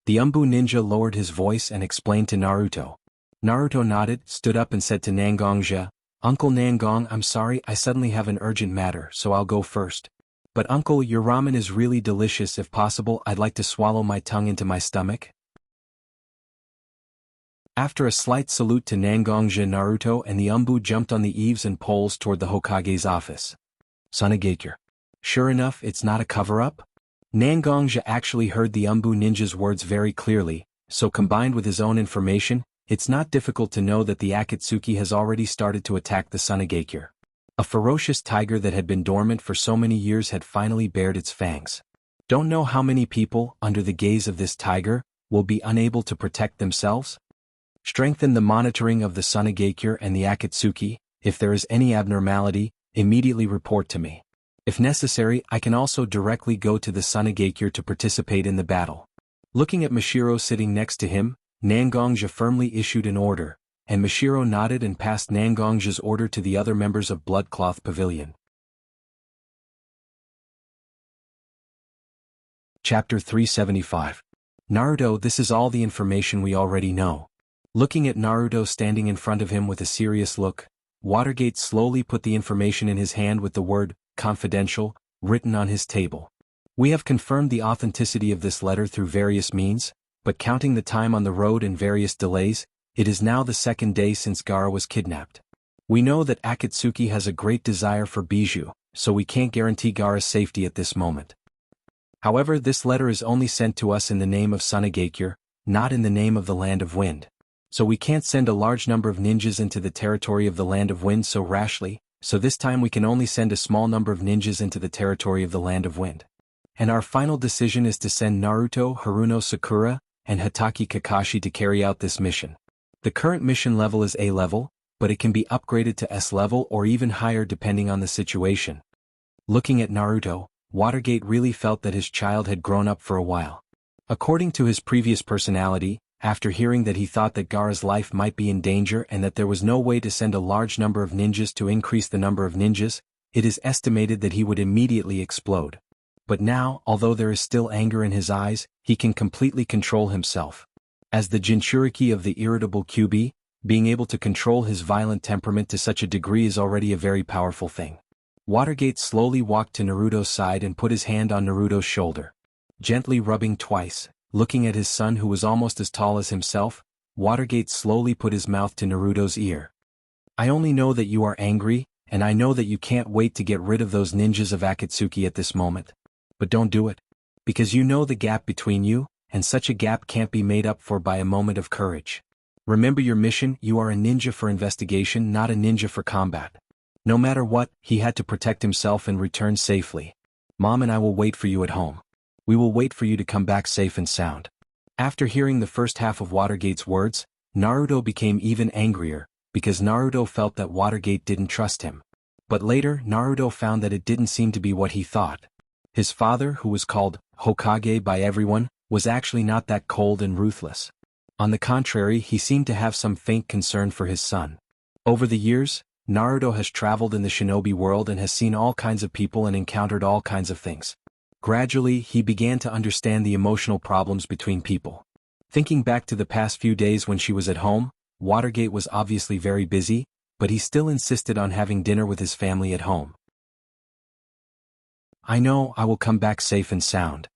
Speaker 1: The Umbu ninja lowered his voice and explained to Naruto. Naruto nodded, stood up and said to Nangongja, Uncle Nangong, I'm sorry, I suddenly have an urgent matter, so I'll go first. But uncle, your ramen is really delicious. If possible, I'd like to swallow my tongue into my stomach. After a slight salute to Nangongja, Naruto and the Umbu jumped on the eaves and poles toward the Hokage's office. Sunagakure. Sure enough, it's not a cover-up? Nangongja actually heard the Umbu ninja's words very clearly, so combined with his own information, it's not difficult to know that the Akatsuki has already started to attack the Sunagakure. A ferocious tiger that had been dormant for so many years had finally bared its fangs. Don't know how many people, under the gaze of this tiger, will be unable to protect themselves? Strengthen the monitoring of the Sunagakure and the Akatsuki. If there is any abnormality, immediately report to me. If necessary, I can also directly go to the Sunagakure to participate in the battle. Looking at Mashiro sitting next to him, Nangongja firmly issued an order, and Mashiro nodded and passed Nangongja's order to the other members of Bloodcloth Pavilion. Chapter 375. Naruto, this is all the information we already know. Looking at Naruto standing in front of him with a serious look, Watergate slowly put the information in his hand with the word, confidential, written on his table. We have confirmed the authenticity of this letter through various means, but counting the time on the road and various delays, it is now the second day since Gaara was kidnapped. We know that Akatsuki has a great desire for Bijou, so we can't guarantee Gaara's safety at this moment. However, this letter is only sent to us in the name of Sunagakure, not in the name of the Land of Wind. So we can't send a large number of ninjas into the territory of the Land of Wind so rashly, so this time we can only send a small number of ninjas into the territory of the Land of Wind. And our final decision is to send Naruto, Haruno Sakura, and Hatake Kakashi to carry out this mission. The current mission level is A level, but it can be upgraded to S level or even higher depending on the situation. Looking at Naruto, Watergate really felt that his child had grown up for a while. According to his previous personality, after hearing that he thought that Gaara's life might be in danger and that there was no way to send a large number of ninjas to increase the number of ninjas, it is estimated that he would immediately explode. But now, although there is still anger in his eyes, he can completely control himself. As the Jinchuriki of the irritable Kyuubi, being able to control his violent temperament to such a degree is already a very powerful thing. Watergate slowly walked to Naruto's side and put his hand on Naruto's shoulder. Gently rubbing twice, looking at his son who was almost as tall as himself, Watergate slowly put his mouth to Naruto's ear. I only know that you are angry, and I know that you can't wait to get rid of those ninjas of Akatsuki at this moment. But don't do it. Because you know the gap between you, and such a gap can't be made up for by a moment of courage. Remember your mission, you are a ninja for investigation, not a ninja for combat. No matter what, he had to protect himself and return safely. Mom and I will wait for you at home. We will wait for you to come back safe and sound. After hearing the first half of Watergate's words, Naruto became even angrier, because Naruto felt that Watergate didn't trust him. But later, Naruto found that it didn't seem to be what he thought. His father, who was called Hokage by everyone, was actually not that cold and ruthless. On the contrary, he seemed to have some faint concern for his son. Over the years, Naruto has traveled in the shinobi world and has seen all kinds of people and encountered all kinds of things. Gradually, he began to understand the emotional problems between people. Thinking back to the past few days when she was at home, Watergate was obviously very busy, but he still insisted on having dinner with his family at home. I know I will come back safe and sound.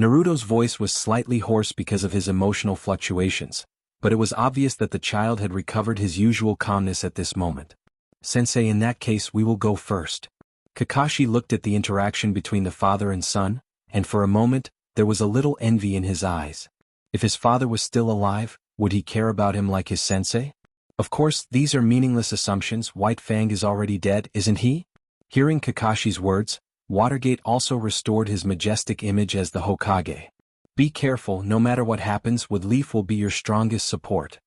Speaker 1: Naruto's voice was slightly hoarse because of his emotional fluctuations, but it was obvious that the child had recovered his usual calmness at this moment. Sensei, in that case we will go first. Kakashi looked at the interaction between the father and son, and for a moment, there was a little envy in his eyes. If his father was still alive, would he care about him like his sensei? Of course, these are meaningless assumptions. White Fang is already dead, isn't he? Hearing Kakashi's words, Watergate also restored his majestic image as the Hokage. Be careful, no matter what happens, Wood Leaf will be your strongest support.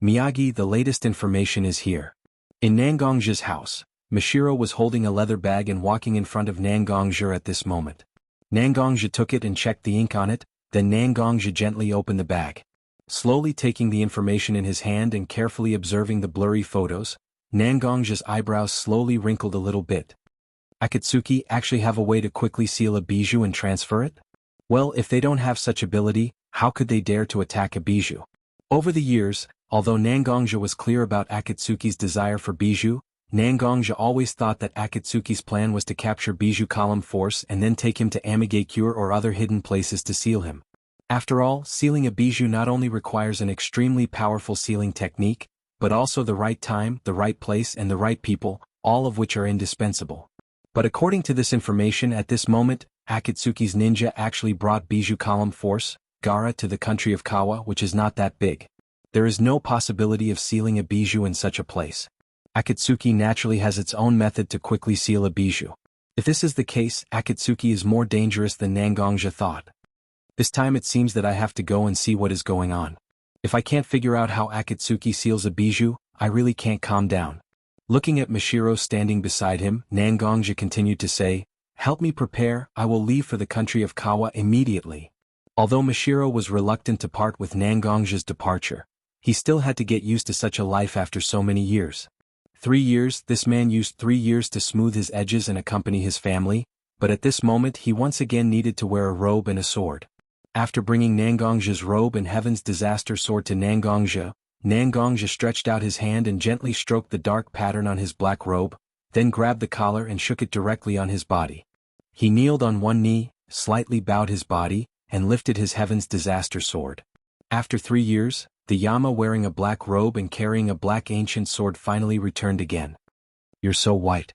Speaker 1: Miyagi, the latest information is here. In Nangongja's house, Mashiro was holding a leather bag and walking in front of Nangongja at this moment. Nangongja took it and checked the ink on it, then Nangongja gently opened the bag. Slowly taking the information in his hand and carefully observing the blurry photos, Nangongja's eyebrows slowly wrinkled a little bit. Akatsuki actually have a way to quickly seal a bijou and transfer it? Well, if they don't have such ability, how could they dare to attack a bijou? Over the years, although Nangongja was clear about Akatsuki's desire for bijou, Nangongja always thought that Akatsuki's plan was to capture bijou column force and then take him to Amigakure or other hidden places to seal him. After all, sealing a bijou not only requires an extremely powerful sealing technique, but also the right time, the right place and the right people, all of which are indispensable. But according to this information at this moment, Akatsuki's ninja actually brought bijou column force, Gaara, to the country of Kawa, which is not that big. There is no possibility of sealing a bijou in such a place. Akatsuki naturally has its own method to quickly seal a bijou. If this is the case, Akatsuki is more dangerous than Nangongja thought. This time it seems that I have to go and see what is going on. If I can't figure out how Akatsuki seals a bijou, I really can't calm down. Looking at Mashiro standing beside him, Nangongja continued to say, "Help me prepare, I will leave for the country of Kawa immediately." Although Mashiro was reluctant to part with Nangongja's departure, he still had to get used to such a life after so many years. 3 years, this man used 3 years to smooth his edges and accompany his family, but at this moment he once again needed to wear a robe and a sword. After bringing Nangongja's robe and Heaven's disaster sword to Nangongja, Nangongja stretched out his hand and gently stroked the dark pattern on his black robe, then grabbed the collar and shook it directly on his body. He kneeled on one knee, slightly bowed his body, and lifted his Heaven's disaster sword. After 3 years, the Yama wearing a black robe and carrying a black ancient sword finally returned again. "You're so white.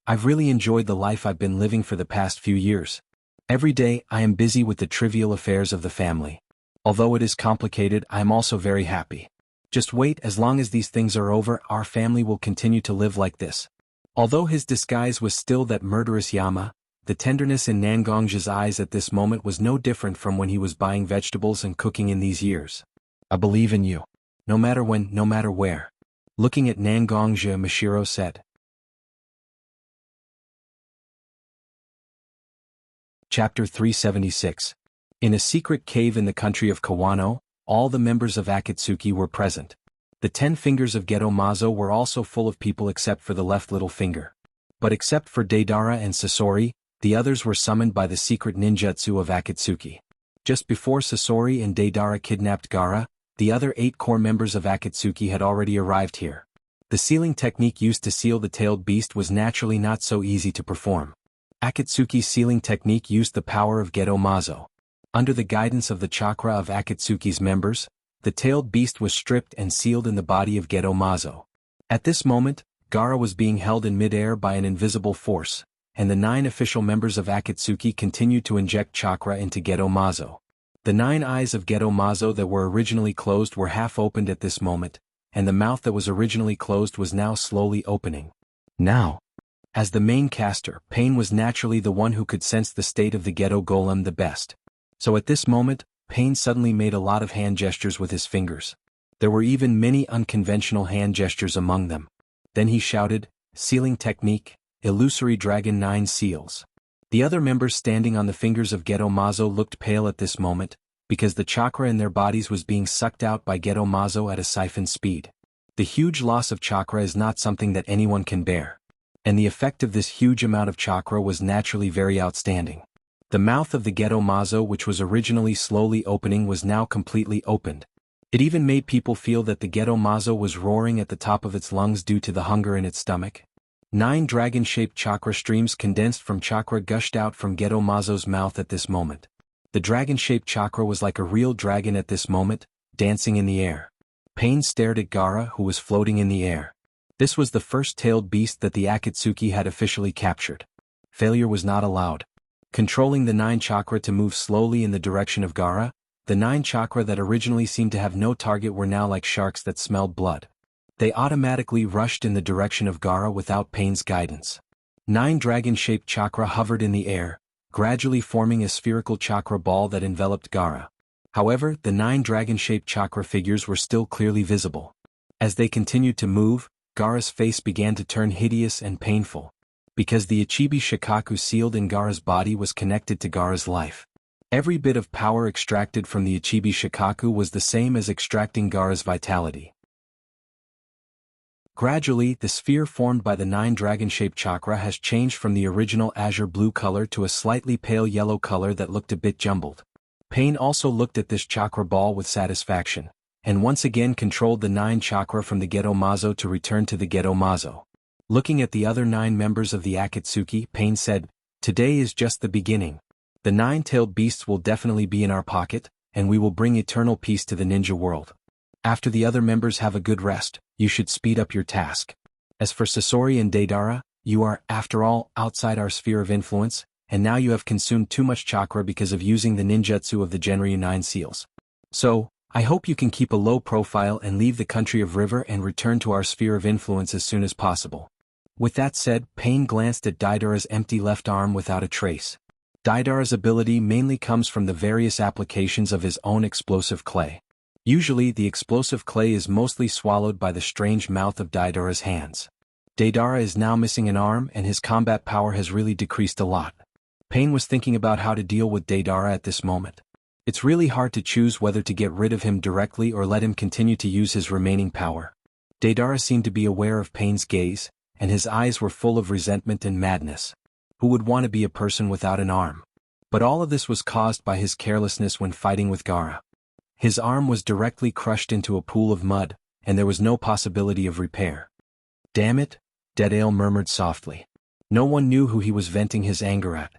Speaker 1: I've really enjoyed the life I've been living for the past few years. Every day I am busy with the trivial affairs of the family. Although it is complicated, I am also very happy. Just wait, as long as these things are over, our family will continue to live like this." Although his disguise was still that murderous Yama, the tenderness in Nangongja's eyes at this moment was no different from when he was buying vegetables and cooking in these years. "I believe in you. No matter when, no matter where." Looking at Nangongja, Mashiro said. Chapter 376. In a secret cave in the country of Kawano, all the members of Akatsuki were present. The 10 fingers of Geto Mazo were also full of people except for the left little finger. But except for Deidara and Sasori, the others were summoned by the secret ninjutsu of Akatsuki. Just before Sasori and Deidara kidnapped Gaara, the other 8 core members of Akatsuki had already arrived here. The sealing technique used to seal the tailed beast was naturally not so easy to perform. Akatsuki's sealing technique used the power of Geto Mazo. Under the guidance of the chakra of Akatsuki's members, the tailed beast was stripped and sealed in the body of Geto Mazo. At this moment, Gaara was being held in midair by an invisible force, and the 9 official members of Akatsuki continued to inject chakra into Geto Mazo. The 9 eyes of Geto Mazo that were originally closed were half opened at this moment, and the mouth that was originally closed was now slowly opening. Now, as the main caster, Pain was naturally the one who could sense the state of the Geto Golem the best. So at this moment, Pain suddenly made a lot of hand gestures with his fingers. There were even many unconventional hand gestures among them. Then he shouted, "Sealing technique, illusory dragon 9 seals." The other members standing on the fingers of Geto Mazo looked pale at this moment, because the chakra in their bodies was being sucked out by Geto Mazo at a siphon speed. The huge loss of chakra is not something that anyone can bear. And the effect of this huge amount of chakra was naturally very outstanding. The mouth of the Geto Mazo, which was originally slowly opening, was now completely opened. It even made people feel that the Geto Mazo was roaring at the top of its lungs due to the hunger in its stomach. 9 dragon-shaped chakra streams condensed from chakra gushed out from Geto Mazo's mouth at this moment. The dragon-shaped chakra was like a real dragon at this moment, dancing in the air. Pain stared at Gaara, who was floating in the air. This was the first tailed beast that the Akatsuki had officially captured. Failure was not allowed. Controlling the 9 chakra to move slowly in the direction of Gaara, the 9 chakra that originally seemed to have no target were now like sharks that smelled blood. They automatically rushed in the direction of Gaara without Pain's guidance. 9 dragon-shaped chakra hovered in the air, gradually forming a spherical chakra ball that enveloped Gaara. However, the 9 dragon-shaped chakra figures were still clearly visible. As they continued to move, Gaara's face began to turn hideous and painful. because the Ichibi Shikaku sealed in Gaara's body was connected to Gaara's life. Every bit of power extracted from the Ichibi Shikaku was the same as extracting Gaara's vitality. Gradually, the sphere formed by the 9 dragon-shaped chakra has changed from the original azure blue color to a slightly pale yellow color that looked a bit jumbled. Pain also looked at this chakra ball with satisfaction, and once again controlled the 9 chakra from the Geto Mazo to return to the Geto Mazo. Looking at the other 9 members of the Akatsuki, Pain said, "Today is just the beginning. The 9-tailed beasts will definitely be in our pocket, and we will bring eternal peace to the ninja world. After the other members have a good rest, you should speed up your task. As for Sasori and Deidara, you are, after all, outside our sphere of influence, and now you have consumed too much chakra because of using the ninjutsu of the Genryu 9 seals. So, I hope you can keep a low profile and leave the country of River and return to our sphere of influence as soon as possible." With that said, Pain glanced at Deidara's empty left arm without a trace. Deidara's ability mainly comes from the various applications of his own explosive clay. Usually the explosive clay is mostly swallowed by the strange mouth of Deidara's hands. Deidara is now missing an arm and his combat power has really decreased a lot. Pain was thinking about how to deal with Deidara at this moment. It's really hard to choose whether to get rid of him directly or let him continue to use his remaining power. Deidara seemed to be aware of Pain's gaze, and his eyes were full of resentment and madness. Who would want to be a person without an arm? But all of this was caused by his carelessness when fighting with Gaara. His arm was directly crushed into a pool of mud, and there was no possibility of repair. "Damn it," Deidara murmured softly. No one knew who he was venting his anger at.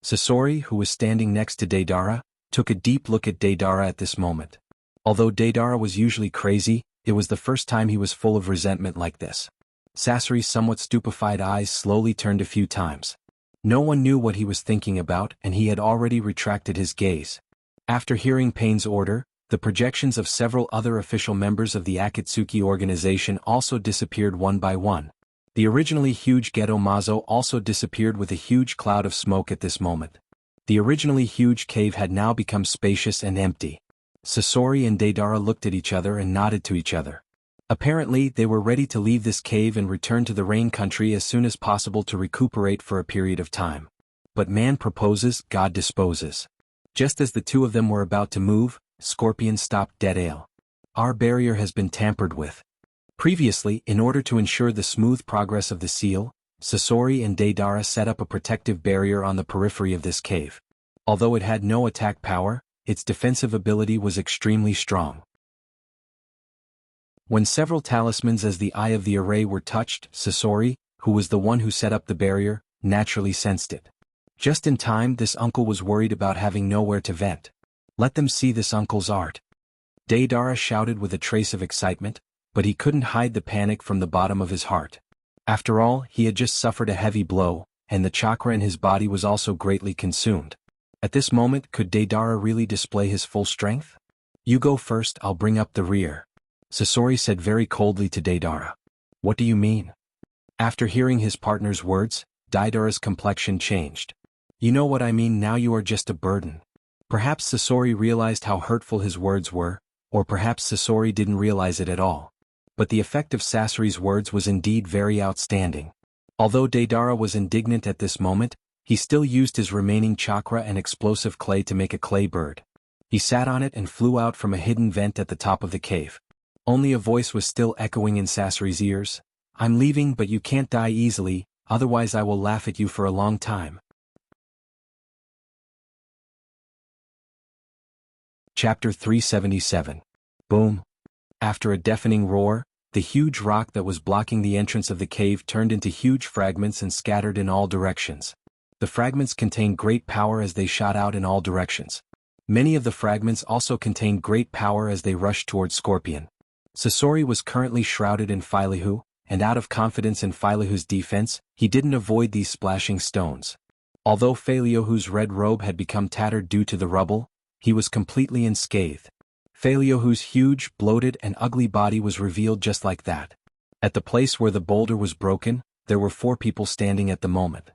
Speaker 1: Sasori, who was standing next to Deidara, took a deep look at Deidara at this moment. Although Deidara was usually crazy, it was the first time he was full of resentment like this. Sasori's somewhat stupefied eyes slowly turned a few times. No one knew what he was thinking about, and he had already retracted his gaze. After hearing Pain's order, the projections of several other official members of the Akatsuki organization also disappeared one by one. The originally huge Geto Mazo also disappeared with a huge cloud of smoke at this moment. The originally huge cave had now become spacious and empty. Sasori and Deidara looked at each other and nodded to each other. Apparently, they were ready to leave this cave and return to the Rain Country as soon as possible to recuperate for a period of time. But man proposes, God disposes. Just as the two of them were about to move, Scorpion stopped Deidara. "Our barrier has been tampered with." Previously, in order to ensure the smooth progress of the seal, Sasori and Deidara set up a protective barrier on the periphery of this cave. Although it had no attack power, its defensive ability was extremely strong. When several talismans as the Eye of the Array were touched, Sasori, who was the one who set up the barrier, naturally sensed it. Just in time, this uncle was worried about having nowhere to vent. "Let them see this uncle's art." Deidara shouted with a trace of excitement, but he couldn't hide the panic from the bottom of his heart. After all, he had just suffered a heavy blow, and the chakra in his body was also greatly consumed. At this moment, could Deidara really display his full strength? "You go first, I'll bring up the rear," Sasori said very coldly to Deidara. "What do you mean?" After hearing his partner's words, Deidara's complexion changed. "You know what I mean, now you are just a burden." Perhaps Sasori realized how hurtful his words were, or perhaps Sasori didn't realize it at all. But the effect of Sasori's words was indeed very outstanding. Although Deidara was indignant at this moment, he still used his remaining chakra and explosive clay to make a clay bird. He sat on it and flew out from a hidden vent at the top of the cave. Only a voice was still echoing in Sasori's ears. "I'm leaving, but you can't die easily, otherwise I will laugh at you for a long time." Chapter 377. Boom. After a deafening roar, the huge rock that was blocking the entrance of the cave turned into huge fragments and scattered in all directions. The fragments contained great power as they shot out in all directions. Many of the fragments also contained great power as they rushed towards Scorpion. Sasori was currently shrouded in Filihu, and out of confidence in Filihu's defense, he didn't avoid these splashing stones. Although Filihu's red robe had become tattered due to the rubble, he was completely unscathed. Filihu's huge, bloated and ugly body was revealed just like that. At the place where the boulder was broken, there were 4 people standing at the moment.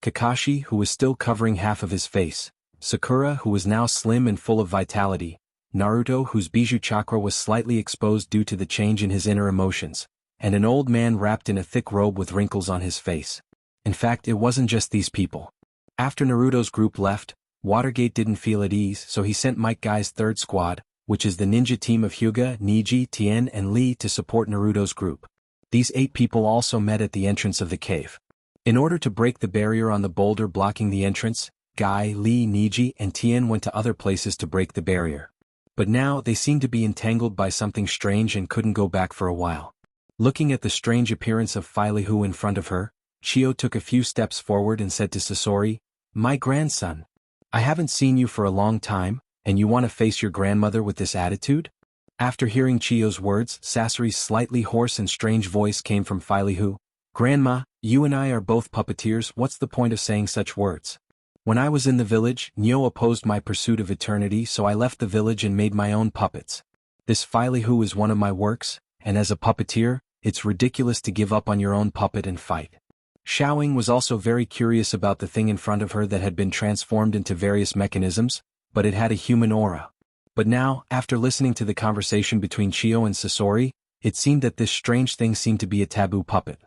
Speaker 1: Kakashi, who was still covering half of his face, Sakura, who was now slim and full of vitality, Naruto, whose Bijou chakra was slightly exposed due to the change in his inner emotions, and an old man wrapped in a thick robe with wrinkles on his face. In fact, it wasn't just these people. After Naruto's group left, Watergate didn't feel at ease, so he sent Might Guy's third squad, which is the ninja team of Hyuga, Niji, Tien and Lee, to support Naruto's group. These 8 people also met at the entrance of the cave. In order to break the barrier on the boulder blocking the entrance, Guy, Lee, Niji and Tien went to other places to break the barrier. But now they seemed to be entangled by something strange and couldn't go back for a while. Looking at the strange appearance of Filihu in front of her, Chio took a few steps forward and said to Sasori, "My grandson. I haven't seen you for a long time, and you want to face your grandmother with this attitude?" After hearing Chio's words, Sasori's slightly hoarse and strange voice came from Filihu. "Grandma, you and I are both puppeteers, what's the point of saying such words? When I was in the village, Nyo opposed my pursuit of eternity, so I left the village and made my own puppets. This Filihu is one of my works, and as a puppeteer, it's ridiculous to give up on your own puppet and fight." Xiaoying was also very curious about the thing in front of her that had been transformed into various mechanisms, but it had a human aura. But now, after listening to the conversation between Chio and Sasori, it seemed that this strange thing seemed to be a taboo puppet.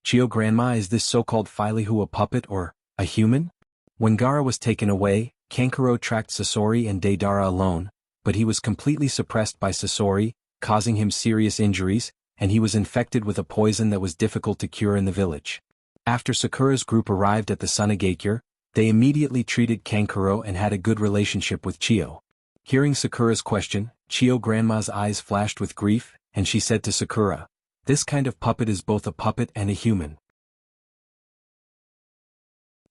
Speaker 1: "Chio grandma, is this so-called Filihu a puppet or a human?" When Gaara was taken away, Kankuro tracked Sasori and Deidara alone, but he was completely suppressed by Sasori, causing him serious injuries, and he was infected with a poison that was difficult to cure in the village. After Sakura's group arrived at the Sunagakure, they immediately treated Kankuro and had a good relationship with Chio. Hearing Sakura's question, Chio grandma's eyes flashed with grief, and she said to Sakura, "This kind of puppet is both a puppet and a human.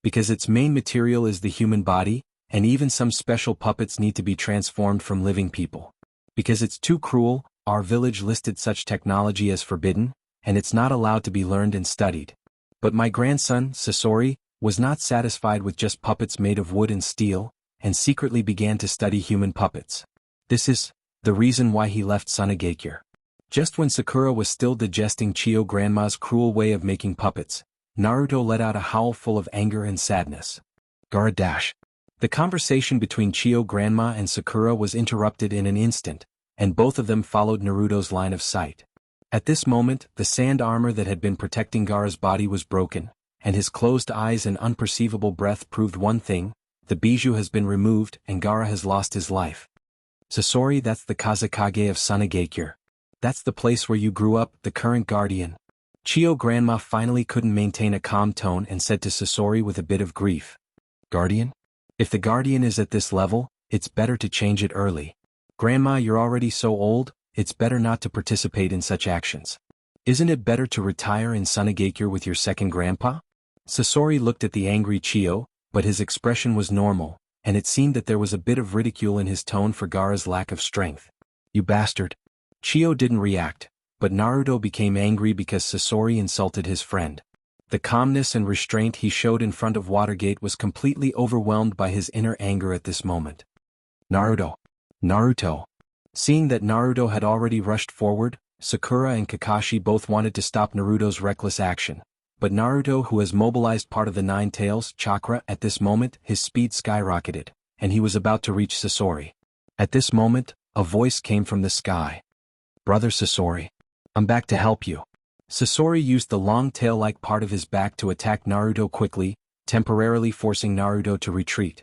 Speaker 1: Because its main material is the human body, and even some special puppets need to be transformed from living people. Because it's too cruel, our village listed such technology as forbidden, and it's not allowed to be learned and studied. But my grandson, Sasori, was not satisfied with just puppets made of wood and steel, and secretly began to study human puppets. This is the reason why he left Sunagakure." Just when Sakura was still digesting Chio grandma's cruel way of making puppets, Naruto let out a howl full of anger and sadness. Gaara dash. The conversation between Chio grandma and Sakura was interrupted in an instant, and both of them followed Naruto's line of sight. At this moment, the sand armor that had been protecting Gaara's body was broken, and his closed eyes and unperceivable breath proved one thing: the bijou has been removed and Gaara has lost his life. "Sasori, that's the Kazekage of Sunagakure. That's the place where you grew up, the current guardian." Chio grandma finally couldn't maintain a calm tone and said to Sasori with a bit of grief, "Guardian? If the guardian is at this level, it's better to change it early. Grandma, you're already so old, it's better not to participate in such actions. Isn't it better to retire in Sunagakure with your second grandpa?" Sasori looked at the angry Chio, but his expression was normal, and it seemed that there was a bit of ridicule in his tone for Gaara's lack of strength. "You bastard." Chio didn't react, but Naruto became angry because Sasori insulted his friend. The calmness and restraint he showed in front of Watergate was completely overwhelmed by his inner anger at this moment. "Naruto! Naruto!" Seeing that Naruto had already rushed forward, Sakura and Kakashi both wanted to stop Naruto's reckless action. But Naruto, who has mobilized part of the Nine Tails chakra at this moment, his speed skyrocketed, and he was about to reach Sasori. At this moment, a voice came from the sky. "Brother Sasori. I'm back to help you." Sasori used the long tail-like part of his back to attack Naruto quickly, temporarily forcing Naruto to retreat.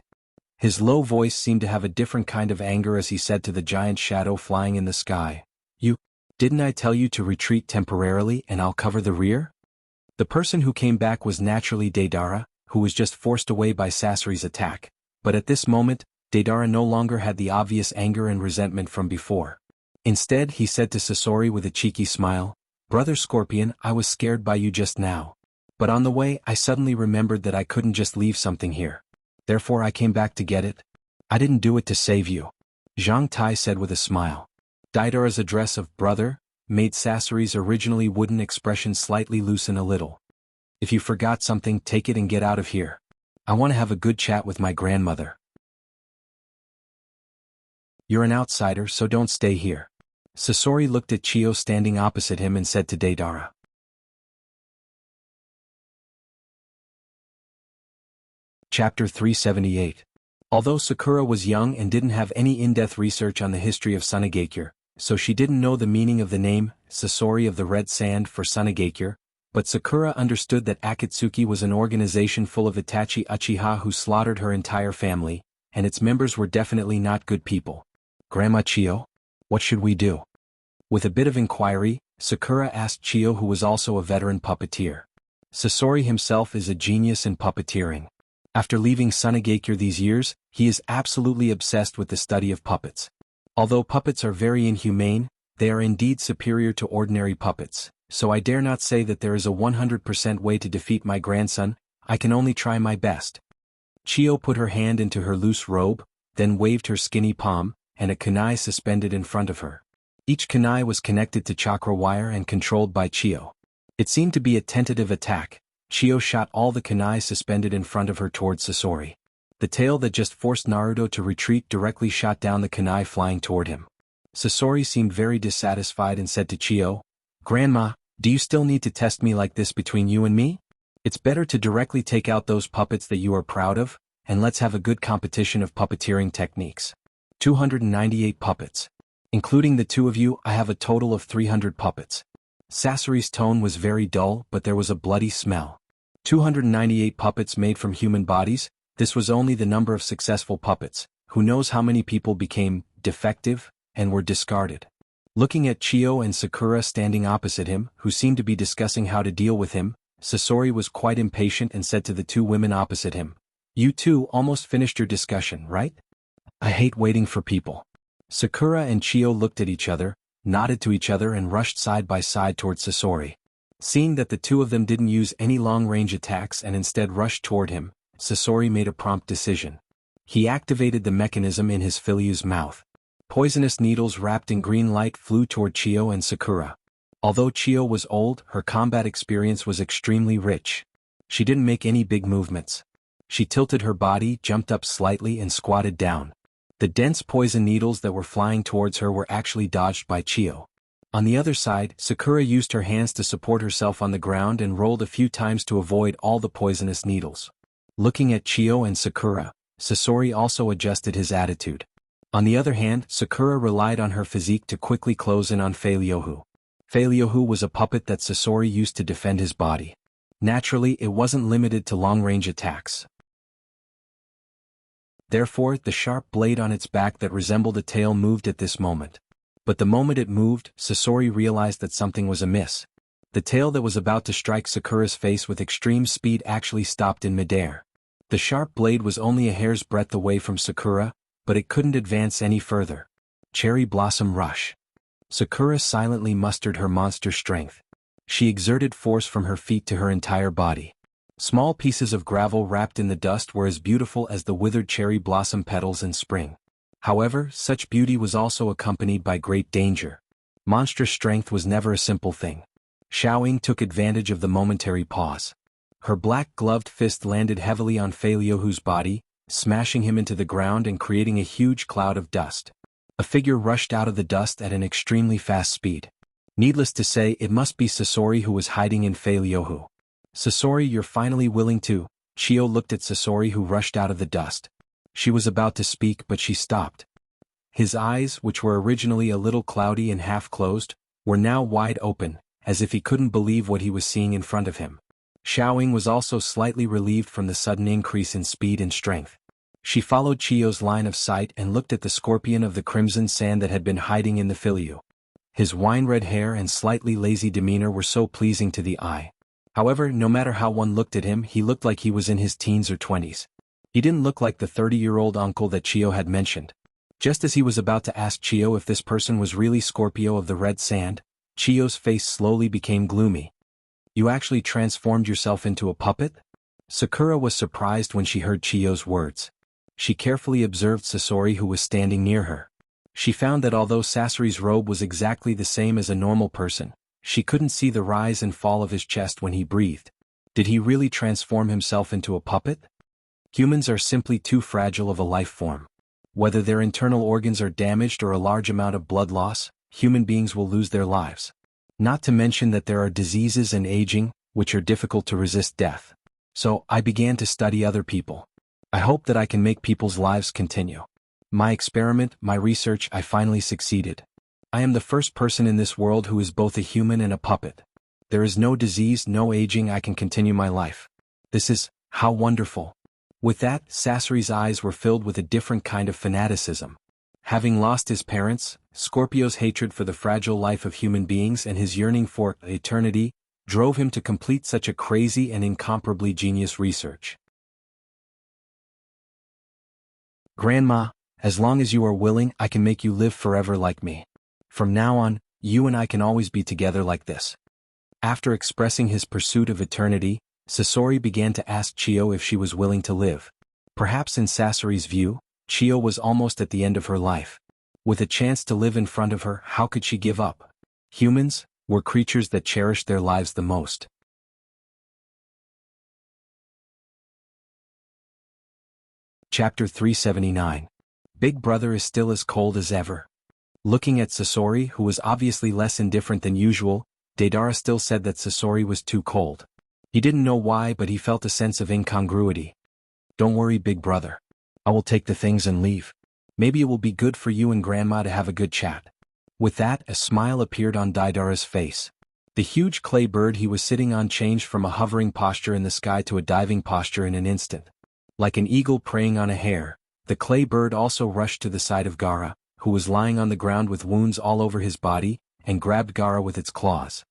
Speaker 1: His low voice seemed to have a different kind of anger as he said to the giant shadow flying in the sky, Didn't I tell you to retreat temporarily and I'll cover the rear?" The person who came back was naturally Deidara, who was just forced away by Sasori's attack, but at this moment, Deidara no longer had the obvious anger and resentment from before. Instead, he said to Sasori with a cheeky smile, "Brother Scorpion, I was scared by you just now. But on the way, I suddenly remembered that I couldn't just leave something here. Therefore I came back to get it. I didn't do it to save you," Zhang Tai said with a smile. Deidara's address of brother made Sasori's originally wooden expression slightly loosen a little. "If you forgot something, take it and get out of here. I want to have a good chat with my grandmother." "You're an outsider, so don't stay here." Sasori looked at Chio standing opposite him and said to Deidara. Chapter 378. Although Sakura was young and didn't have any in-depth research on the history of Sunagakure, so she didn't know the meaning of the name, Sasori of the Red Sand for Sunagakure, But Sakura understood that Akatsuki was an organization full of Itachi Uchiha who slaughtered her entire family, and its members were definitely not good people. Grandma Chiyo? What should we do? With a bit of inquiry, Sakura asked Chiyo, who was also a veteran puppeteer. Sasori himself is a genius in puppeteering. After leaving Sunagakure these years, he is absolutely obsessed with the study of puppets. Although puppets are very inhumane, they are indeed superior to ordinary puppets, so I dare not say that there is a 100% way to defeat my grandson. I can only try my best. Chiyo put her hand into her loose robe, then waved her skinny palm, and a kunai suspended in front of her. Each kunai was connected to chakra wire and controlled by Chiyo. It seemed to be a tentative attack. Chiyo shot all the kunai suspended in front of her towards Sasori. The tail that just forced Naruto to retreat directly shot down the kunai flying toward him. Sasori seemed very dissatisfied and said to Chiyo, "Grandma, do you still need to test me like this between you and me? It's better to directly take out those puppets that you are proud of, and let's have a good competition of puppeteering techniques." 298 puppets. Including the two of you, I have a total of 300 puppets. Sasori's tone was very dull, but there was a bloody smell. 298 puppets made from human bodies. This was only the number of successful puppets. Who knows how many people became defective and were discarded. Looking at Chiyo and Sakura standing opposite him, who seemed to be discussing how to deal with him, Sasori was quite impatient and said to the two women opposite him, "You two almost finished your discussion, right? I hate waiting for people." Sakura and Chiyo looked at each other, nodded to each other and rushed side by side towards Sasori. Seeing that the two of them didn't use any long-range attacks and instead rushed toward him, Sasori made a prompt decision. He activated the mechanism in his Filyu's mouth. Poisonous needles wrapped in green light flew toward Chiyo and Sakura. Although Chiyo was old, her combat experience was extremely rich. She didn't make any big movements. She tilted her body, jumped up slightly and squatted down. The dense poison needles that were flying towards her were actually dodged by Chiyo. On the other side, Sakura used her hands to support herself on the ground and rolled a few times to avoid all the poisonous needles. Looking at Chiyo and Sakura, Sasori also adjusted his attitude. On the other hand, Sakura relied on her physique to quickly close in on Failyohu. Failyohu was a puppet that Sasori used to defend his body. Naturally, it wasn't limited to long-range attacks. Therefore, the sharp blade on its back that resembled a tail moved at this moment. But the moment it moved, Sasori realized that something was amiss. The tail that was about to strike Sakura's face with extreme speed actually stopped in midair. The sharp blade was only a hair's breadth away from Sakura, but it couldn't advance any further. Cherry Blossom Rush. Sakura silently mustered her monster strength. She exerted force from her feet to her entire body. Small pieces of gravel wrapped in the dust were as beautiful as the withered cherry blossom petals in spring. However, such beauty was also accompanied by great danger. Monstrous strength was never a simple thing. Xiaoying took advantage of the momentary pause. Her black-gloved fist landed heavily on Failyohu's body, smashing him into the ground and creating a huge cloud of dust. A figure rushed out of the dust at an extremely fast speed. Needless to say, it must be Sasori who was hiding in Failyohu. "Sasori, you're finally willing to..." Chiyo looked at Sasori, who rushed out of the dust. She was about to speak, but she stopped. His eyes, which were originally a little cloudy and half-closed, were now wide open, as if he couldn't believe what he was seeing in front of him. Xiaoying was also slightly relieved from the sudden increase in speed and strength. She followed Chiyo's line of sight and looked at the scorpion of the crimson sand that had been hiding in the Filyu. His wine-red hair and slightly lazy demeanor were so pleasing to the eye. However, no matter how one looked at him, he looked like he was in his teens or 20s. He didn't look like the 30-year-old uncle that Chiyo had mentioned. Just as he was about to ask Chiyo if this person was really Scorpio of the red sand, Chiyo's face slowly became gloomy. "You actually transformed yourself into a puppet?" Sakura was surprised when she heard Chiyo's words. She carefully observed Sasori, who was standing near her. She found that although Sasori's robe was exactly the same as a normal person, she couldn't see the rise and fall of his chest when he breathed. Did he really transform himself into a puppet? Humans are simply too fragile of a life form. Whether their internal organs are damaged or a large amount of blood loss, human beings will lose their lives. Not to mention that there are diseases and aging, which are difficult to resist death. So, I began to study other people. I hope that I can make people's lives continue. My experiment, my research, I finally succeeded. I am the first person in this world who is both a human and a puppet. There is no disease, no aging, I can continue my life. This is, how wonderful. With that, Sasori's eyes were filled with a different kind of fanaticism. Having lost his parents, Scorpio's hatred for the fragile life of human beings and his yearning for eternity drove him to complete such a crazy and incomparably genius research. Grandma, as long as you are willing, I can make you live forever like me. From now on, you and I can always be together like this. After expressing his pursuit of eternity, Sasori began to ask Chiyo if she was willing to live. Perhaps in Sasori's view, Chiyo was almost at the end of her life. With a chance to live in front of her, how could she give up? Humans were creatures that cherished their lives the most. Chapter 379. Big Brother is still as cold as ever. Looking at Sasori, who was obviously less indifferent than usual, Deidara still said that Sasori was too cold. He didn't know why, but he felt a sense of incongruity. Don't worry, Big Brother. I will take the things and leave. Maybe it will be good for you and Grandma to have a good chat. With that, a smile appeared on Deidara's face. The huge clay bird he was sitting on changed from a hovering posture in the sky to a diving posture in an instant. Like an eagle preying on a hare, the clay bird also rushed to the side of Gaara, who was lying on the ground with wounds all over his body, and grabbed Gaara with its claws.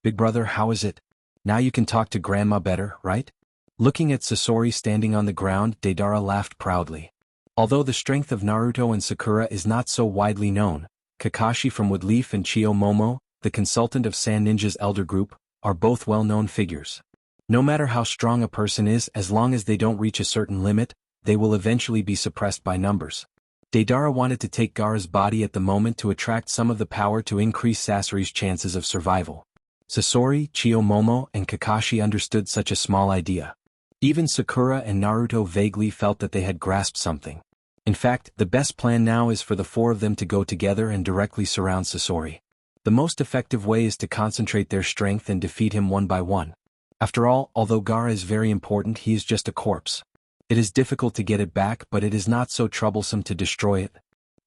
Speaker 1: Big Brother, how is it? Now you can talk to Grandma better, right? Looking at Sasori standing on the ground, Deidara laughed proudly. Although the strength of Naruto and Sakura is not so widely known, Kakashi from Woodleaf and Chiyo Momo, the consultant of Sand Ninja's elder group, are both well-known figures. No matter how strong a person is, as long as they don't reach a certain limit, they will eventually be suppressed by numbers. Deidara wanted to take Gaara's body at the moment to attract some of the power to increase Sasori's chances of survival. Sasori, Chiyo Momo, and Kakashi understood such a small idea. Even Sakura and Naruto vaguely felt that they had grasped something. In fact, the best plan now is for the four of them to go together and directly surround Sasori. The most effective way is to concentrate their strength and defeat him one by one. After all, although Gaara is very important, he is just a corpse. It is difficult to get it back, but it is not so troublesome to destroy it.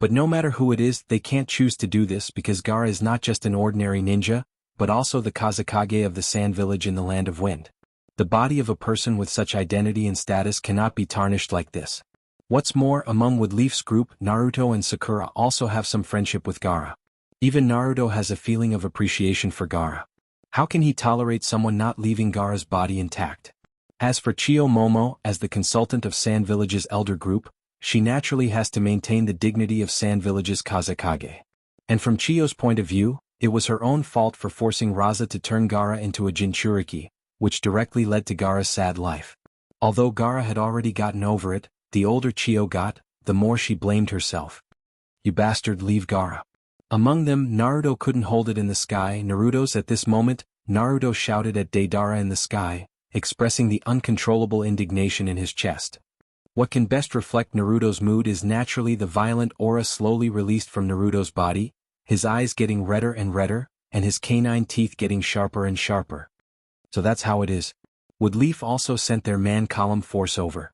Speaker 1: But no matter who it is, they can't choose to do this because Gaara is not just an ordinary ninja, but also the Kazekage of the Sand Village in the Land of Wind. The body of a person with such identity and status cannot be tarnished like this. What's more, among Woodleaf's group, Naruto and Sakura also have some friendship with Gaara. Even Naruto has a feeling of appreciation for Gaara. How can he tolerate someone not leaving Gaara's body intact? As for Chiyo Momo, as the consultant of Sand Village's elder group, she naturally has to maintain the dignity of Sand Village's Kazekage. And from Chiyo's point of view, it was her own fault for forcing Raza to turn Gaara into a Jinchuriki, which directly led to Gaara's sad life. Although Gaara had already gotten over it, the older Chiyo got, the more she blamed herself. You bastard, leave Gaara. Among them, Naruto couldn't hold it in the sky. Naruto's at this moment, Naruto shouted at Deidara in the sky, expressing the uncontrollable indignation in his chest. What can best reflect Naruto's mood is naturally the violent aura slowly released from Naruto's body, his eyes getting redder and redder, and his canine teeth getting sharper and sharper. So that's how it is. Woodleaf also sent their man column force over.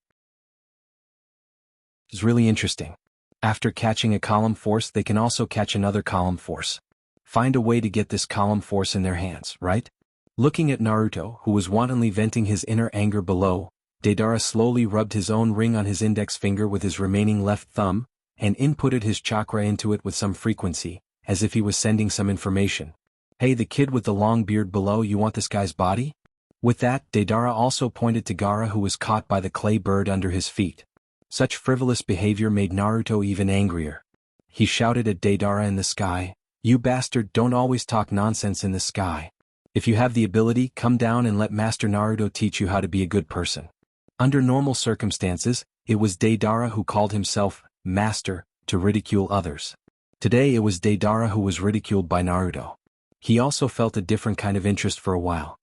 Speaker 1: It's really interesting. After catching a column force, they can also catch another column force. Find a way to get this column force in their hands, right? Looking at Naruto, who was wantonly venting his inner anger below, Deidara slowly rubbed his own ring on his index finger with his remaining left thumb, and inputted his chakra into it with some frequency, as if he was sending some information. Hey, the kid with the long beard below, you want this guy's body? With that, Deidara also pointed to Gaara, who was caught by the clay bird under his feet. Such frivolous behavior made Naruto even angrier. He shouted at Deidara in the sky, "You bastard, don't always talk nonsense in the sky. If you have the ability, come down and let Master Naruto teach you how to be a good person." Under normal circumstances, it was Deidara who called himself Master to ridicule others. Today it was Deidara who was ridiculed by Naruto. He also felt a different kind of interest for a while.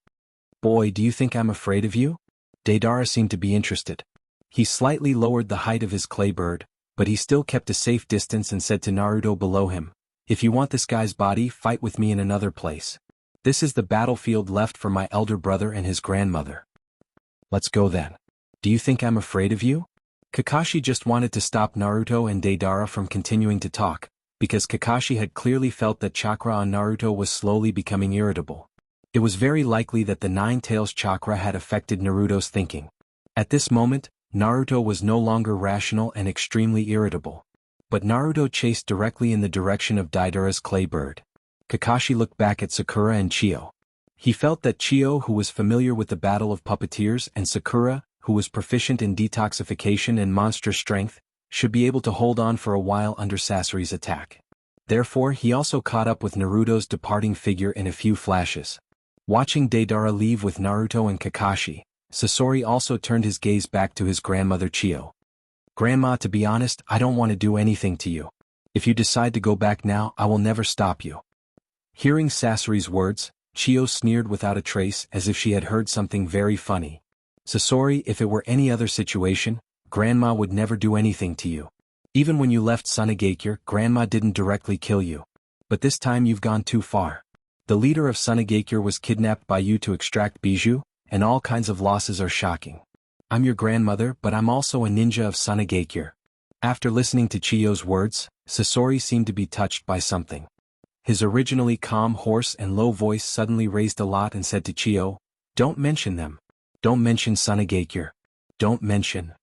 Speaker 1: "Boy, do you think I'm afraid of you?" Deidara seemed to be interested. He slightly lowered the height of his clay bird, but he still kept a safe distance and said to Naruto below him, "If you want this guy's body, fight with me in another place. This is the battlefield left for my elder brother and his grandmother. Let's go then. Do you think I'm afraid of you?" Kakashi just wanted to stop Naruto and Deidara from continuing to talk, because Kakashi had clearly felt that chakra on Naruto was slowly becoming irritable. It was very likely that the Nine Tails chakra had affected Naruto's thinking. At this moment, Naruto was no longer rational and extremely irritable. But Naruto chased directly in the direction of Deidara's clay bird. Kakashi looked back at Sakura and Chio. He felt that Chio, who was familiar with the battle of puppeteers, and Sakura, who was proficient in detoxification and monster strength, should be able to hold on for a while under Sasori's attack. Therefore, he also caught up with Naruto's departing figure in a few flashes. Watching Deidara leave with Naruto and Kakashi, Sasori also turned his gaze back to his grandmother Chio. "Grandma, to be honest, I don't want to do anything to you. If you decide to go back now, I will never stop you." Hearing Sasori's words, Chio sneered without a trace, as if she had heard something very funny. "Sasori, if it were any other situation, Grandma would never do anything to you. Even when you left Sunagakure, Grandma didn't directly kill you. But this time you've gone too far. The leader of Sunagakure was kidnapped by you to extract bijou, and all kinds of losses are shocking. I'm your grandmother, but I'm also a ninja of Sunagakure." After listening to Chio's words, Sasori seemed to be touched by something. His originally calm, hoarse and low voice suddenly raised a lot and said to Chio, "Don't mention them. Don't mention Sunagakure. Don't mention."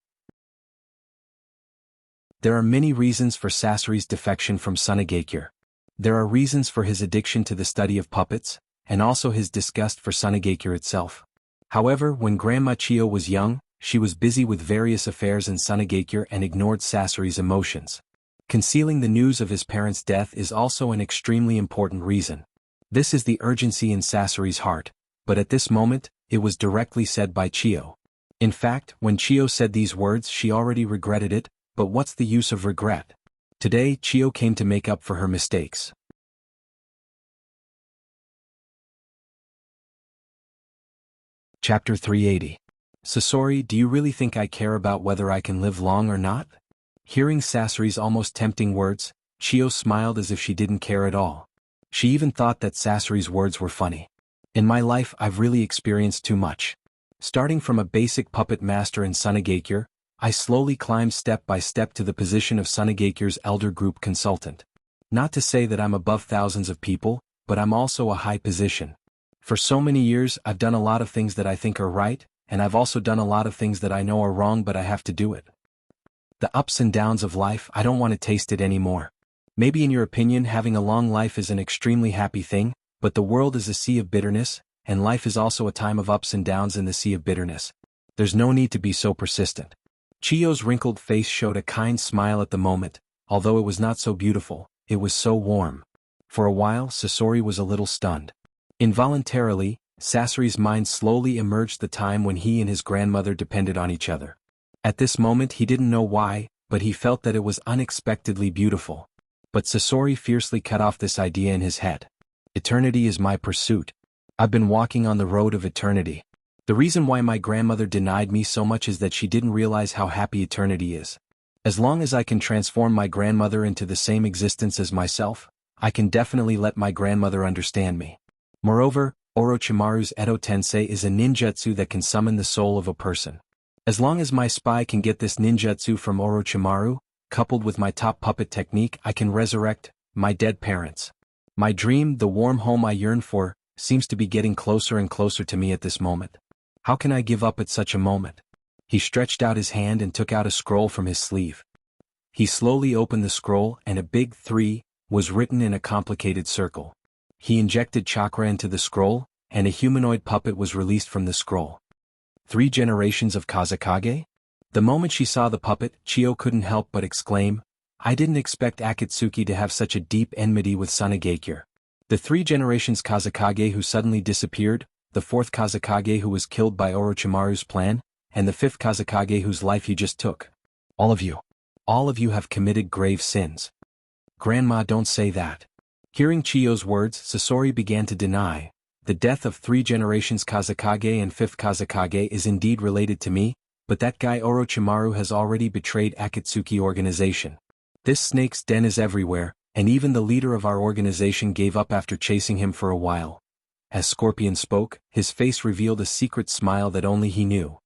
Speaker 1: There are many reasons for Sasori's defection from Sunagakure. There are reasons for his addiction to the study of puppets, and also his disgust for Sunagakure itself. However, when Grandma Chio was young, she was busy with various affairs in Sunagakure and ignored Sasori's emotions. Concealing the news of his parents' death is also an extremely important reason. This is the urgency in Sasori's heart, but at this moment, it was directly said by Chio. In fact, when Chio said these words, she already regretted it, but what's the use of regret? Today, Chio came to make up for her mistakes. Chapter 380. Sasori, do you really think I care about whether I can live long or not? Hearing Sasori's almost tempting words, Chio smiled as if she didn't care at all. She even thought that Sasori's words were funny. "In my life I've really experienced too much. Starting from a basic puppet master in Sunagakure, I slowly climbed step by step to the position of Sunagakure's elder group consultant. Not to say that I'm above thousands of people, but I'm also a high position. For so many years I've done a lot of things that I think are right, and I've also done a lot of things that I know are wrong, but I have to do it. The ups and downs of life, I don't want to taste it anymore. Maybe in your opinion having a long life is an extremely happy thing, but the world is a sea of bitterness, and life is also a time of ups and downs in the sea of bitterness. There's no need to be so persistent." Chio's wrinkled face showed a kind smile at the moment, although it was not so beautiful, it was so warm. For a while Sasori was a little stunned. Involuntarily, Sasori's mind slowly emerged the time when he and his grandmother depended on each other. At this moment he didn't know why, but he felt that it was unexpectedly beautiful. But Sasori fiercely cut off this idea in his head. "Eternity is my pursuit. I've been walking on the road of eternity. The reason why my grandmother denied me so much is that she didn't realize how happy eternity is. As long as I can transform my grandmother into the same existence as myself, I can definitely let my grandmother understand me. Moreover, Orochimaru's Edo Tensei is a ninjutsu that can summon the soul of a person. As long as my spy can get this ninjutsu from Orochimaru, coupled with my top puppet technique, I can resurrect my dead parents. My dream, the warm home I yearn for, seems to be getting closer and closer to me at this moment. How can I give up at such a moment?" He stretched out his hand and took out a scroll from his sleeve. He slowly opened the scroll and a big 3 was written in a complicated circle. He injected chakra into the scroll, and a humanoid puppet was released from the scroll. 3 generations of Kazekage? The moment she saw the puppet, Chio couldn't help but exclaim, "I didn't expect Akatsuki to have such a deep enmity with Sunagakure. The 3 generations Kazekage who suddenly disappeared, the 4th Kazekage who was killed by Orochimaru's plan, and the 5th Kazekage whose life he just took. All of you have committed grave sins." "Grandma, don't say that." Hearing Chio's words, Sasori began to deny. "The death of 3 generations Kazekage and 5th Kazekage is indeed related to me, but that guy Orochimaru has already betrayed Akatsuki organization. This snake's den is everywhere, and even the leader of our organization gave up after chasing him for a while." As Scorpion spoke, his face revealed a secret smile that only he knew.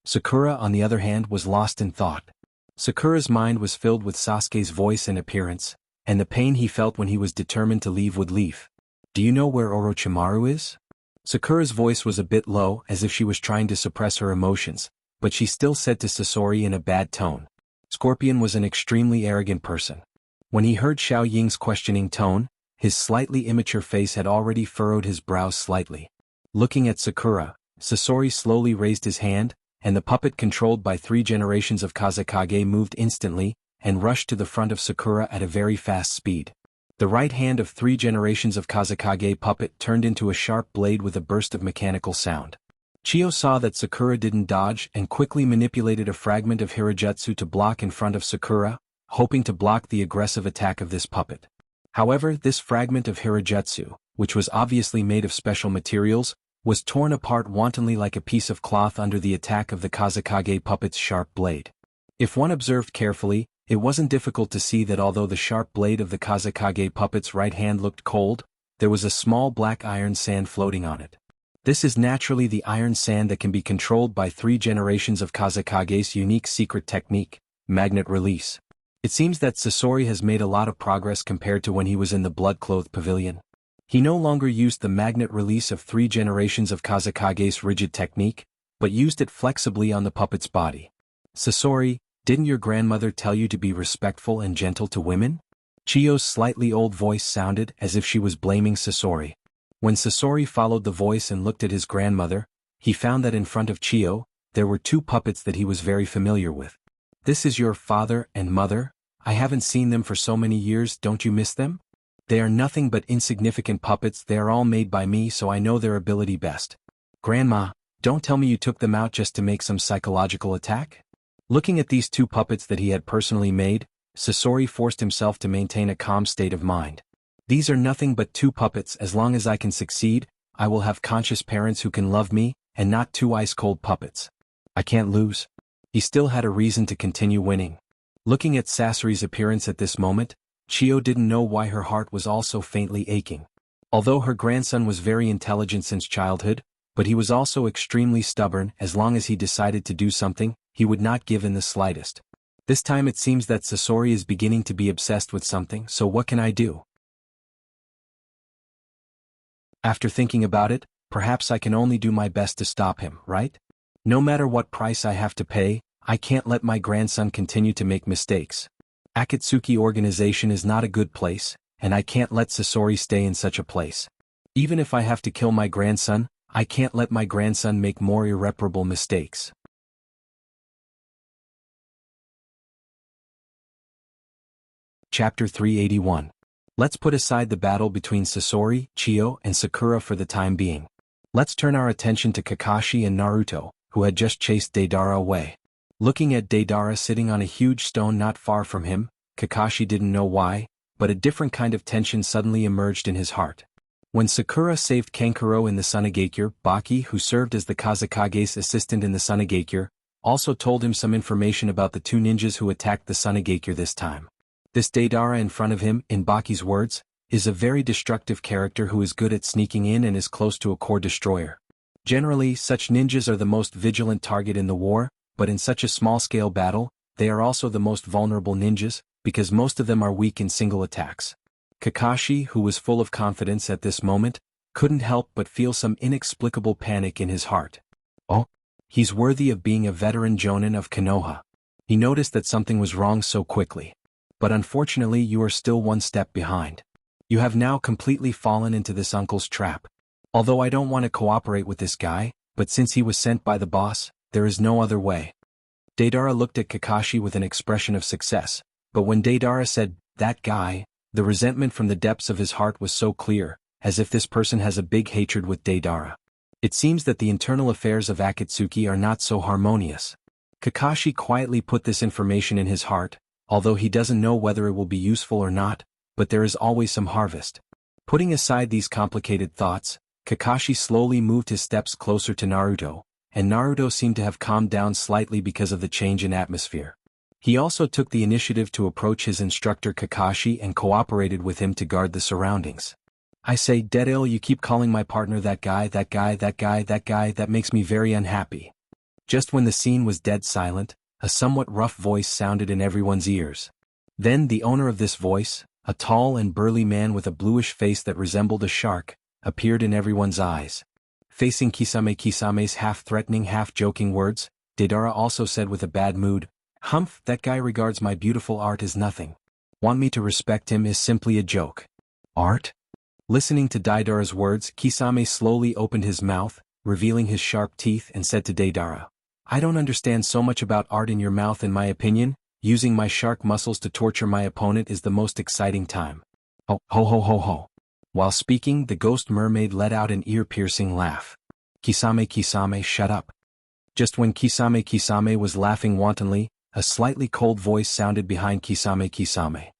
Speaker 1: Sakura, on the other hand, was lost in thought. Sakura's mind was filled with Sasuke's voice and appearance, and the pain he felt when he was determined to leave would leave. Do you know where Orochimaru is? Sakura's voice was a bit low, as if she was trying to suppress her emotions, but she still said to Sasori in a bad tone. Scorpion was an extremely arrogant person. When he heard Xiao Ying's questioning tone, his slightly immature face had already furrowed his brows slightly. Looking at Sakura, Sasori slowly raised his hand, and the puppet controlled by 3 generations of Kazekage moved instantly, and rushed to the front of Sakura at a very fast speed. The right hand of 3 generations of Kazekage puppet turned into a sharp blade with a burst of mechanical sound. Chiyo saw that Sakura didn't dodge and quickly manipulated a fragment of Hirajutsu to block in front of Sakura, hoping to block the aggressive attack of this puppet. However, this fragment of Hirajutsu, which was obviously made of special materials, was torn apart wantonly like a piece of cloth under the attack of the Kazekage puppet's sharp blade. If one observed carefully, it wasn't difficult to see that although the sharp blade of the Kazekage puppet's right hand looked cold, there was a small black iron sand floating on it. This is naturally the iron sand that can be controlled by 3 generations of Kazekage's unique secret technique, magnet release. It seems that Sasori has made a lot of progress compared to when he was in the blood-clothed pavilion. He no longer used the magnet release of 3 generations of Kazekage's rigid technique, but used it flexibly on the puppet's body. Sasori, didn't your grandmother tell you to be respectful and gentle to women? Chiyo's slightly old voice sounded as if she was blaming Sasori. When Sasori followed the voice and looked at his grandmother, he found that in front of Chiyo, there were 2 puppets that he was very familiar with. This is your father and mother? I haven't seen them for so many years, don't you miss them? They are nothing but insignificant puppets, they are all made by me so I know their ability best. Grandma, don't tell me you took them out just to make some psychological attack? Looking at these 2 puppets that he had personally made, Sasori forced himself to maintain a calm state of mind. These are nothing but 2 puppets. As long as I can succeed, I will have conscious parents who can love me, and not 2 ice-cold puppets. I can't lose. He still had a reason to continue winning. Looking at Sasori's appearance at this moment, Chiyo didn't know why her heart was also faintly aching. Although her grandson was very intelligent since childhood, but he was also extremely stubborn. As long as he decided to do something, he would not give in the slightest. This time it seems that Sasori is beginning to be obsessed with something, so what can I do? After thinking about it, perhaps I can only do my best to stop him, right? No matter what price I have to pay, I can't let my grandson continue to make mistakes. Akatsuki organization is not a good place, and I can't let Sasori stay in such a place. Even if I have to kill my grandson, I can't let my grandson make more irreparable mistakes. Chapter 381. Let's put aside the battle between Sasori, Chiyo, and Sakura for the time being. Let's turn our attention to Kakashi and Naruto, who had just chased Deidara away. Looking at Deidara sitting on a huge stone not far from him, Kakashi didn't know why, but a different kind of tension suddenly emerged in his heart. When Sakura saved Kankuro in the Sunigakure, Baki, who served as the Kazekage's assistant in the Sunigakure, also told him some information about the 2 ninjas who attacked the Sunigakure this time. This Deidara in front of him, in Baki's words, is a very destructive character who is good at sneaking in and is close to a core destroyer. Generally, such ninjas are the most vigilant target in the war, but in such a small-scale battle, they are also the most vulnerable ninjas, because most of them are weak in single attacks. Kakashi, who was full of confidence at this moment, couldn't help but feel some inexplicable panic in his heart. Oh, he's worthy of being a veteran Jonin of Konoha. He noticed that something was wrong so quickly. But unfortunately you are still 1 step behind. You have now completely fallen into this uncle's trap. Although I don't want to cooperate with this guy, but since he was sent by the boss, there is no other way. Deidara looked at Kakashi with an expression of success, but when Deidara said, that guy, the resentment from the depths of his heart was so clear, as if this person has a big hatred with Deidara. It seems that the internal affairs of Akatsuki are not so harmonious. Kakashi quietly put this information in his heart, although he doesn't know whether it will be useful or not, but there is always some harvest. Putting aside these complicated thoughts, Kakashi slowly moved his steps closer to Naruto, and Naruto seemed to have calmed down slightly because of the change in atmosphere. He also took the initiative to approach his instructor Kakashi and cooperated with him to guard the surroundings. I say, Deadil, you keep calling my partner that guy, that makes me very unhappy. Just when the scene was dead silent, a somewhat rough voice sounded in everyone's ears. Then the owner of this voice, a tall and burly man with a bluish face that resembled a shark, appeared in everyone's eyes. Facing Kisame's half-threatening, half-joking words, Deidara also said with a bad mood, "Humph, that guy regards my beautiful art as nothing. Want me to respect him is simply a joke." Art? Listening to Deidara's words, Kisame slowly opened his mouth, revealing his sharp teeth, and said to Deidara, "I don't understand so much about art in your mouth. In my opinion, using my shark muscles to torture my opponent is the most exciting time." Ho ho ho ho ho. While speaking, the ghost mermaid let out an ear-piercing laugh. Kisame, shut up." Just when Kisame was laughing wantonly, a slightly cold voice sounded behind Kisame.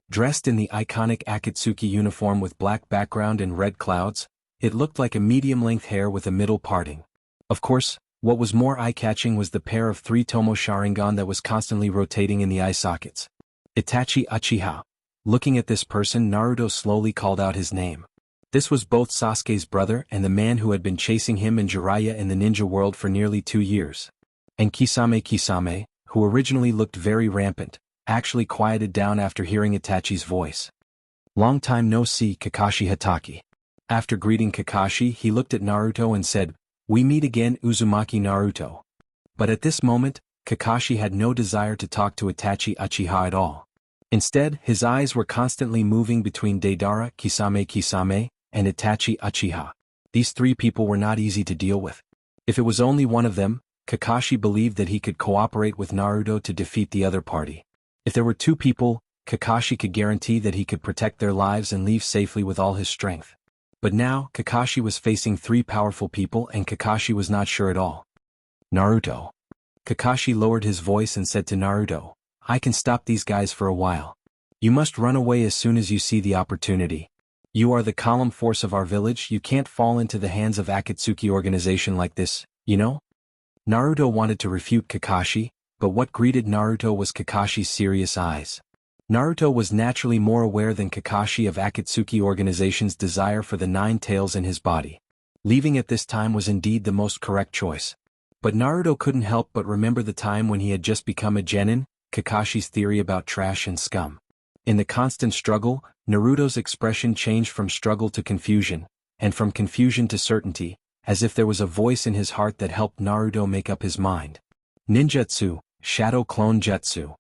Speaker 1: Dressed in the iconic Akatsuki uniform with black background and red clouds, it looked like a medium-length hair with a middle parting. Of course, what was more eye-catching was the pair of 3 Tomo Sharingan that was constantly rotating in the eye sockets. Itachi Uchiha. Looking at this person, Naruto slowly called out his name. This was both Sasuke's brother and the man who had been chasing him and Jiraiya in the ninja world for nearly 2 years. And Kisame, who originally looked very rampant, actually quieted down after hearing Itachi's voice. "Long time no see, Kakashi Hatake." After greeting Kakashi, he looked at Naruto and said, "We meet again, Uzumaki Naruto." But at this moment, Kakashi had no desire to talk to Itachi Uchiha at all. Instead, his eyes were constantly moving between Deidara, Kisame, and Itachi Uchiha. These 3 people were not easy to deal with. If it was only one of them, Kakashi believed that he could cooperate with Naruto to defeat the other party. If there were 2 people, Kakashi could guarantee that he could protect their lives and leave safely with all his strength. But now, Kakashi was facing 3 powerful people and Kakashi was not sure at all. "Naruto." Kakashi lowered his voice and said to Naruto, "I can stop these guys for a while. You must run away as soon as you see the opportunity. You are the calm force of our village. You can't fall into the hands of Akatsuki organization like this, you know?" Naruto wanted to refute Kakashi, but what greeted Naruto was Kakashi's serious eyes. Naruto was naturally more aware than Kakashi of Akatsuki organization's desire for the 9 tails in his body. Leaving at this time was indeed the most correct choice. But Naruto couldn't help but remember the time when he had just become a genin, Kakashi's theory about trash and scum. In the constant struggle, Naruto's expression changed from struggle to confusion, and from confusion to certainty, as if there was a voice in his heart that helped Naruto make up his mind. Ninjutsu, Shadow Clone Jutsu.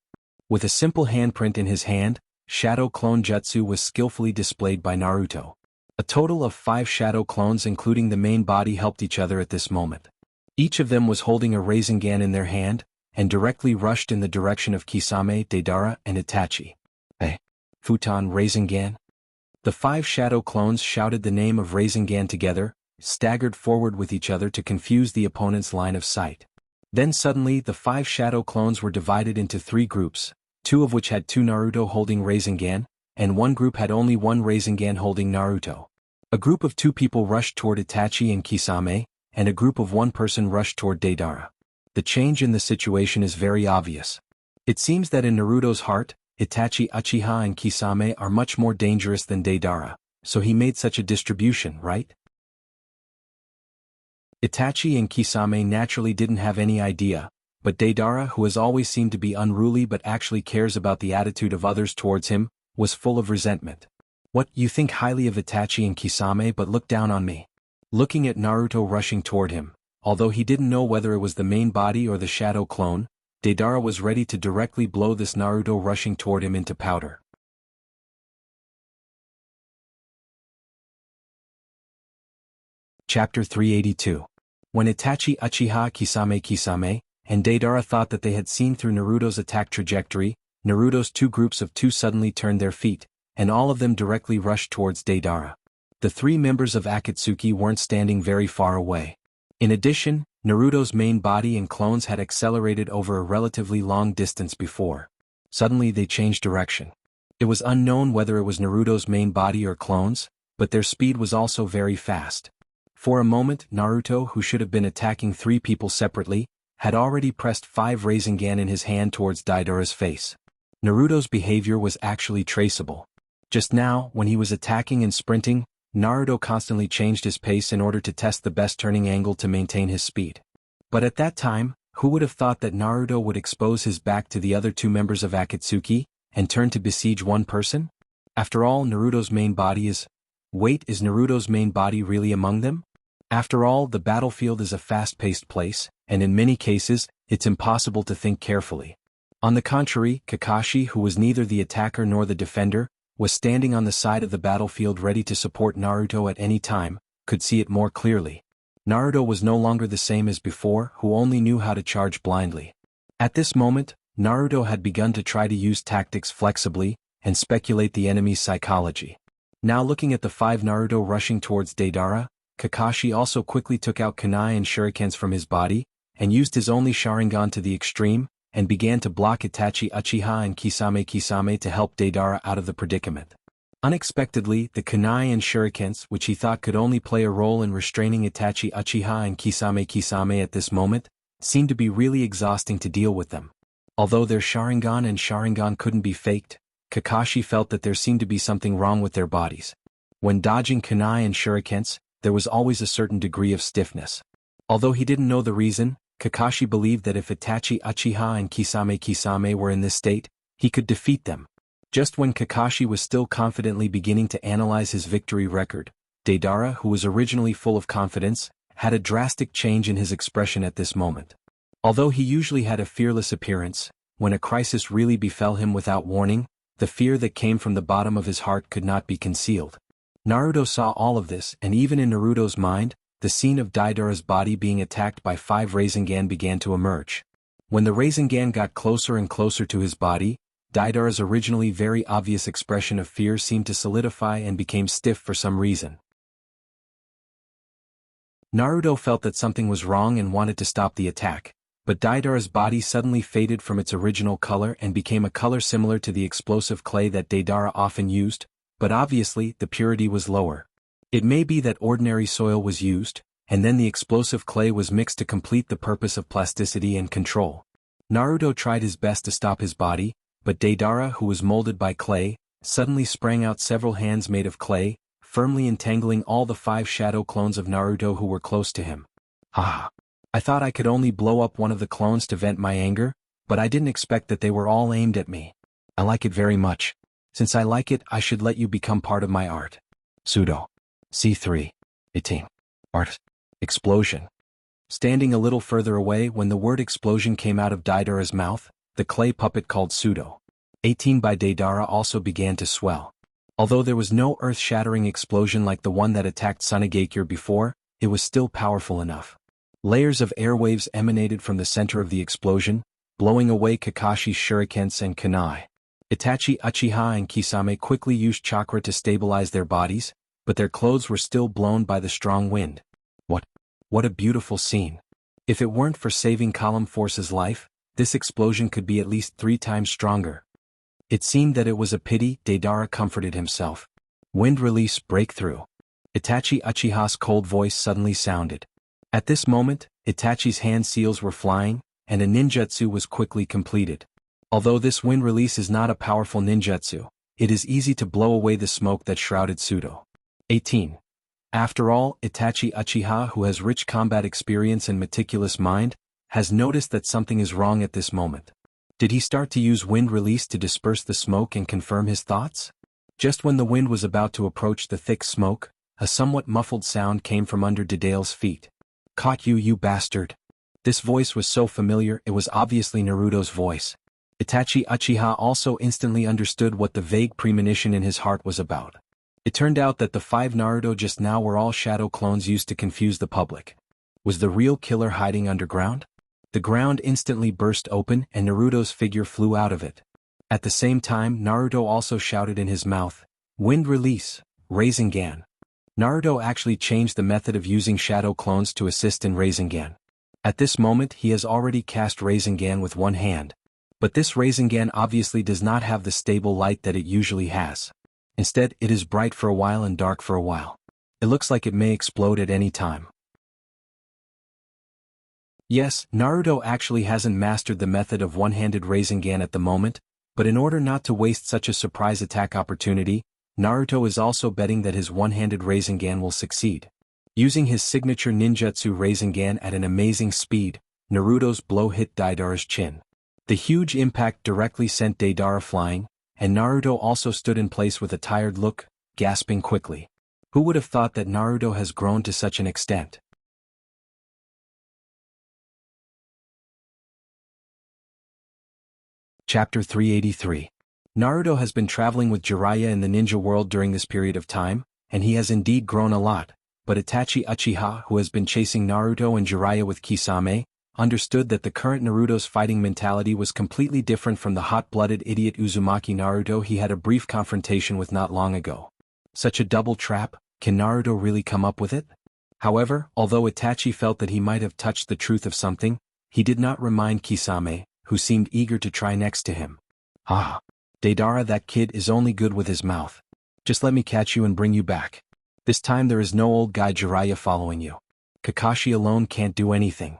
Speaker 1: With a simple handprint in his hand, Shadow Clone Jutsu was skillfully displayed by Naruto. A total of 5 shadow clones including the main body helped each other at this moment. Each of them was holding a Rasengan in their hand, and directly rushed in the direction of Kisame, Deidara, and Itachi. "Hey, Futon Rasengan?" The 5 shadow clones shouted the name of Rasengan together, staggered forward with each other to confuse the opponent's line of sight. Then suddenly the 5 shadow clones were divided into 3 groups, 2 of which had 2 Naruto holding Rasengan, and 1 group had only 1 Rasengan holding Naruto. A group of 2 people rushed toward Itachi and Kisame, and a group of 1 person rushed toward Deidara. The change in the situation is very obvious. It seems that in Naruto's heart, Itachi Uchiha and Kisame are much more dangerous than Deidara, so he made such a distribution, right? Itachi and Kisame naturally didn't have any idea, but Deidara, who has always seemed to be unruly but actually cares about the attitude of others towards him, was full of resentment. "What, you think highly of Itachi and Kisame but look down on me?" Looking at Naruto rushing toward him, although he didn't know whether it was the main body or the shadow clone, Deidara was ready to directly blow this Naruto rushing toward him into powder. Chapter 382. When Itachi Uchiha Kisame, and Deidara thought that they had seen through Naruto's attack trajectory, Naruto's 2 groups of 2 suddenly turned their feet, and all of them directly rushed towards Deidara. The 3 members of Akatsuki weren't standing very far away. In addition, Naruto's main body and clones had accelerated over a relatively long distance before. Suddenly they changed direction. It was unknown whether it was Naruto's main body or clones, but their speed was also very fast. For a moment, Naruto, who should have been attacking 3 people separately, had already pressed 5 Rasengan in his hand towards Deidara's face. Naruto's behavior was actually traceable. Just now, when he was attacking and sprinting, Naruto constantly changed his pace in order to test the best turning angle to maintain his speed. But at that time, who would have thought that Naruto would expose his back to the other 2 members of Akatsuki, and turn to besiege one person? After all, Naruto's main body is... Wait, is Naruto's main body really among them? After all, the battlefield is a fast-paced place, and in many cases, it's impossible to think carefully. On the contrary, Kakashi, who was neither the attacker nor the defender, was standing on the side of the battlefield ready to support Naruto at any time, could see it more clearly. Naruto was no longer the same as before, who only knew how to charge blindly. At this moment, Naruto had begun to try to use tactics flexibly, and speculate the enemy's psychology. Now looking at the 5 Naruto rushing towards Deidara, Kakashi also quickly took out kunai and shurikens from his body, and used his only Sharingan to the extreme, and began to block Itachi Uchiha and Kisame to help Deidara out of the predicament. Unexpectedly, the kunai and shurikens, which he thought could only play a role in restraining Itachi Uchiha and Kisame at this moment, seemed to be really exhausting to deal with them. Although their Sharingan couldn't be faked, Kakashi felt that there seemed to be something wrong with their bodies. When dodging kunai and shurikens, there was always a certain degree of stiffness. Although he didn't know the reason, Kakashi believed that if Itachi Uchiha and Kisame were in this state, he could defeat them. Just when Kakashi was still confidently beginning to analyze his victory record, Deidara, who was originally full of confidence, had a drastic change in his expression at this moment. Although he usually had a fearless appearance, when a crisis really befell him without warning, the fear that came from the bottom of his heart could not be concealed. Naruto saw all of this, and even in Naruto's mind, the scene of Deidara's body being attacked by 5 Rasengan began to emerge. When the Rasengan got closer and closer to his body, Deidara's originally very obvious expression of fear seemed to solidify and became stiff for some reason. Naruto felt that something was wrong and wanted to stop the attack, but Deidara's body suddenly faded from its original color and became a color similar to the explosive clay that Deidara often used, but obviously the purity was lower. It may be that ordinary soil was used, and then the explosive clay was mixed to complete the purpose of plasticity and control. Naruto tried his best to stop his body, but Deidara, who was molded by clay, suddenly sprang out several hands made of clay, firmly entangling all the 5 shadow clones of Naruto who were close to him. Ah! I thought I could only blow up one of the clones to vent my anger, but I didn't expect that they were all aimed at me. I like it very much. Since I like it, I should let you become part of my art. Pseudo. C3. 18. Art. Explosion. Standing a little further away when the word explosion came out of Deidara's mouth, the clay puppet called Pseudo. 18 by Deidara also began to swell. Although there was no earth-shattering explosion like the one that attacked Sunagakure before, it was still powerful enough. Layers of airwaves emanated from the center of the explosion, blowing away Kakashi's shurikens and kunai. Itachi Uchiha and Kisame quickly used chakra to stabilize their bodies, but their clothes were still blown by the strong wind. What a beautiful scene. If it weren't for saving Column Force's life, this explosion could be at least 3 times stronger. It seemed that it was a pity, Deidara comforted himself. Wind release breakthrough. Itachi Uchiha's cold voice suddenly sounded. At this moment, Itachi's hand seals were flying, and a ninjutsu was quickly completed. Although this wind release is not a powerful ninjutsu, it is easy to blow away the smoke that shrouded Pseudo. 18. After all, Itachi Uchiha, who has rich combat experience and meticulous mind, has noticed that something is wrong at this moment. Did he start to use wind release to disperse the smoke and confirm his thoughts? Just when the wind was about to approach the thick smoke, a somewhat muffled sound came from under Deidara's feet. Caught you, you bastard. This voice was so familiar, it was obviously Naruto's voice. Itachi Uchiha also instantly understood what the vague premonition in his heart was about. It turned out that the 5 Naruto just now were all shadow clones used to confuse the public. Was the real killer hiding underground? The ground instantly burst open and Naruto's figure flew out of it. At the same time, Naruto also shouted in his mouth, "Wind release, Rasengan." Naruto actually changed the method of using shadow clones to assist in Rasengan. At this moment he has already cast Rasengan with one hand. But this Rasengan obviously does not have the stable light that it usually has. Instead, it is bright for a while and dark for a while. It looks like it may explode at any time. Yes, Naruto actually hasn't mastered the method of one-handed Rasengan at the moment, but in order not to waste such a surprise attack opportunity, Naruto is also betting that his one-handed Rasengan will succeed. Using his signature ninjutsu Rasengan at an amazing speed, Naruto's blow hit Deidara's chin. The huge impact directly sent Deidara flying, and Naruto also stood in place with a tired look, gasping quickly. Who would have thought that Naruto has grown to such an extent? Chapter 383. Naruto has been traveling with Jiraiya in the ninja world during this period of time, and he has indeed grown a lot, but Itachi Uchiha, who has been chasing Naruto and Jiraiya with Kisame, understood that the current Naruto's fighting mentality was completely different from the hot-blooded idiot Uzumaki Naruto he had a brief confrontation with not long ago. Such a double trap, can Naruto really come up with it? However, although Itachi felt that he might have touched the truth of something, he did not remind Kisame, who seemed eager to try next to him. Ah. Deidara, that kid is only good with his mouth. Just let me catch you and bring you back. This time there is no old guy Jiraiya following you. Kakashi alone can't do anything.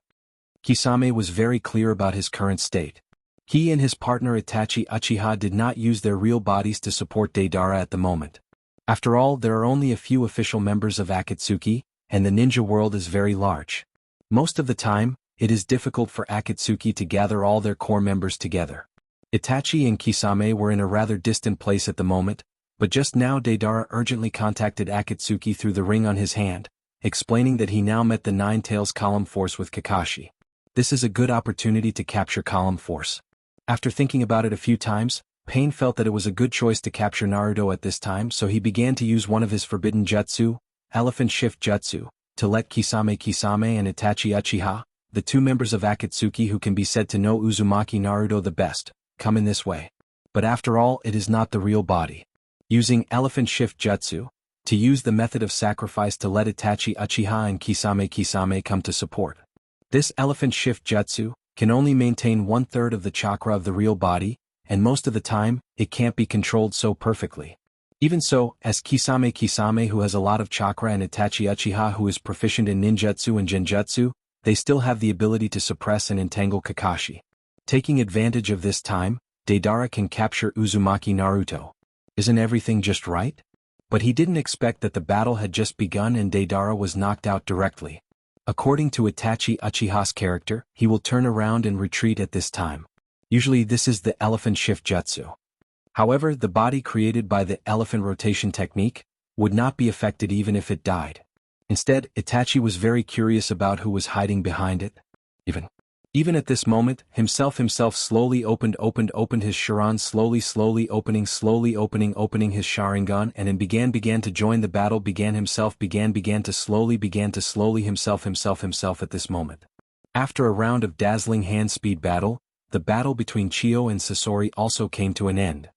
Speaker 1: Kisame was very clear about his current state. He and his partner Itachi Uchiha did not use their real bodies to support Deidara at the moment. After all, there are only a few official members of Akatsuki, and the ninja world is very large. Most of the time, it is difficult for Akatsuki to gather all their core members together. Itachi and Kisame were in a rather distant place at the moment, but just now Deidara urgently contacted Akatsuki through the ring on his hand, explaining that he now met the Nine Tails Column Force with Kakashi. This is a good opportunity to capture Column Force. After thinking about it a few times, Pain felt that it was a good choice to capture Naruto at this time, so he began to use one of his forbidden jutsu, Elephant Shift Jutsu, to let Kisame and Itachi Uchiha, the two members of Akatsuki who can be said to know Uzumaki Naruto the best, come in this way. But after all, it is not the real body. Using Elephant Shift Jutsu, to use the method of sacrifice to let Itachi Uchiha and Kisame come to support. This Elephant Shift Jutsu can only maintain 1/3 of the chakra of the real body, and most of the time, it can't be controlled so perfectly. Even so, as Kisame who has a lot of chakra and Itachi Uchiha who is proficient in ninjutsu and genjutsu, they still have the ability to suppress and entangle Kakashi. Taking advantage of this time, Deidara can capture Uzumaki Naruto. Isn't everything just right? But he didn't expect that the battle had just begun and Deidara was knocked out directly. According to Itachi Uchiha's character, he will turn around and retreat at this time. Usually this is the Elephant Shift Jutsu. However, the body created by the elephant rotation technique would not be affected even if it died. Instead, Itachi was very curious about who was hiding behind it. Even at this moment, himself slowly opened his Sharan slowly opening his Sharingan and then began to join the battle began to slowly himself at this moment. After a round of dazzling hand-speed battle, the battle between Chiyo and Sasori also came to an end.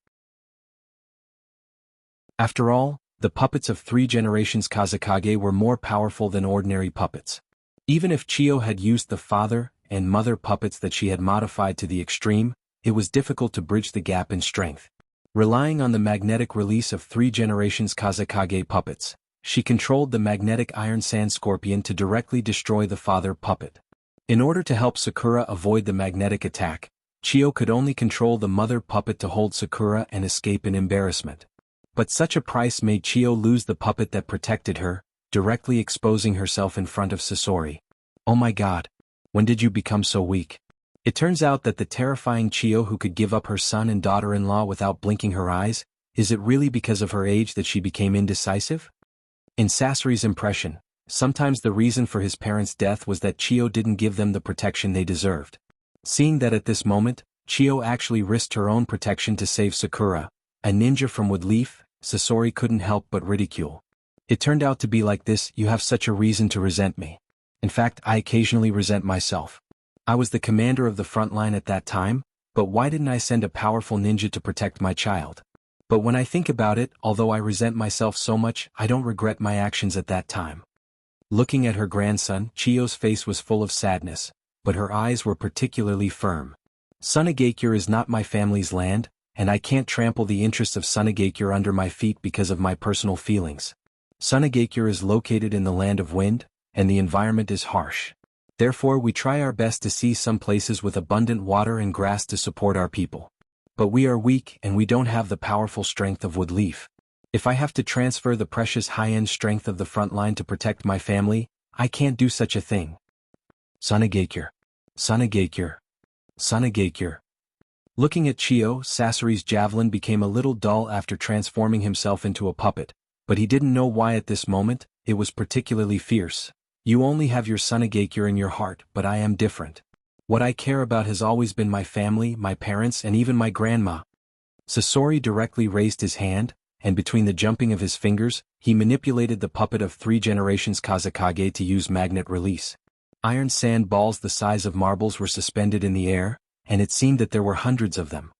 Speaker 1: After all, the puppets of 3 generations Kazekage were more powerful than ordinary puppets. Even if Chiyo had used the father and mother puppets that she had modified to the extreme, it was difficult to bridge the gap in strength. Relying on the magnetic release of 3 generations Kazekage puppets, she controlled the magnetic Iron Sand Scorpion to directly destroy the father puppet. In order to help Sakura avoid the magnetic attack, Chiyo could only control the mother puppet to hold Sakura and escape in embarrassment. But such a price made Chiyo lose the puppet that protected her, directly exposing herself in front of Sasori. Oh my god. When did you become so weak? It turns out that the terrifying Chiyo who could give up her son and daughter-in-law without blinking her eyes, is it really because of her age that she became indecisive? In Sasori's impression, sometimes the reason for his parents' death was that Chiyo didn't give them the protection they deserved. Seeing that at this moment, Chiyo actually risked her own protection to save Sakura, a ninja from Woodleaf, Sasori couldn't help but ridicule. It turned out to be like this: you have such a reason to resent me. In fact, I occasionally resent myself. I was the commander of the front line at that time, but why didn't I send a powerful ninja to protect my child? But when I think about it, although I resent myself so much, I don't regret my actions at that time. Looking at her grandson, Chiyo's face was full of sadness, but her eyes were particularly firm. Sunagakure is not my family's land, and I can't trample the interests of Sunagakure under my feet because of my personal feelings. Sunagakure is located in the land of wind, and the environment is harsh. Therefore we try our best to see some places with abundant water and grass to support our people. But we are weak and we don't have the powerful strength of Woodleaf. If I have to transfer the precious high-end strength of the front line to protect my family, I can't do such a thing. Sunagakure. Looking at Chiyo, Sasori's javelin became a little dull after transforming himself into a puppet, but he didn't know why at this moment. It was particularly fierce. You only have your Sunagakure in your heart, but I am different. What I care about has always been my family, my parents, and even my grandma. Sasori directly raised his hand, and between the jumping of his fingers, he manipulated the puppet of 3 generations Kazekage to use magnet release. Iron sand balls the size of marbles were suspended in the air, and it seemed that there were hundreds of them.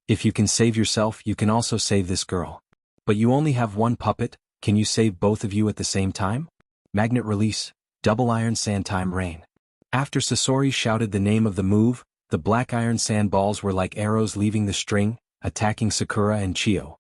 Speaker 1: If you can save yourself, you can also save this girl. But you only have one puppet. Can you save both of you at the same time? Magnet release, double iron sand time rain. After Sasori shouted the name of the move, the black iron sand balls were like arrows leaving the string, attacking Sakura and Chiyo.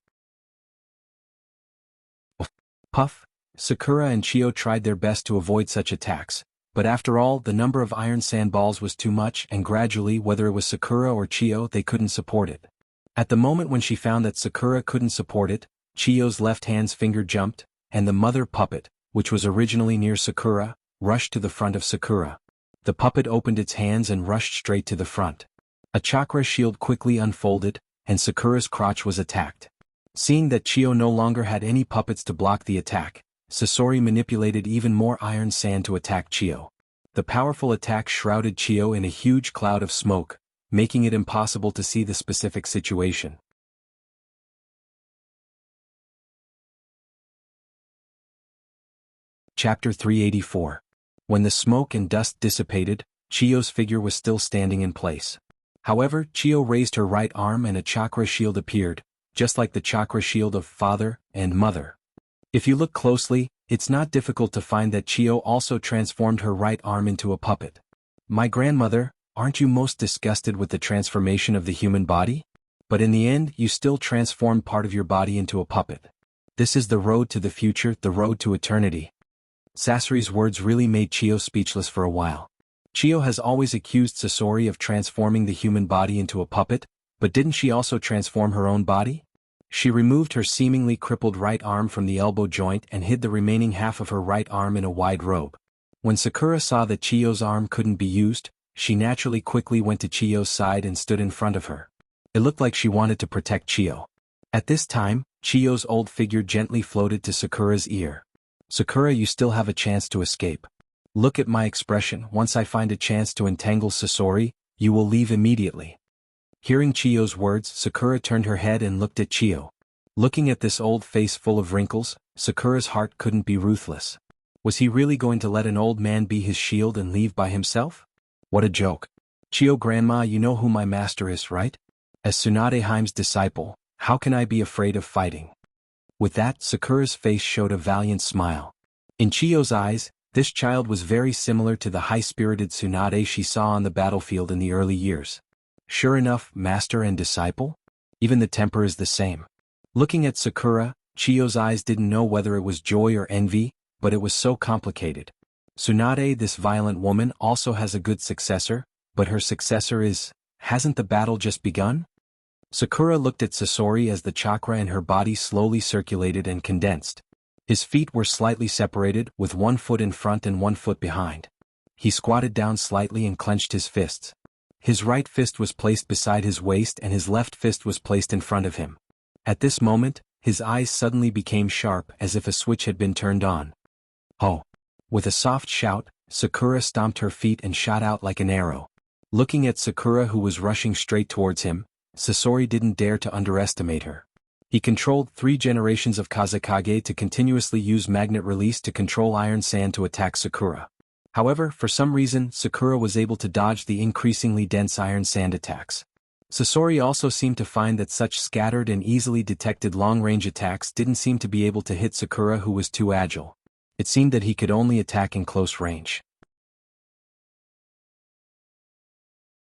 Speaker 1: Puff! Sakura and Chiyo tried their best to avoid such attacks, but after all, the number of iron sand balls was too much, and gradually, whether it was Sakura or Chiyo, they couldn't support it. At the moment when she found that Sakura couldn't support it, Chiyo's left hand's finger jumped, and the mother puppet, which was originally near Sakura, rushed to the front of Sakura. The puppet opened its hands and rushed straight to the front. A chakra shield quickly unfolded, and Sakura's crotch was attacked. Seeing that Chiyo no longer had any puppets to block the attack, Sasori manipulated even more iron sand to attack Chiyo. The powerful attack shrouded Chiyo in a huge cloud of smoke, making it impossible to see the specific situation. Chapter 384. When the smoke and dust dissipated, Chiyo's figure was still standing in place. However, Chiyo raised her right arm and a chakra shield appeared, just like the chakra shield of father and mother. If you look closely, it's not difficult to find that Chiyo also transformed her right arm into a puppet. My grandmother, aren't you most disgusted with the transformation of the human body? But in the end, you still transformed part of your body into a puppet. This is the road to the future, the road to eternity. Sasori's words really made Chiyo speechless for a while. Chiyo has always accused Sasori of transforming the human body into a puppet, but didn't she also transform her own body? She removed her seemingly crippled right arm from the elbow joint and hid the remaining half of her right arm in a wide robe. When Sakura saw that Chiyo's arm couldn't be used, she naturally quickly went to Chiyo's side and stood in front of her. It looked like she wanted to protect Chiyo. At this time, Chiyo's old figure gently floated to Sakura's ear. Sakura, you still have a chance to escape. Look at my expression. Once I find a chance to entangle Sasori, you will leave immediately. Hearing Chiyo's words, Sakura turned her head and looked at Chiyo. Looking at this old face full of wrinkles, Sakura's heart couldn't be ruthless. Was he really going to let an old man be his shield and leave by himself? What a joke. Chiyo grandma, you know who my master is, right? As Tsunade Heime's disciple, how can I be afraid of fighting? With that, Sakura's face showed a valiant smile. In Chiyo's eyes, this child was very similar to the high-spirited Tsunade she saw on the battlefield in the early years. Sure enough, master and disciple? Even the temper is the same. Looking at Sakura, Chiyo's eyes didn't know whether it was joy or envy, but it was so complicated. Tsunade, this violent woman, also has a good successor, but her successor hasn't the battle just begun? Sakura looked at Sasori as the chakra in her body slowly circulated and condensed. His feet were slightly separated, with one foot in front and one foot behind. He squatted down slightly and clenched his fists. His right fist was placed beside his waist and his left fist was placed in front of him. At this moment, his eyes suddenly became sharp as if a switch had been turned on. Oh! With a soft shout, Sakura stomped her feet and shot out like an arrow. Looking at Sakura, who was rushing straight towards him, Sasori didn't dare to underestimate her. He controlled 3 generations of Kazekage to continuously use magnet release to control iron sand to attack Sakura. However, for some reason, Sakura was able to dodge the increasingly dense iron sand attacks. Sasori also seemed to find that such scattered and easily detected long-range attacks didn't seem to be able to hit Sakura, who was too agile. It seemed that he could only attack in close range.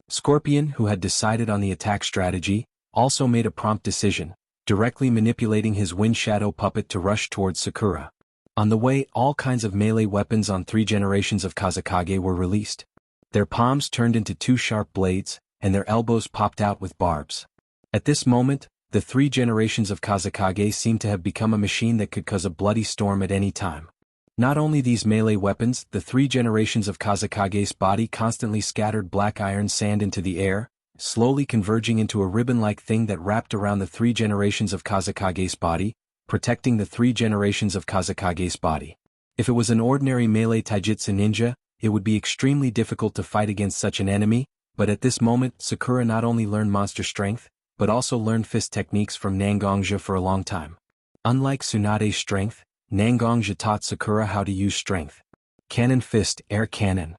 Speaker 1: Scorpion, who had decided on the attack strategy, also made a prompt decision, directly manipulating his wind shadow puppet to rush towards Sakura. On the way, all kinds of melee weapons on 3 generations of Kazekage were released. Their palms turned into 2 sharp blades, and their elbows popped out with barbs. At this moment, the 3 generations of Kazekage seemed to have become a machine that could cause a bloody storm at any time. Not only these melee weapons, the 3 generations of Kazekage's body constantly scattered black iron sand into the air, slowly converging into a ribbon-like thing that wrapped around the 3 generations of Kazekage's body, protecting the 3 generations of Kazekage's body. If it was an ordinary melee taijutsu ninja, it would be extremely difficult to fight against such an enemy, but at this moment Sakura not only learned monster strength, but also learned fist techniques from Nangongja for a long time. Unlike Tsunade's strength, Nangongja taught Sakura how to use strength. Cannon fist, air cannon.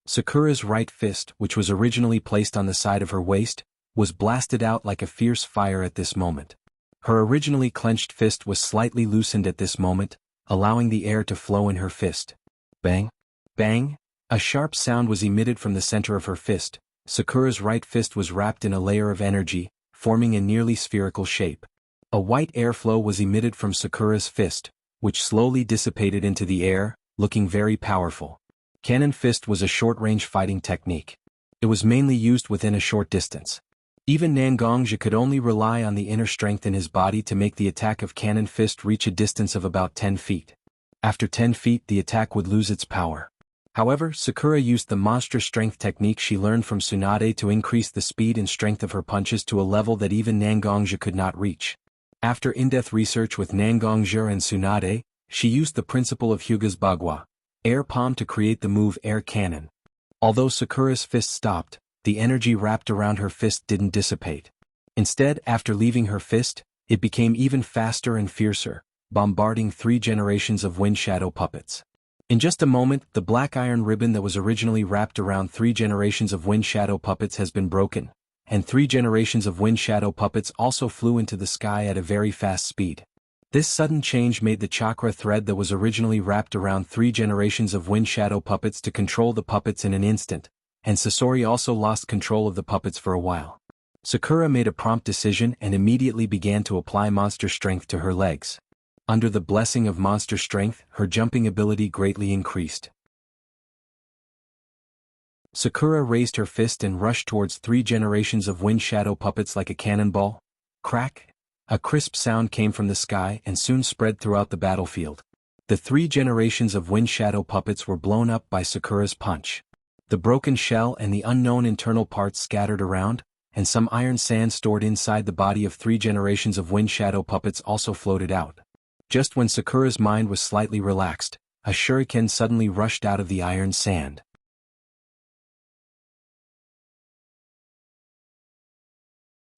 Speaker 1: Sakura's right fist, which was originally placed on the side of her waist, was blasted out like a fierce fire at this moment. Her originally clenched fist was slightly loosened at this moment, allowing the air to flow in her fist. Bang! Bang! A sharp sound was emitted from the center of her fist. Sakura's right fist was wrapped in a layer of energy, forming a nearly spherical shape. A white airflow was emitted from Sakura's fist, which slowly dissipated into the air, looking very powerful. Cannon fist was a short-range fighting technique. It was mainly used within a short distance. Even Nangongja could only rely on the inner strength in his body to make the attack of cannon fist reach a distance of about 10 feet. After 10 feet the attack would lose its power. However, Sakura used the monstrous strength technique she learned from Tsunade to increase the speed and strength of her punches to a level that even Nangongja could not reach. After in-depth research with Nangongja and Tsunade, she used the principle of Hyuga's Bagua, air palm, to create the move air cannon. Although Sakura's fist stopped, the energy wrapped around her fist didn't dissipate. Instead, after leaving her fist, it became even faster and fiercer, bombarding 3 generations of wind shadow puppets. In just a moment, the black iron ribbon that was originally wrapped around 3 generations of wind shadow puppets has been broken, and 3 generations of wind shadow puppets also flew into the sky at a very fast speed. This sudden change made the chakra thread that was originally wrapped around 3 generations of wind shadow puppets to control the puppets in an instant, and Sasori also lost control of the puppets for a while. Sakura made a prompt decision and immediately began to apply monster strength to her legs. Under the blessing of monster strength, her jumping ability greatly increased. Sakura raised her fist and rushed towards 3 generations of wind shadow puppets like a cannonball. Crack! A crisp sound came from the sky and soon spread throughout the battlefield. The 3 generations of wind shadow puppets were blown up by Sakura's punch. The broken shell and the unknown internal parts scattered around, and some iron sand stored inside the body of 3 generations of wind shadow puppets also floated out. Just when Sakura's mind was slightly relaxed, a shuriken suddenly rushed out of the iron sand.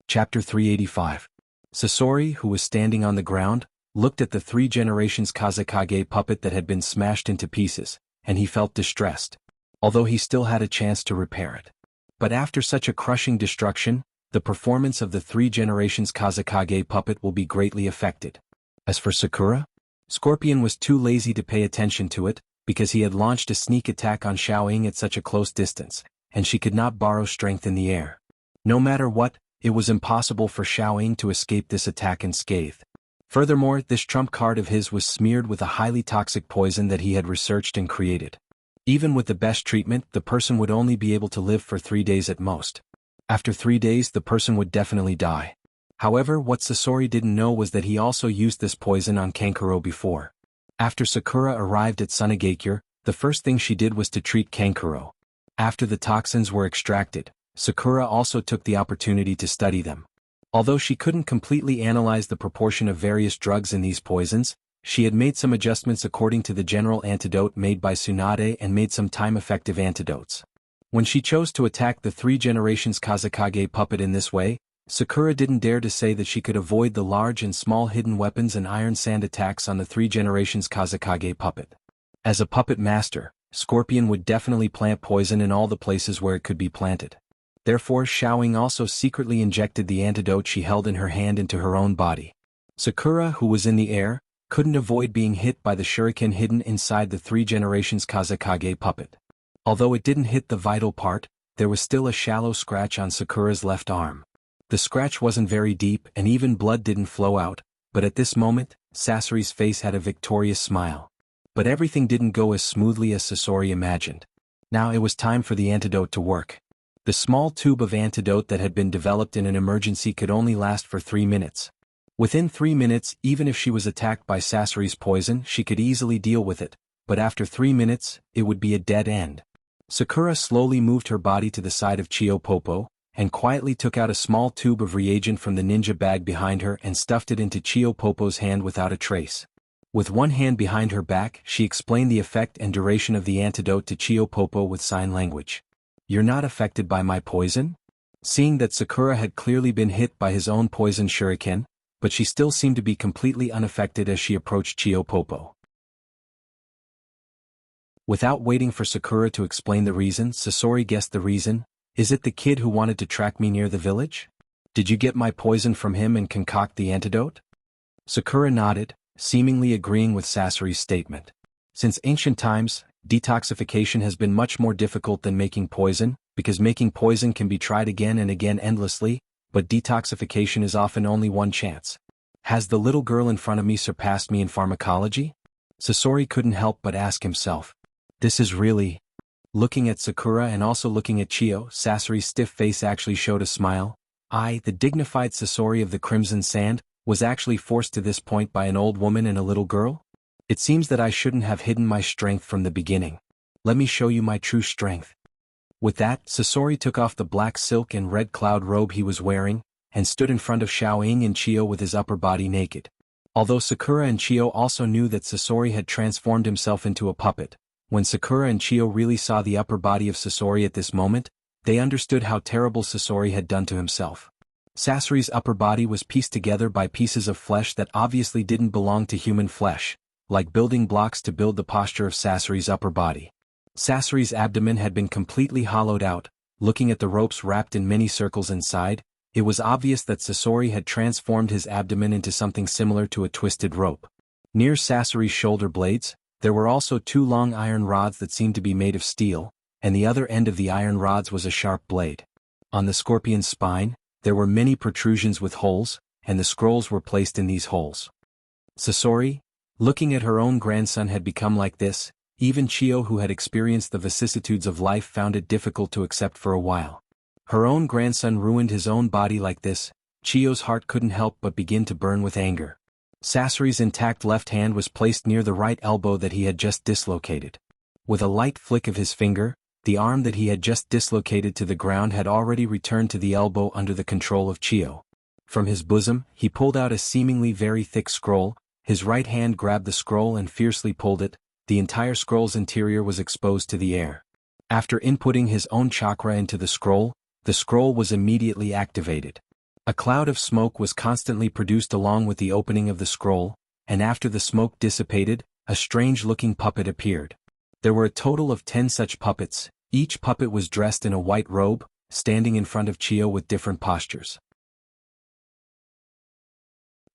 Speaker 1: Chapter 385. Sasori, who was standing on the ground, looked at the 3 generations Kazekage puppet that had been smashed into pieces, and he felt distressed, although he still had a chance to repair it. But after such a crushing destruction, the performance of the 3 generations Kazekage puppet will be greatly affected. As for Sakura, Scorpion was too lazy to pay attention to it, because he had launched a sneak attack on Xiaoying at such a close distance, and she could not borrow strength in the air. No matter what, it was impossible for Xiaoying to escape this attack unscathed. Furthermore, this trump card of his was smeared with a highly toxic poison that he had researched and created. Even with the best treatment, the person would only be able to live for 3 days at most. After 3 days, the person would definitely die. However, what Sasori didn't know was that he also used this poison on Kankuro before. After Sakura arrived at Sunagakure, the first thing she did was to treat Kankuro. After the toxins were extracted, Sakura also took the opportunity to study them. Although she couldn't completely analyze the proportion of various drugs in these poisons, she had made some adjustments according to the general antidote made by Tsunade and made some time-effective antidotes. When she chose to attack the 3 generations Kazekage puppet in this way, Sakura didn't dare to say that she could avoid the large and small hidden weapons and iron sand attacks on the 3 generations Kazekage puppet. As a puppet master, Scorpion would definitely plant poison in all the places where it could be planted. Therefore, Xiaoying also secretly injected the antidote she held in her hand into her own body. Sakura, who was in the air, couldn't avoid being hit by the shuriken hidden inside the 3 generations Kazekage puppet. Although it didn't hit the vital part, there was still a shallow scratch on Sakura's left arm. The scratch wasn't very deep and even blood didn't flow out, but at this moment, Sasori's face had a victorious smile. But everything didn't go as smoothly as Sasori imagined. Now it was time for the antidote to work. The small tube of antidote that had been developed in an emergency could only last for 3 minutes. Within 3 minutes, even if she was attacked by Sasori's poison, she could easily deal with it, but after 3 minutes, it would be a dead end. Sakura slowly moved her body to the side of Chiyopopo, and quietly took out a small tube of reagent from the ninja bag behind her and stuffed it into Chio Popo's hand without a trace. With one hand behind her back, she explained the effect and duration of the antidote to Chio Popo with sign language. "You're not affected by my poison?" Seeing that Sakura had clearly been hit by his own poison shuriken, but she still seemed to be completely unaffected as she approached Chio Popo. Without waiting for Sakura to explain the reason, Sasori guessed the reason. "Is it the kid who wanted to track me near the village? Did you get my poison from him and concoct the antidote?" Sakura nodded, seemingly agreeing with Sasori's statement. Since ancient times, detoxification has been much more difficult than making poison, because making poison can be tried again and again endlessly, but detoxification is often only one chance. Has the little girl in front of me surpassed me in pharmacology? Sasori couldn't help but ask himself. This is really... Looking at Sakura and also looking at Chio, Sasori's stiff face actually showed a smile. I, the dignified Sasori of the Crimson Sand, was actually forced to this point by an old woman and a little girl? It seems that I shouldn't have hidden my strength from the beginning. Let me show you my true strength. With that, Sasori took off the black silk and red cloud robe he was wearing, and stood in front of Xiaoying and Chio with his upper body naked. Although Sakura and Chio also knew that Sasori had transformed himself into a puppet, when Sakura and Chio really saw the upper body of Sasori at this moment, they understood how terrible Sasori had done to himself. Sasori's upper body was pieced together by pieces of flesh that obviously didn't belong to human flesh, like building blocks to build the posture of Sasori's upper body. Sasori's abdomen had been completely hollowed out. Looking at the ropes wrapped in many circles inside, it was obvious that Sasori had transformed his abdomen into something similar to a twisted rope. Near Sasori's shoulder blades, there were also two long iron rods that seemed to be made of steel, and the other end of the iron rods was a sharp blade. On the scorpion's spine, there were many protrusions with holes, and the scrolls were placed in these holes. Sasori, looking at her own grandson, had become like this. Even Chio, who had experienced the vicissitudes of life, found it difficult to accept for a while. Her own grandson ruined his own body like this. Chio's heart couldn't help but begin to burn with anger. Sasori's intact left hand was placed near the right elbow that he had just dislocated. With a light flick of his finger, the arm that he had just dislocated to the ground had already returned to the elbow under the control of Chio. From his bosom, he pulled out a seemingly very thick scroll. His right hand grabbed the scroll and fiercely pulled it. The entire scroll's interior was exposed to the air. After inputting his own chakra into the scroll was immediately activated. A cloud of smoke was constantly produced along with the opening of the scroll, and after the smoke dissipated, a strange-looking puppet appeared. There were a total of 10 such puppets. Each puppet was dressed in a white robe, standing in front of Chio with different postures.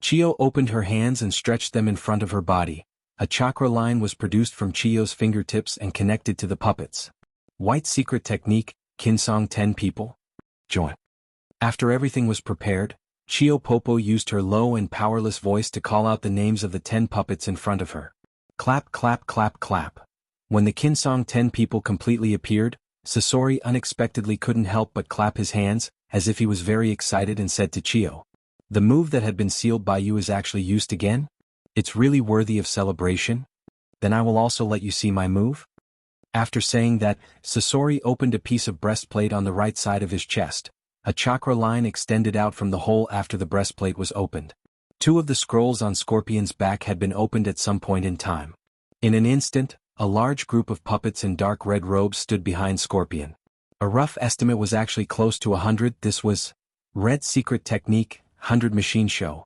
Speaker 1: Chio opened her hands and stretched them in front of her body. A chakra line was produced from Chio's fingertips and connected to the puppets. White secret technique, Kinsong 10 people. Join. After everything was prepared, Chio Popo used her low and powerless voice to call out the names of the 10 puppets in front of her. Clap, clap, clap, clap. When the Kinsong 10 people completely appeared, Sasori unexpectedly couldn't help but clap his hands, as if he was very excited, and said to Chio, "The move that had been sealed by you is actually used again? It's really worthy of celebration? Then I will also let you see my move." After saying that, Sasori opened a piece of breastplate on the right side of his chest. A chakra line extended out from the hole after the breastplate was opened. 2 of the scrolls on Scorpion's back had been opened at some point in time. In an instant, a large group of puppets in dark red robes stood behind Scorpion. A rough estimate was actually close to 100. This was Red Secret Technique, 100 Machine Show.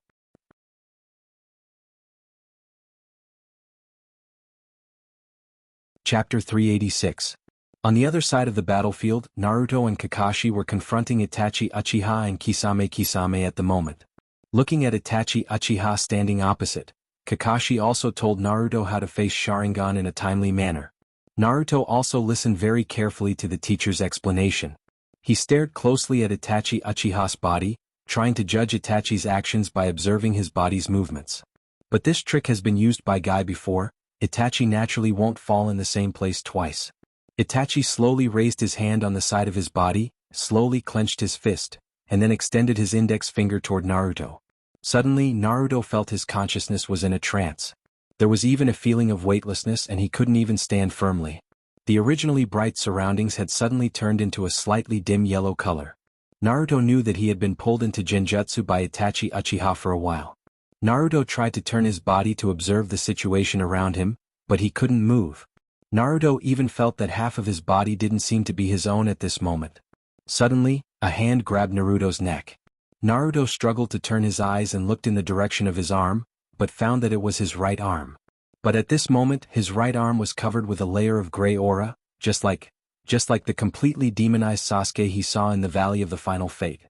Speaker 1: Chapter 386. On the other side of the battlefield, Naruto and Kakashi were confronting Itachi Uchiha and Kisame at the moment. Looking at Itachi Uchiha standing opposite, Kakashi also told Naruto how to face Sharingan in a timely manner. Naruto also listened very carefully to the teacher's explanation. He stared closely at Itachi Uchiha's body, trying to judge Itachi's actions by observing his body's movements. But this trick has been used by Guy before. Itachi naturally won't fall in the same place twice. Itachi slowly raised his hand on the side of his body, slowly clenched his fist, and then extended his index finger toward Naruto. Suddenly, Naruto felt his consciousness was in a trance. There was even a feeling of weightlessness, and he couldn't even stand firmly. The originally bright surroundings had suddenly turned into a slightly dim yellow color. Naruto knew that he had been pulled into genjutsu by Itachi Uchiha for a while. Naruto tried to turn his body to observe the situation around him, but he couldn't move. Naruto even felt that half of his body didn't seem to be his own at this moment. Suddenly, a hand grabbed Naruto's neck. Naruto struggled to turn his eyes and looked in the direction of his arm, but found that it was his right arm. But at this moment, his right arm was covered with a layer of gray aura, just like the completely demonized Sasuke he saw in the Valley of the Final Fate.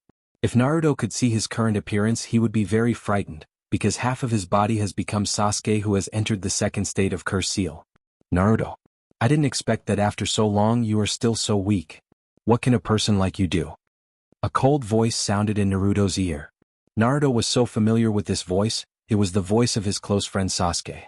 Speaker 1: If Naruto could see his current appearance, he would be very frightened, because half of his body has become Sasuke, who has entered the second state of Curse Seal. Naruto, I didn't expect that after so long you are still so weak. What can a person like you do? A cold voice sounded in Naruto's ear. Naruto was so familiar with this voice, it was the voice of his close friend Sasuke.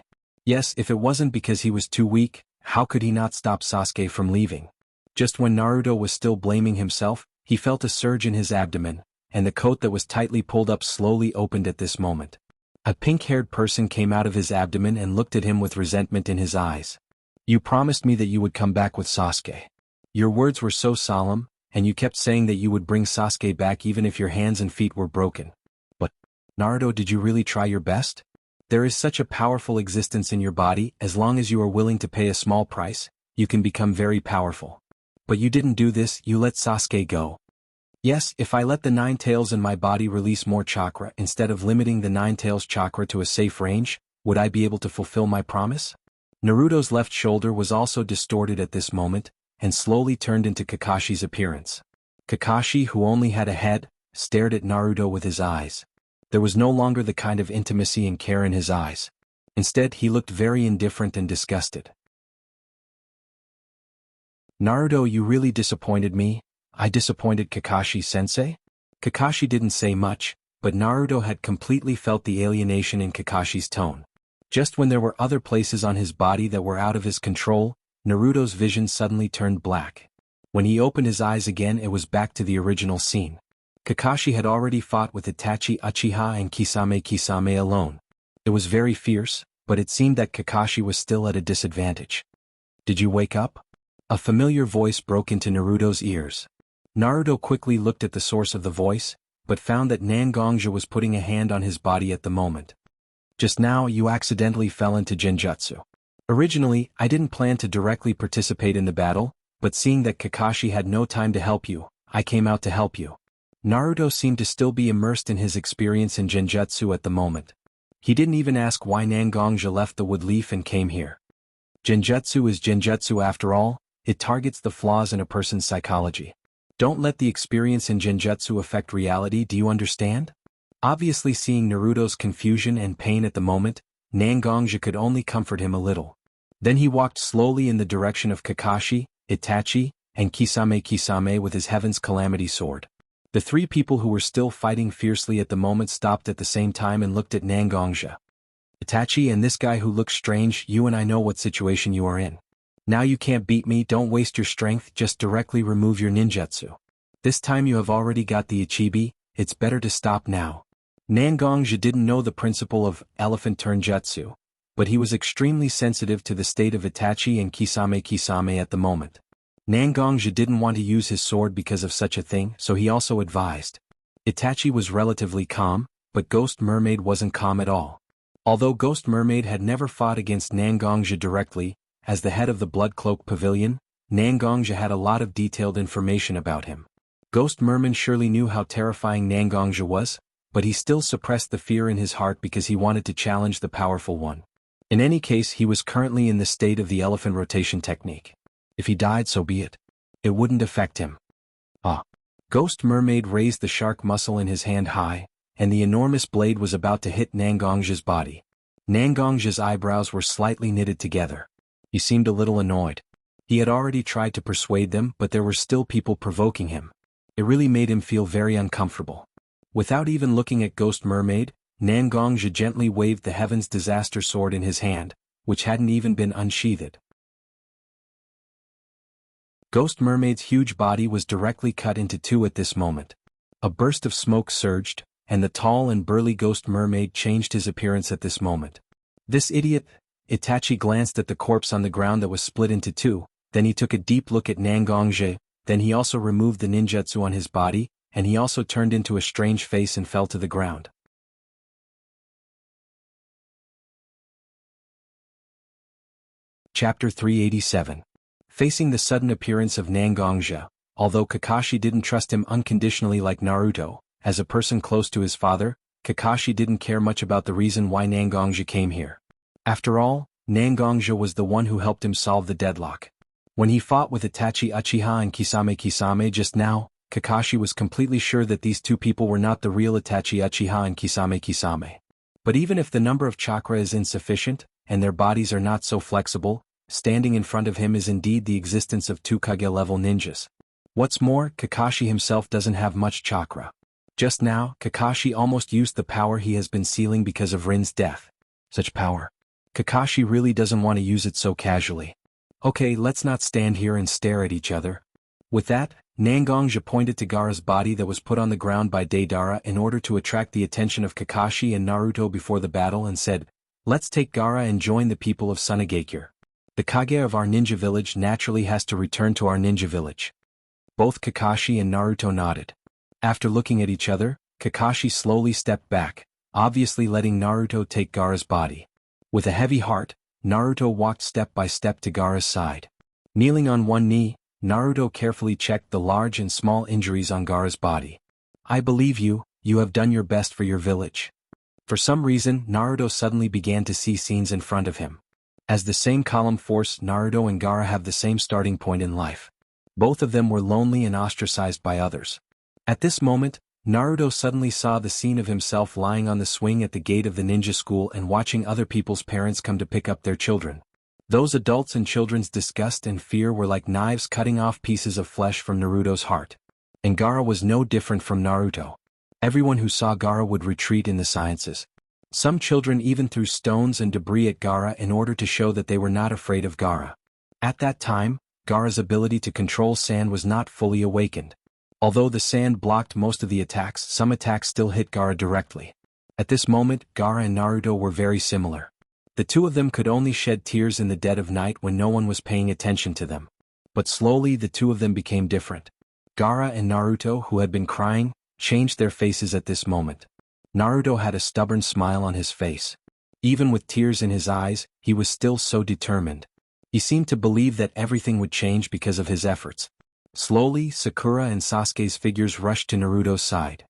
Speaker 1: Yes, if it wasn't because he was too weak, how could he not stop Sasuke from leaving? Just when Naruto was still blaming himself, he felt a surge in his abdomen, and the coat that was tightly pulled up slowly opened at this moment. A pink-haired person came out of his abdomen and looked at him with resentment in his eyes. You promised me that you would come back with Sasuke. Your words were so solemn, and you kept saying that you would bring Sasuke back even if your hands and feet were broken. But, Naruto, did you really try your best? There is such a powerful existence in your body. As long as you are willing to pay a small price, you can become very powerful. But you didn't do this, you let Sasuke go. Yes, if I let the Nine Tails in my body release more chakra instead of limiting the Nine Tails chakra to a safe range, would I be able to fulfill my promise? Naruto's left shoulder was also distorted at this moment, and slowly turned into Kakashi's appearance. Kakashi, who only had a head, stared at Naruto with his eyes. There was no longer the kind of intimacy and care in his eyes. Instead, he looked very indifferent and disgusted. Naruto, you really disappointed me. I disappointed Kakashi-sensei? Kakashi didn't say much, but Naruto had completely felt the alienation in Kakashi's tone. Just when there were other places on his body that were out of his control, Naruto's vision suddenly turned black. When he opened his eyes again, it was back to the original scene. Kakashi had already fought with Itachi Uchiha and Kisame alone. It was very fierce, but it seemed that Kakashi was still at a disadvantage. Did you wake up? A familiar voice broke into Naruto's ears. Naruto quickly looked at the source of the voice, but found that Nangonja was putting a hand on his body at the moment. Just now, you accidentally fell into genjutsu. Originally, I didn't plan to directly participate in the battle, but seeing that Kakashi had no time to help you, I came out to help you. Naruto seemed to still be immersed in his experience in genjutsu at the moment. He didn't even ask why Nangonja left the wood leaf and came here. Genjutsu is genjutsu after all, it targets the flaws in a person's psychology. Don't let the experience in genjutsu affect reality, do you understand? Obviously, seeing Naruto's confusion and pain at the moment, Nangonja could only comfort him a little. Then he walked slowly in the direction of Kakashi, Itachi, and Kisame with his Heaven's Calamity sword. The three people who were still fighting fiercely at the moment stopped at the same time and looked at Nangonja. Itachi and this guy who looks strange, you and I know what situation you are in. Now you can't beat me, don't waste your strength, just directly remove your ninjutsu. This time you have already got the Ichibi, it's better to stop now. Nangonja didn't know the principle of elephant turn jutsu, but he was extremely sensitive to the state of Itachi and Kisame at the moment. Nangonja didn't want to use his sword because of such a thing, so he also advised. Itachi was relatively calm, but Ghost Mermaid wasn't calm at all. Although Ghost Mermaid had never fought against Nangonja directly, as the head of the Blood Cloak Pavilion, Nangonja had a lot of detailed information about him. Ghost Merman surely knew how terrifying Nangonja was, but he still suppressed the fear in his heart because he wanted to challenge the powerful one. In any case, he was currently in the state of the elephant rotation technique. If he died, so be it. It wouldn't affect him. Ah. Ghost Mermaid raised the shark muscle in his hand high, and the enormous blade was about to hit Nangonja's body. Nangonja's eyebrows were slightly knitted together. He seemed a little annoyed. He had already tried to persuade them, but there were still people provoking him. It really made him feel very uncomfortable. Without even looking at Ghost Mermaid, Nangonja gently waved the Heaven's Disaster sword in his hand, which hadn't even been unsheathed. Ghost Mermaid's huge body was directly cut into two at this moment. A burst of smoke surged, and the tall and burly Ghost Mermaid changed his appearance at this moment. This idiot! Itachi glanced at the corpse on the ground that was split into two, then he took a deep look at Nangonja, then he also removed the ninjutsu on his body, and he also turned into a strange face and fell to the ground. Chapter 387. Facing the sudden appearance of Nangongja, although Kakashi didn't trust him unconditionally like Naruto, as a person close to his father, Kakashi didn't care much about the reason why Nangongja came here. After all, Nangongja was the one who helped him solve the deadlock. When he fought with Itachi Uchiha and Kisame just now, Kakashi was completely sure that these two people were not the real Itachi Uchiha and Kisame. But even if the number of chakra is insufficient, and their bodies are not so flexible, standing in front of him is indeed the existence of two Kage-level ninjas. What's more, Kakashi himself doesn't have much chakra. Just now, Kakashi almost used the power he has been sealing because of Rin's death. Such power. Kakashi really doesn't want to use it so casually. Okay, let's not stand here and stare at each other. With that, Nangongja pointed to Gaara's body that was put on the ground by Deidara in order to attract the attention of Kakashi and Naruto before the battle and said, "Let's take Gaara and join the people of Sunagakure. The Kage of our ninja village naturally has to return to our ninja village." Both Kakashi and Naruto nodded. After looking at each other, Kakashi slowly stepped back, obviously letting Naruto take Gaara's body. With a heavy heart, Naruto walked step by step to Gaara's side. Kneeling on one knee, Naruto carefully checked the large and small injuries on Gaara's body. "I believe you, you have done your best for your village." For some reason, Naruto suddenly began to see scenes in front of him. As the same column force, Naruto and Gaara have the same starting point in life. Both of them were lonely and ostracized by others. At this moment, Naruto suddenly saw the scene of himself lying on the swing at the gate of the ninja school and watching other people's parents come to pick up their children. Those adults and children's disgust and fear were like knives cutting off pieces of flesh from Naruto's heart. And Gaara was no different from Naruto. Everyone who saw Gaara would retreat in the sciences. Some children even threw stones and debris at Gaara in order to show that they were not afraid of Gaara. At that time, Gaara's ability to control sand was not fully awakened. Although the sand blocked most of the attacks, some attacks still hit Gaara directly. At this moment, Gaara and Naruto were very similar. The two of them could only shed tears in the dead of night when no one was paying attention to them. But slowly the two of them became different. Gaara and Naruto, who had been crying, changed their faces at this moment. Naruto had a stubborn smile on his face. Even with tears in his eyes, he was still so determined. He seemed to believe that everything would change because of his efforts. Slowly, Sakura and Sasuke's figures rushed to Naruto's side.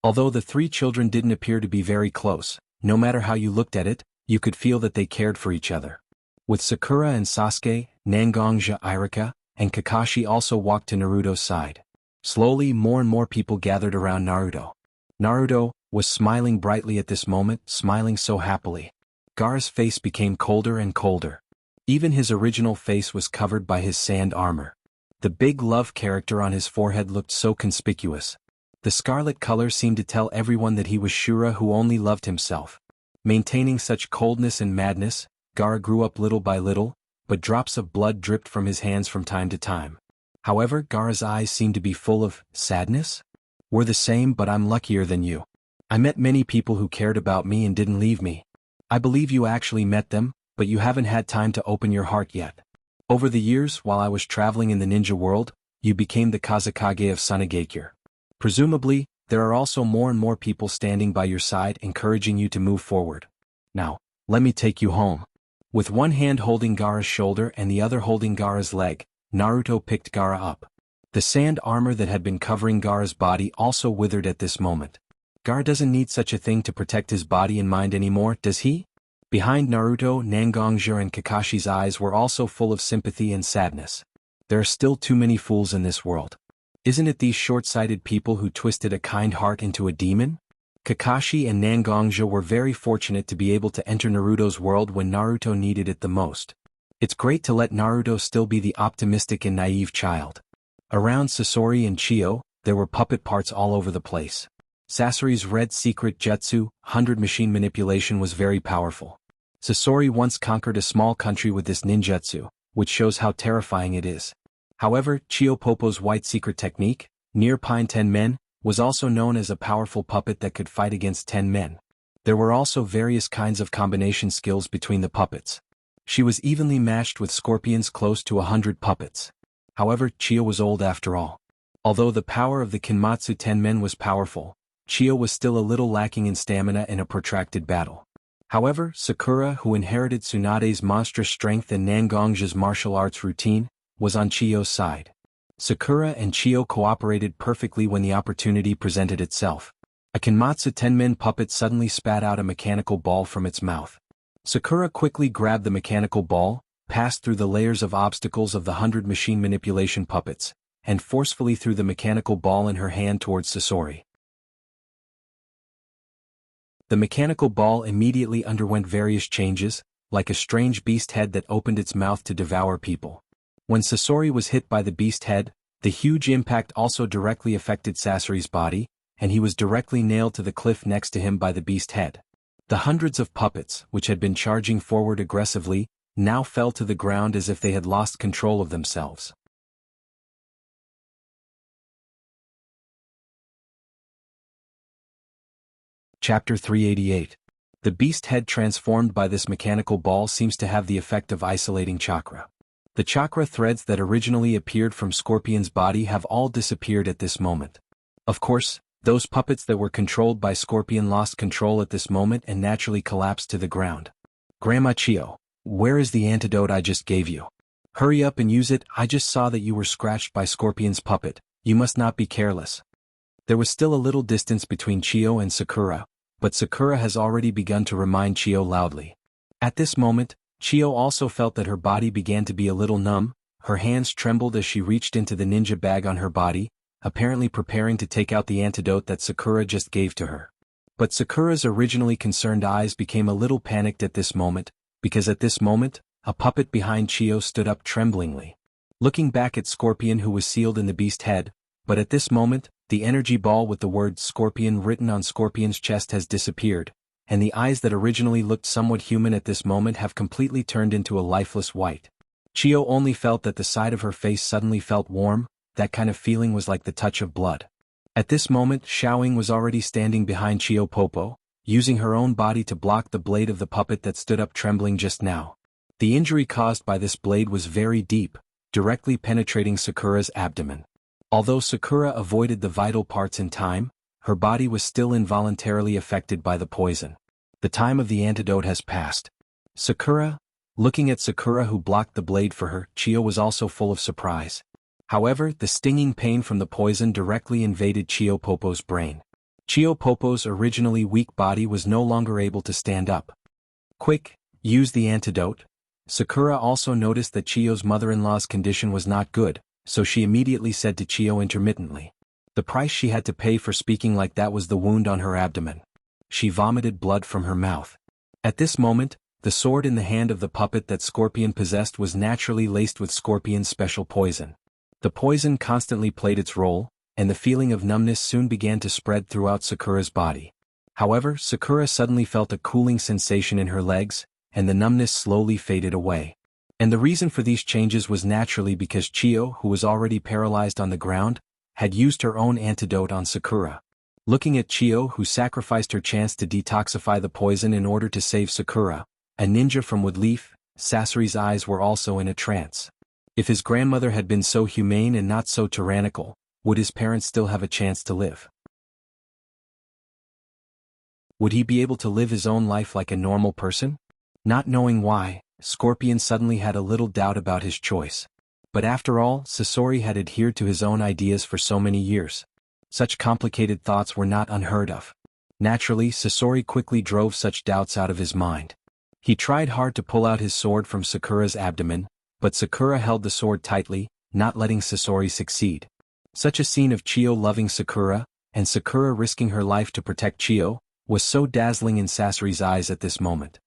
Speaker 1: Although the three children didn't appear to be very close, no matter how you looked at it, you could feel that they cared for each other. With Sakura and Sasuke, Nangongja, Irika, and Kakashi also walked to Naruto's side. Slowly, more and more people gathered around Naruto. Naruto was smiling brightly at this moment, smiling so happily. Gaara's face became colder and colder. Even his original face was covered by his sand armor. The big love character on his forehead looked so conspicuous. The scarlet color seemed to tell everyone that he was Shura who only loved himself. Maintaining such coldness and madness, Gaara grew up little by little, but drops of blood dripped from his hands from time to time. However, Gaara's eyes seemed to be full of sadness. "We're the same, but I'm luckier than you. I met many people who cared about me and didn't leave me. I believe you actually met them, but you haven't had time to open your heart yet. Over the years, while I was traveling in the ninja world, you became the Kazekage of Sunagakure. Presumably, there are also more and more people standing by your side encouraging you to move forward. Now, let me take you home." With one hand holding Gaara's shoulder and the other holding Gaara's leg, Naruto picked Gaara up. The sand armor that had been covering Gaara's body also withered at this moment. Gaara doesn't need such a thing to protect his body and mind anymore, does he? Behind Naruto, Nangongja and Kakashi's eyes were also full of sympathy and sadness. There are still too many fools in this world. Isn't it these short-sighted people who twisted a kind heart into a demon? Kakashi and Nangongja were very fortunate to be able to enter Naruto's world when Naruto needed it the most. It's great to let Naruto still be the optimistic and naive child. Around Sasori and Chio, there were puppet parts all over the place. Sasori's red secret jutsu, 100 machine manipulation, was very powerful. Sasori once conquered a small country with this ninjutsu, which shows how terrifying it is. However, Chiopopo's white secret technique, near Pine 10 men, was also known as a powerful puppet that could fight against 10 men. There were also various kinds of combination skills between the puppets. She was evenly matched with Scorpion's close to 100 puppets. However, Chiyo was old after all. Although the power of the Kinmatsu Tenmen was powerful, Chiyo was still a little lacking in stamina in a protracted battle. However, Sakura, who inherited Tsunade's monstrous strength and Nangongja's martial arts routine, was on Chiyo's side. Sakura and Chiyo cooperated perfectly when the opportunity presented itself. A Kinmatsu Tenmen puppet suddenly spat out a mechanical ball from its mouth. Sakura quickly grabbed the mechanical ball, passed through the layers of obstacles of the 100 machine manipulation puppets, and forcefully threw the mechanical ball in her hand towards Sasori. The mechanical ball immediately underwent various changes, like a strange beast head that opened its mouth to devour people. When Sasori was hit by the beast head, the huge impact also directly affected Sasori's body, and he was directly nailed to the cliff next to him by the beast head. The hundreds of puppets, which had been charging forward aggressively, now fell to the ground as if they had lost control of themselves. Chapter 388. The beast head transformed by this mechanical ball seems to have the effect of isolating chakra. The chakra threads that originally appeared from Scorpion's body have all disappeared at this moment. Of course, those puppets that were controlled by Scorpion lost control at this moment and naturally collapsed to the ground. Grandma Chiyo, where is the antidote I just gave you? Hurry up and use it. I just saw that you were scratched by Scorpion's puppet. You must not be careless. There was still a little distance between Chiyo and Sakura, but Sakura has already begun to remind Chiyo loudly. At this moment, Chiyo also felt that her body began to be a little numb, her hands trembled as she reached into the ninja bag on her body, apparently preparing to take out the antidote that Sakura just gave to her. But Sakura's originally concerned eyes became a little panicked at this moment, because at this moment, a puppet behind Chiyo stood up tremblingly. Looking back at Scorpion who was sealed in the beast head, but at this moment, the energy ball with the word Scorpion written on Scorpion's chest has disappeared, and the eyes that originally looked somewhat human at this moment have completely turned into a lifeless white. Chiyo only felt that the side of her face suddenly felt warm, that kind of feeling was like the touch of blood. At this moment, Xiaoying was already standing behind Chiyo Popo, using her own body to block the blade of the puppet that stood up trembling just now. The injury caused by this blade was very deep, directly penetrating Sakura's abdomen. Although Sakura avoided the vital parts in time, her body was still involuntarily affected by the poison. The time of the antidote has passed. Sakura? Looking at Sakura who blocked the blade for her, Chiyo was also full of surprise. However, the stinging pain from the poison directly invaded Chiyo Popo's brain. Chiyo Popo's originally weak body was no longer able to stand up. Quick, use the antidote. Sakura also noticed that Chiyo's mother-in-law's condition was not good, so she immediately said to Chiyo intermittently. The price she had to pay for speaking like that was the wound on her abdomen. She vomited blood from her mouth. At this moment, the sword in the hand of the puppet that Scorpion possessed was naturally laced with Scorpion's special poison. The poison constantly played its role, and the feeling of numbness soon began to spread throughout Sakura's body. However, Sakura suddenly felt a cooling sensation in her legs, and the numbness slowly faded away. And the reason for these changes was naturally because Chiyo, who was already paralyzed on the ground, had used her own antidote on Sakura. Looking at Chiyo, who sacrificed her chance to detoxify the poison in order to save Sakura, a ninja from Woodleaf, Sasori's eyes were also in a trance. If his grandmother had been so humane and not so tyrannical, would his parents still have a chance to live? Would he be able to live his own life like a normal person? Not knowing why, Scorpion suddenly had a little doubt about his choice. But after all, Sasori had adhered to his own ideas for so many years. Such complicated thoughts were not unheard of. Naturally, Sasori quickly drove such doubts out of his mind. He tried hard to pull out his sword from Sakura's abdomen, but Sakura held the sword tightly, not letting Sasori succeed. Such a scene of Chiyo loving Sakura, and Sakura risking her life to protect Chiyo, was so dazzling in Sasori's eyes at this moment.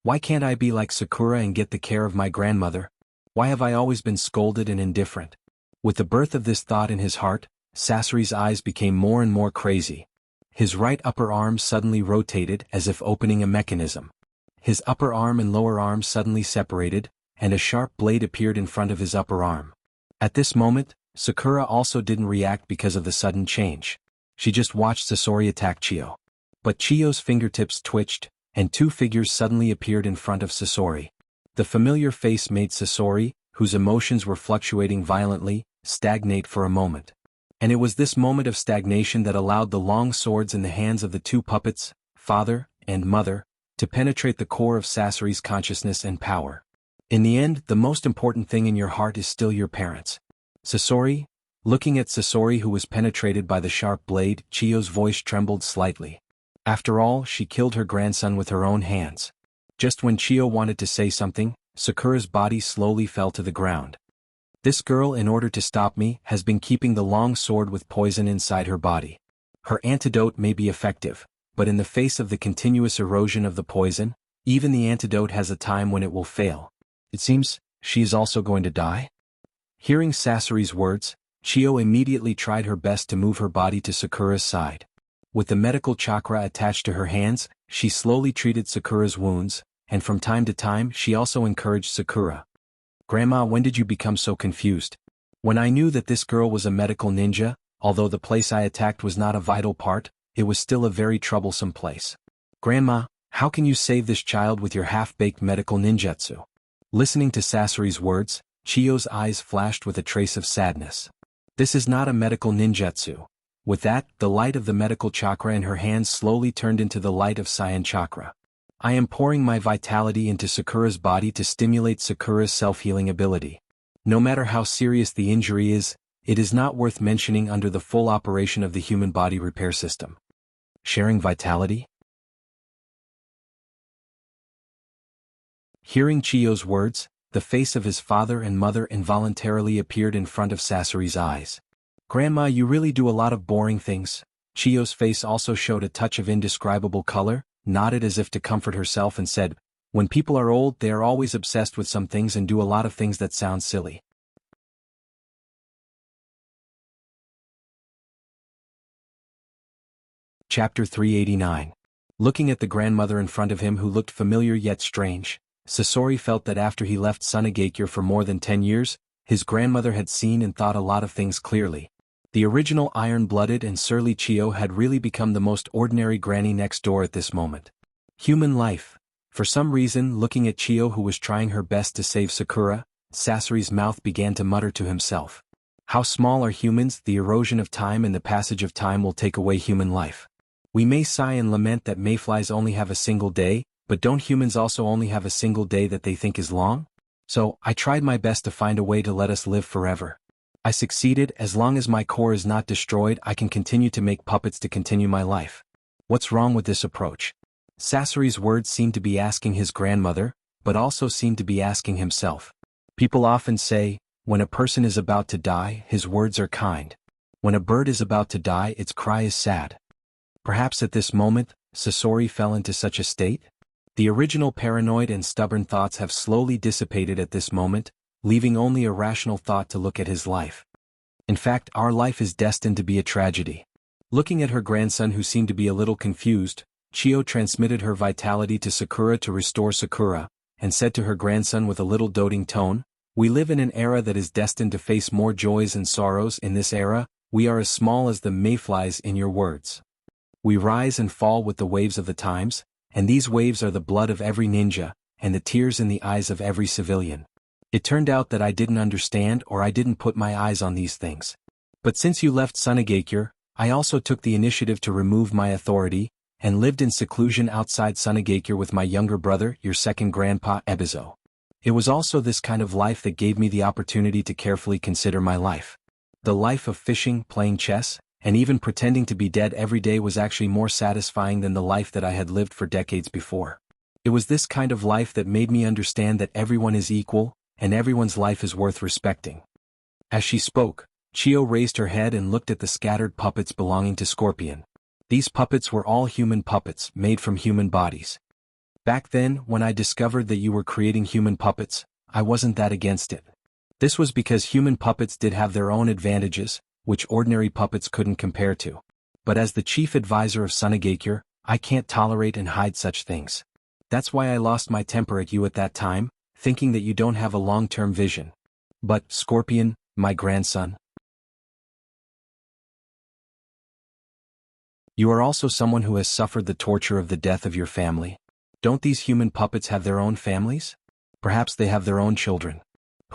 Speaker 1: Why can't I be like Sakura and get the care of my grandmother? Why have I always been scolded and indifferent? With the birth of this thought in his heart, Sasori's eyes became more and more crazy. His right upper arm suddenly rotated as if opening a mechanism. His upper arm and lower arm suddenly separated, and a sharp blade appeared in front of his upper arm. At this moment, Sakura also didn't react because of the sudden change. She just watched Sasori attack Chiyo. But Chiyo's fingertips twitched, and two figures suddenly appeared in front of Sasori. The familiar face made Sasori, whose emotions were fluctuating violently, stagnate for a moment. And it was this moment of stagnation that allowed the long swords in the hands of the two puppets, father and mother, to penetrate the core of Sasori's consciousness and power. In the end, the most important thing in your heart is still your parents. Sasori? Looking at Sasori, who was penetrated by the sharp blade, Chiyo's voice trembled slightly. After all, she killed her grandson with her own hands. Just when Chiyo wanted to say something, Sakura's body slowly fell to the ground. This girl, in order to stop me, has been keeping the long sword with poison inside her body. Her antidote may be effective, but in the face of the continuous erosion of the poison, even the antidote has a time when it will fail. It seems, she is also going to die? Hearing Sasori's words, Chiyo immediately tried her best to move her body to Sakura's side. With the medical chakra attached to her hands, she slowly treated Sakura's wounds, and from time to time she also encouraged Sakura. "Grandma, when did you become so confused?" "When I knew that this girl was a medical ninja, although the place I attacked was not a vital part, it was still a very troublesome place." "Grandma, how can you save this child with your half-baked medical ninjutsu?" Listening to Sasori's words, Chiyo's eyes flashed with a trace of sadness. "This is not a medical ninjutsu." With that, the light of the medical chakra in her hands slowly turned into the light of Saiyan chakra. "I am pouring my vitality into Sakura's body to stimulate Sakura's self-healing ability. No matter how serious the injury is, it is not worth mentioning under the full operation of the human body repair system." Sharing vitality? Hearing Chiyo's words, the face of his father and mother involuntarily appeared in front of Sasori's eyes. "Grandma, you really do a lot of boring things." Chiyo's face also showed a touch of indescribable color, nodded as if to comfort herself and said, "When people are old, they are always obsessed with some things and do a lot of things that sound silly." Chapter 389. Looking at the grandmother in front of him who looked familiar yet strange, Sasori felt that after he left Sunagakure for more than 10 years, his grandmother had seen and thought a lot of things clearly. The original iron-blooded and surly Chiyo had really become the most ordinary granny next door at this moment. Human life. For some reason, looking at Chiyo, who was trying her best to save Sakura, Sasori's mouth began to mutter to himself. How small are humans? The erosion of time and the passage of time will take away human life. We may sigh and lament that mayflies only have a single day, but don't humans also only have a single day that they think is long? So, I tried my best to find a way to let us live forever. I succeeded. As long as my core is not destroyed, I can continue to make puppets to continue my life. What's wrong with this approach? Sasori's words seemed to be asking his grandmother, but also seemed to be asking himself. People often say, when a person is about to die, his words are kind. When a bird is about to die, its cry is sad. Perhaps at this moment, Sasori fell into such a state? The original paranoid and stubborn thoughts have slowly dissipated at this moment, leaving only a rational thought to look at his life. In fact, our life is destined to be a tragedy. Looking at her grandson, who seemed to be a little confused, Chiyo transmitted her vitality to Sakura to restore Sakura, and said to her grandson with a little doting tone, "We live in an era that is destined to face more joys and sorrows. In this era, we are as small as the mayflies in your words. We rise and fall with the waves of the times, and these waves are the blood of every ninja, and the tears in the eyes of every civilian. It turned out that I didn't understand, or I didn't put my eyes on these things. But since you left Sunagakure, I also took the initiative to remove my authority, and lived in seclusion outside Sunagakure with my younger brother, your second grandpa, Ebizo. It was also this kind of life that gave me the opportunity to carefully consider my life. The life of fishing, playing chess, and even pretending to be dead every day was actually more satisfying than the life that I had lived for decades before. It was this kind of life that made me understand that everyone is equal, and everyone's life is worth respecting." As she spoke, Chiyo raised her head and looked at the scattered puppets belonging to Scorpion. These puppets were all human puppets, made from human bodies. "Back then, when I discovered that you were creating human puppets, I wasn't that against it. This was because human puppets did have their own advantages, which ordinary puppets couldn't compare to. But as the chief advisor of Sunagakure, I can't tolerate and hide such things. That's why I lost my temper at you at that time, thinking that you don't have a long-term vision. But, Scorpion, my grandson, you are also someone who has suffered the torture of the death of your family. Don't these human puppets have their own families? Perhaps they have their own children.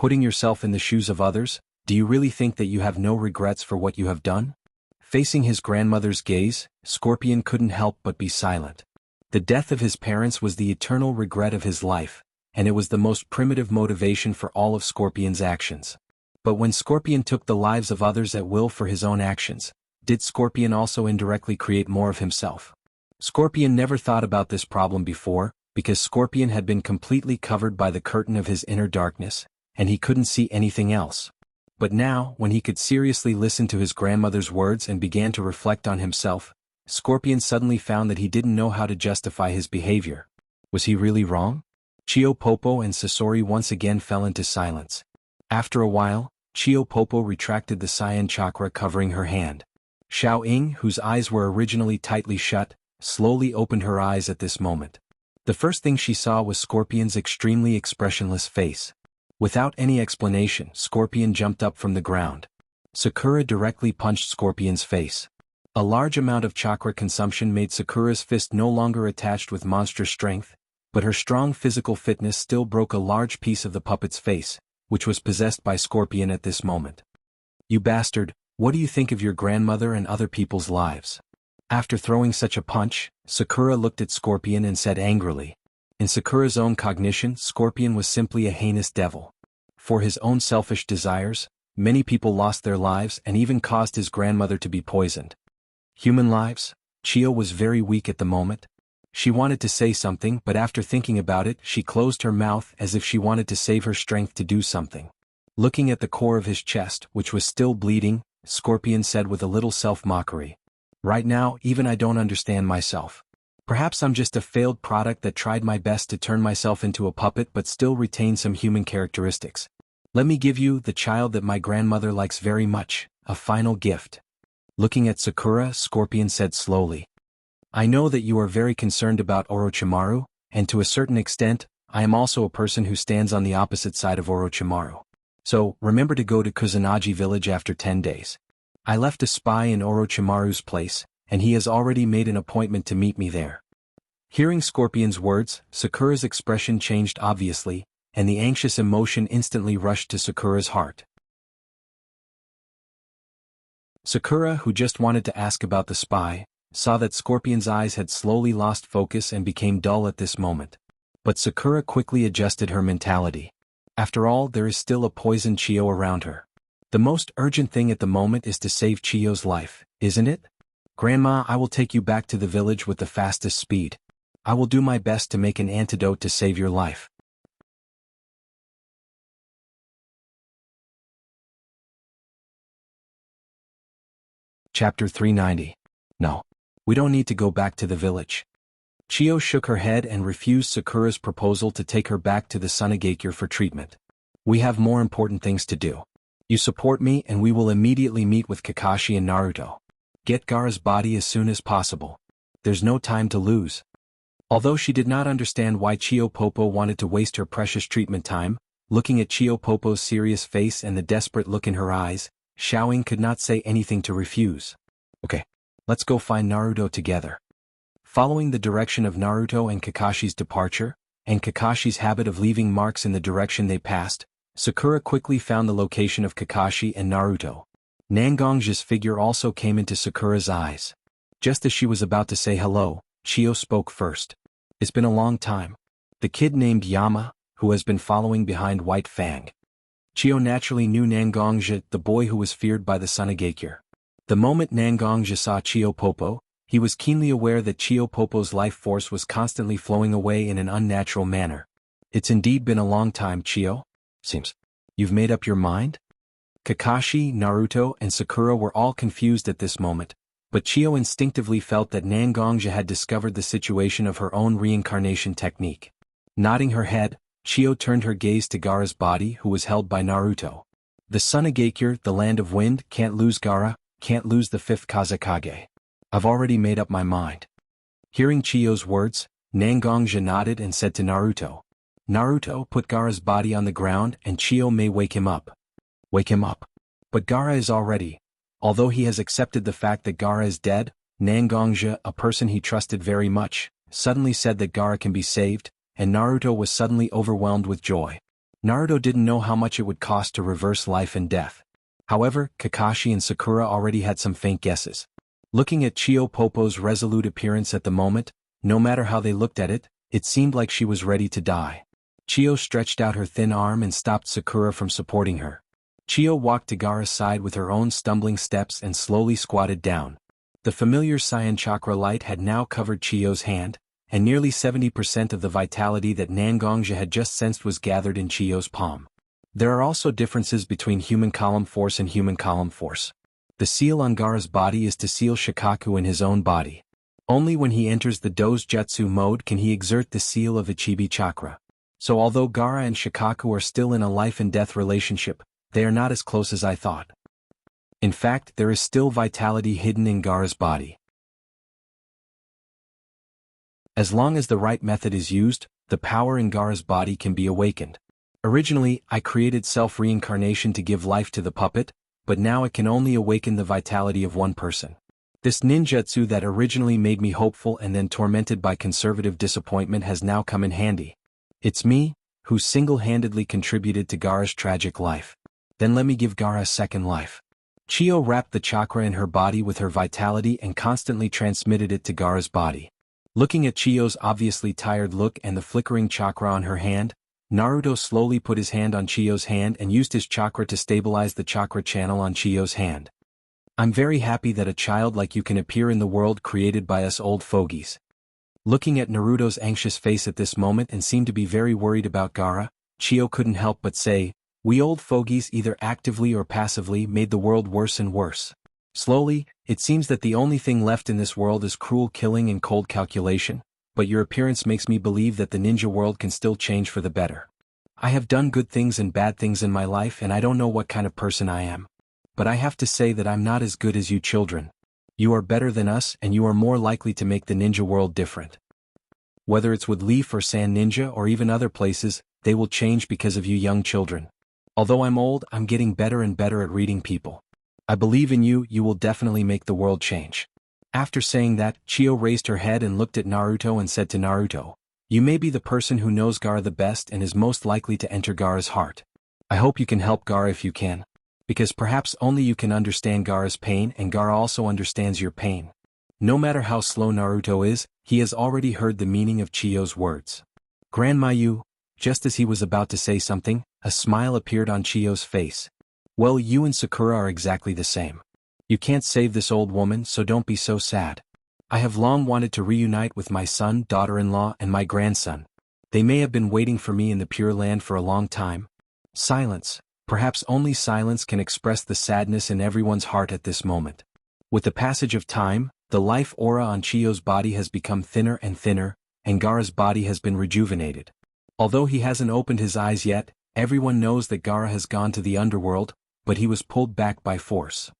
Speaker 1: Putting yourself in the shoes of others, do you really think that you have no regrets for what you have done? Facing his grandmother's gaze, Scorpion couldn't help but be silent. The death of his parents was the eternal regret of his life, and it was the most primitive motivation for all of Scorpion's actions. But when Scorpion took the lives of others at will for his own actions, did Scorpion also indirectly create more of himself? Scorpion never thought about this problem before, because Scorpion had been completely covered by the curtain of his inner darkness, and he couldn't see anything else. But now, when he could seriously listen to his grandmother's words and began to reflect on himself, Scorpion suddenly found that he didn't know how to justify his behavior. Was he really wrong? Chio Popo and Sasori once again fell into silence. After a while, Chio Popo retracted the cyan chakra covering her hand. Xiao Ying, whose eyes were originally tightly shut, slowly opened her eyes at this moment. The first thing she saw was Scorpion's extremely expressionless face. Without any explanation, Scorpion jumped up from the ground. Sakura directly punched Scorpion's face. A large amount of chakra consumption made Sakura's fist no longer attached with monstrous strength, but her strong physical fitness still broke a large piece of the puppet's face, which was possessed by Scorpion at this moment. "You bastard, what do you think of your grandmother and other people's lives?" After throwing such a punch, Sakura looked at Scorpion and said angrily. In Sakura's own cognition, Scorpion was simply a heinous devil. For his own selfish desires, many people lost their lives and even caused his grandmother to be poisoned. Human lives? Chio was very weak at the moment. She wanted to say something, but after thinking about it, she closed her mouth as if she wanted to save her strength to do something. Looking at the core of his chest, which was still bleeding, Scorpion said with a little self-mockery, "Right now, even I don't understand myself. Perhaps I'm just a failed product that tried my best to turn myself into a puppet but still retain some human characteristics. Let me give you the child that my grandmother likes very much, a final gift." Looking at Sakura, Scorpion said slowly, "I know that you are very concerned about Orochimaru, and to a certain extent, I am also a person who stands on the opposite side of Orochimaru. So, remember to go to Kusanagi village after 10 days. I left a spy in Orochimaru's place, and he has already made an appointment to meet me there." Hearing Scorpion's words, Sakura's expression changed obviously, and the anxious emotion instantly rushed to Sakura's heart. Sakura, who just wanted to ask about the spy, saw that Scorpion's eyes had slowly lost focus and became dull at this moment. But Sakura quickly adjusted her mentality. After all, there is still a poisoned Chio around her. The most urgent thing at the moment is to save Chio's life, isn't it? "Grandma, I will take you back to the village with the fastest speed. I will do my best to make an antidote to save your life." Chapter 390. No. We don't need to go back to the village. Chio shook her head and refused Sakura's proposal to take her back to the Sunagakure for treatment. "We have more important things to do. You support me and we will immediately meet with Kakashi and Naruto. Get Gaara's body as soon as possible. There's no time to lose." Although she did not understand why Chio Popo wanted to waste her precious treatment time, looking at Chio Popo's serious face and the desperate look in her eyes, Xiao Ying could not say anything to refuse. "Okay, let's go find Naruto together." Following the direction of Naruto and Kakashi's departure, and Kakashi's habit of leaving marks in the direction they passed, Sakura quickly found the location of Kakashi and Naruto. Nangong's figure also came into Sakura's eyes. Just as she was about to say hello, Chio spoke first. "It's been a long time." The kid named Yama, who has been following behind White Fang. Chio naturally knew Nangongja, the boy who was feared by the Sunagakure. The moment Nangongja saw Chio Popo, he was keenly aware that Chio Popo's life force was constantly flowing away in an unnatural manner. "It's indeed been a long time, Chio. Seems you've made up your mind?" Kakashi, Naruto, and Sakura were all confused at this moment, but Chio instinctively felt that Nangongja had discovered the situation of her own reincarnation technique. Nodding her head, Chio turned her gaze to Gaara's body, who was held by Naruto. "The Sunagakure, the land of wind, can't lose Gaara, can't lose the fifth Kazekage. I've already made up my mind." Hearing Chio's words, Nangongja nodded and said to Naruto, "Naruto, put Gaara's body on the ground and Chio may wake him up." "Wake him up?" "But Gaara is already." Although he has accepted the fact that Gaara is dead, Nangongja, a person he trusted very much, suddenly said that Gaara can be saved, and Naruto was suddenly overwhelmed with joy. Naruto didn't know how much it would cost to reverse life and death. However, Kakashi and Sakura already had some faint guesses. Looking at Chiyo Popo's resolute appearance at the moment, no matter how they looked at it, it seemed like she was ready to die. Chiyo stretched out her thin arm and stopped Sakura from supporting her. Chiyo walked to Gaara's side with her own stumbling steps and slowly squatted down. The familiar Saiyan chakra light had now covered Chiyo's hand, and nearly 70% of the vitality that Nangongja had just sensed was gathered in Chiyo's palm. There are also differences between human column force and human column force. The seal on Gaara's body is to seal Shikaku in his own body. Only when he enters the Dojutsu mode can he exert the seal of Ichibi chakra. So although Gaara and Shikaku are still in a life and death relationship, they are not as close as I thought. In fact, there is still vitality hidden in Gaara's body. As long as the right method is used, the power in Gaara's body can be awakened. Originally, I created self-reincarnation to give life to the puppet, but now it can only awaken the vitality of one person. This ninjutsu that originally made me hopeful and then tormented by conservative disappointment has now come in handy. It's me, who single-handedly contributed to Gaara's tragic life. Then let me give Gaara a second life. Chiyo wrapped the chakra in her body with her vitality and constantly transmitted it to Gaara's body. Looking at Chiyo's obviously tired look and the flickering chakra on her hand, Naruto slowly put his hand on Chiyo's hand and used his chakra to stabilize the chakra channel on Chiyo's hand. I'm very happy that a child like you can appear in the world created by us old fogies. Looking at Naruto's anxious face at this moment and seemed to be very worried about Gaara, Chiyo couldn't help but say, "We old fogies either actively or passively made the world worse and worse. Slowly, it seems that the only thing left in this world is cruel killing and cold calculation, but your appearance makes me believe that the ninja world can still change for the better. I have done good things and bad things in my life and I don't know what kind of person I am. But I have to say that I'm not as good as you children. You are better than us and you are more likely to make the ninja world different. Whether it's with Leaf or Sand Ninja or even other places, they will change because of you young children. Although I'm old, I'm getting better and better at reading people. I believe in you, you will definitely make the world change." After saying that, Chiyo raised her head and looked at Naruto and said to Naruto, "You may be the person who knows Gaara the best and is most likely to enter Gaara's heart. I hope you can help Gaara if you can. Because perhaps only you can understand Gaara's pain and Gaara also understands your pain." No matter how slow Naruto is, he has already heard the meaning of Chiyo's words. "Grandma, just as he was about to say something, a smile appeared on Chiyo's face. "Well, you and Sakura are exactly the same. You can't save this old woman, so don't be so sad. I have long wanted to reunite with my son, daughter-in-law, and my grandson. They may have been waiting for me in the Pure Land for a long time." Silence. Perhaps only silence can express the sadness in everyone's heart at this moment. With the passage of time, the life aura on Chiyo's body has become thinner and thinner, and Gaara's body has been rejuvenated. Although he hasn't opened his eyes yet, everyone knows that Gaara has gone to the underworld, but he was pulled back by force.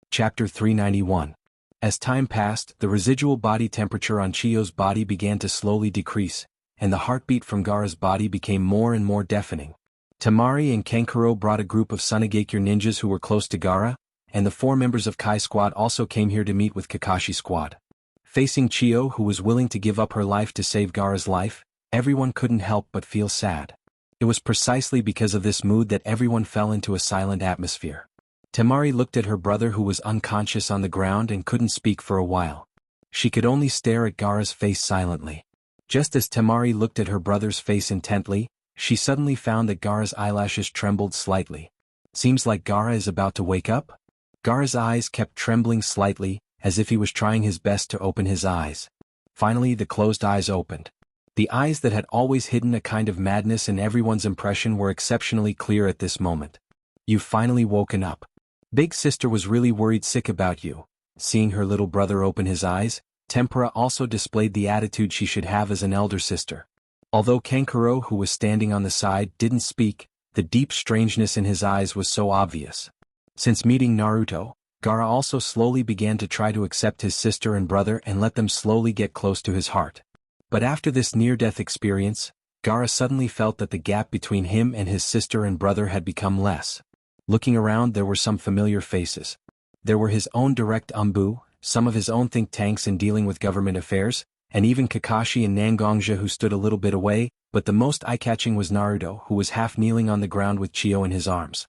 Speaker 1: Chapter 391. As time passed, the residual body temperature on Chiyo's body began to slowly decrease, and the heartbeat from Gaara's body became more and more deafening. Temari and Kankuro brought a group of Sunagakure ninjas who were close to Gaara, and the 4 members of Kai Squad also came here to meet with Kakashi Squad. Facing Chiyo, who was willing to give up her life to save Gaara's life, everyone couldn't help but feel sad. It was precisely because of this mood that everyone fell into a silent atmosphere. Temari looked at her brother who was unconscious on the ground and couldn't speak for a while. She could only stare at Gaara's face silently. Just as Temari looked at her brother's face intently, she suddenly found that Gaara's eyelashes trembled slightly. Seems like Gaara is about to wake up? Gaara's eyes kept trembling slightly, as if he was trying his best to open his eyes. Finally, the closed eyes opened. The eyes that had always hidden a kind of madness in everyone's impression were exceptionally clear at this moment. "You've finally woken up. Big sister was really worried sick about you." Seeing her little brother open his eyes, Tempura also displayed the attitude she should have as an elder sister. Although Kankuro, who was standing on the side, didn't speak, the deep strangeness in his eyes was so obvious. Since meeting Naruto, Gaara also slowly began to try to accept his sister and brother and let them slowly get close to his heart. But after this near-death experience, Gaara suddenly felt that the gap between him and his sister and brother had become less. Looking around, there were some familiar faces. There were his own direct Umbu, some of his own think tanks in dealing with government affairs, and even Kakashi and Nangonja who stood a little bit away, but the most eye-catching was Naruto who was half kneeling on the ground with Chio in his arms.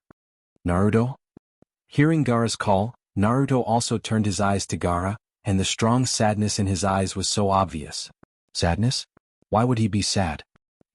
Speaker 1: Naruto? Hearing Gaara's call, Naruto also turned his eyes to Gaara, and the strong sadness in his eyes was so obvious. Sadness? Why would he be sad?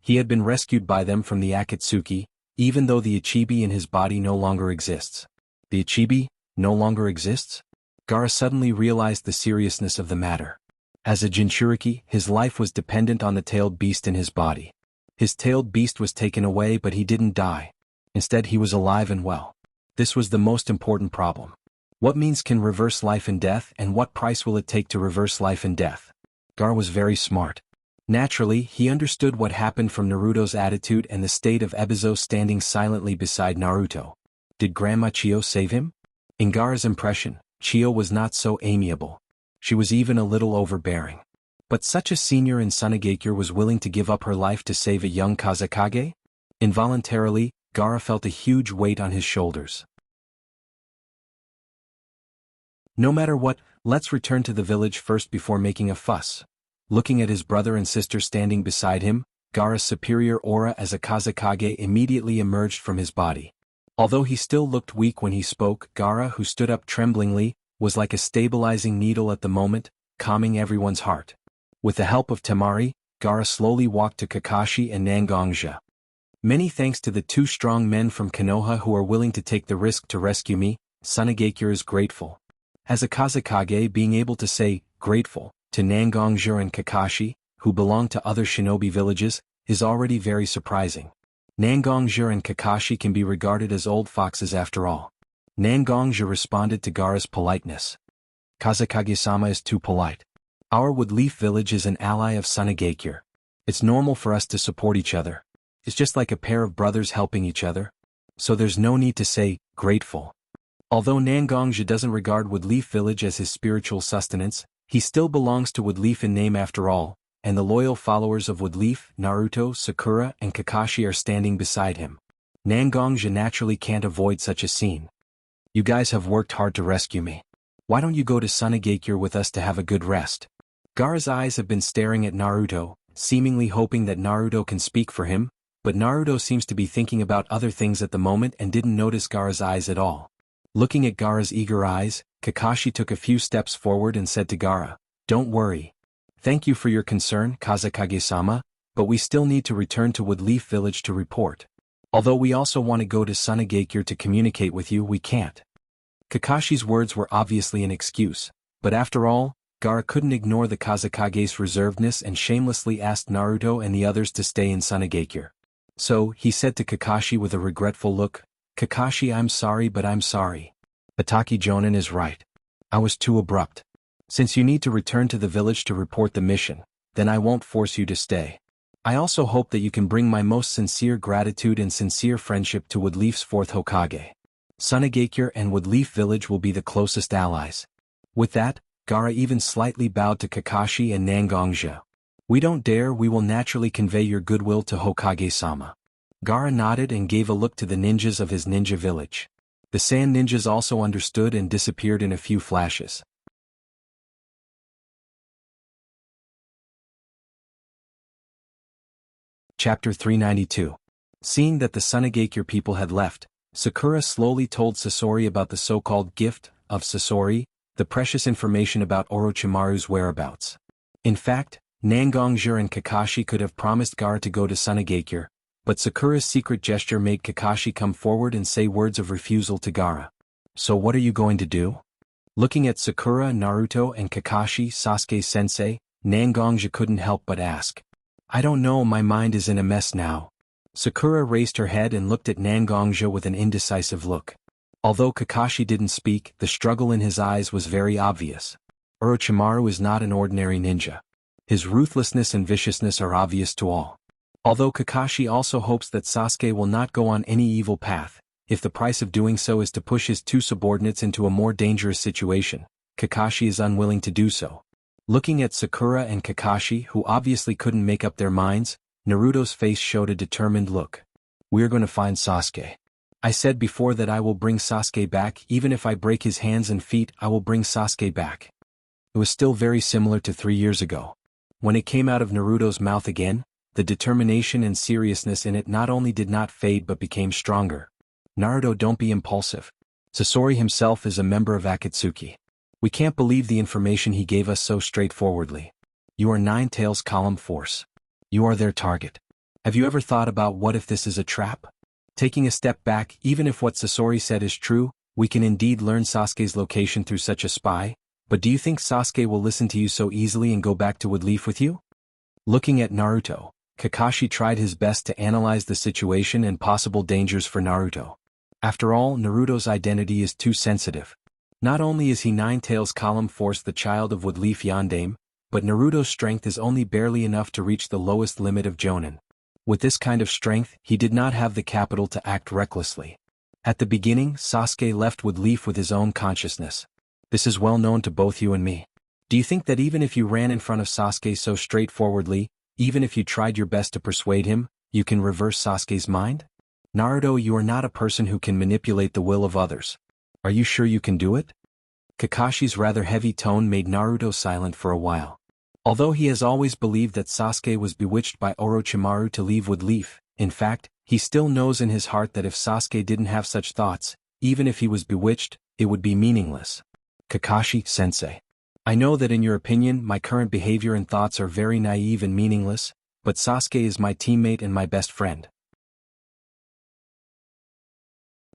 Speaker 1: He had been rescued by them from the Akatsuki, even though the Ichibi in his body no longer exists. The Ichibi no longer exists? Gaara suddenly realized the seriousness of the matter. As a Jinchuriki, his life was dependent on the tailed beast in his body. His tailed beast was taken away, but he didn't die. Instead, he was alive and well. This was the most important problem. What means can reverse life and death, and what price will it take to reverse life and death? Gaara was very smart. Naturally, he understood what happened from Naruto's attitude and the state of Ebizo standing silently beside Naruto. Did Grandma Chio save him? In Gaara's impression, Chio was not so amiable. She was even a little overbearing. But such a senior in Sunagakure was willing to give up her life to save a young Kazekage? Involuntarily, Gaara felt a huge weight on his shoulders. No matter what, let's return to the village first before making a fuss. Looking at his brother and sister standing beside him, Gaara's superior aura as a Kazekage immediately emerged from his body. Although he still looked weak when he spoke, Gaara, who stood up tremblingly, was like a stabilizing needle at the moment, calming everyone's heart. With the help of Temari, Gaara slowly walked to Kakashi and Nangonja. Many thanks to the two strong men from Konoha who are willing to take the risk to rescue me, Sunagakure is grateful. As a Kazekage, being able to say, grateful, to Nangonja and Kakashi, who belong to other shinobi villages, is already very surprising. Nangonja and Kakashi can be regarded as old foxes after all. Nangonja responded to Gaara's politeness. Kazekage-sama is too polite. Our Woodleaf village is an ally of Sunagakure. It's normal for us to support each other. It's just like a pair of brothers helping each other. So there's no need to say, grateful. Although Nangonja doesn't regard Woodleaf village as his spiritual sustenance, he still belongs to Woodleaf in name after all, and the loyal followers of Woodleaf, Naruto, Sakura, and Kakashi are standing beside him. Nangonja naturally can't avoid such a scene. You guys have worked hard to rescue me. Why don't you go to Sunagakure with us to have a good rest? Gaara's eyes have been staring at Naruto, seemingly hoping that Naruto can speak for him, but Naruto seems to be thinking about other things at the moment and didn't notice Gaara's eyes at all. Looking at Gaara's eager eyes, Kakashi took a few steps forward and said to Gaara, "Don't worry. Thank you for your concern, Kazekage-sama, but we still need to return to Woodleaf village to report. Although we also want to go to Sunagakure to communicate with you, we can't." Kakashi's words were obviously an excuse, but after all, Gaara couldn't ignore the Kazekage's reservedness and shamelessly asked Naruto and the others to stay in Sunagakure. So, he said to Kakashi with a regretful look, "Kakashi, I'm sorry, but I'm sorry. Ataki Jonin is right. I was too abrupt. Since you need to return to the village to report the mission, then I won't force you to stay. I also hope that you can bring my most sincere gratitude and sincere friendship to Woodleaf's fourth Hokage. Sunagakure and Woodleaf village will be the closest allies." With that, Gaara even slightly bowed to Kakashi and Nangonja. "We don't dare, we will naturally convey your goodwill to Hokage-sama." Gaara nodded and gave a look to the ninjas of his ninja village. The sand ninjas also understood and disappeared in a few flashes. Chapter 392. Seeing that the Sunagakure people had left, Sakura slowly told Sasori about the so-called gift of Sasori, the precious information about Orochimaru's whereabouts. In fact, Nangonja and Kakashi could have promised Gaara to go to Sunagakure, but Sakura's secret gesture made Kakashi come forward and say words of refusal to Gaara. "So what are you going to do?" Looking at Sakura, Naruto, and Kakashi, Sasuke-sensei, Nangonja couldn't help but ask. "I don't know, my mind is in a mess now." Sakura raised her head and looked at Nangonja with an indecisive look. Although Kakashi didn't speak, the struggle in his eyes was very obvious. Orochimaru is not an ordinary ninja. His ruthlessness and viciousness are obvious to all. Although Kakashi also hopes that Sasuke will not go on any evil path, if the price of doing so is to push his two subordinates into a more dangerous situation, Kakashi is unwilling to do so. Looking at Sakura and Kakashi, who obviously couldn't make up their minds, Naruto's face showed a determined look. "We're going to find Sasuke. I said before that I will bring Sasuke back, even if I break his hands and feet, I will bring Sasuke back." It was still very similar to 3 years ago. When it came out of Naruto's mouth again, the determination and seriousness in it not only did not fade but became stronger. Naruto, don't be impulsive. Sasori himself is a member of Akatsuki. We can't believe the information he gave us so straightforwardly. You are Nine Tails Column Force. You are their target. Have you ever thought about what if this is a trap? Taking a step back, even if what Sasori said is true, we can indeed learn Sasuke's location through such a spy, but do you think Sasuke will listen to you so easily and go back to Woodleaf with you? Looking at Naruto, Kakashi tried his best to analyze the situation and possible dangers for Naruto. After all, Naruto's identity is too sensitive. Not only is he Nine Tails Column Force, the child of Woodleaf Yondaime, but Naruto's strength is only barely enough to reach the lowest limit of Jonin. With this kind of strength, he did not have the capital to act recklessly. At the beginning, Sasuke left Woodleaf with his own consciousness. This is well known to both you and me. Do you think that even if you ran in front of Sasuke so straightforwardly, even if you tried your best to persuade him, you can reverse Sasuke's mind? Naruto, you are not a person who can manipulate the will of others. Are you sure you can do it? Kakashi's rather heavy tone made Naruto silent for a while. Although he has always believed that Sasuke was bewitched by Orochimaru to leave Woodleaf, in fact, he still knows in his heart that if Sasuke didn't have such thoughts, even if he was bewitched, it would be meaningless. Kakashi-sensei. I know that in your opinion my current behavior and thoughts are very naive and meaningless, but Sasuke is my teammate and my best friend.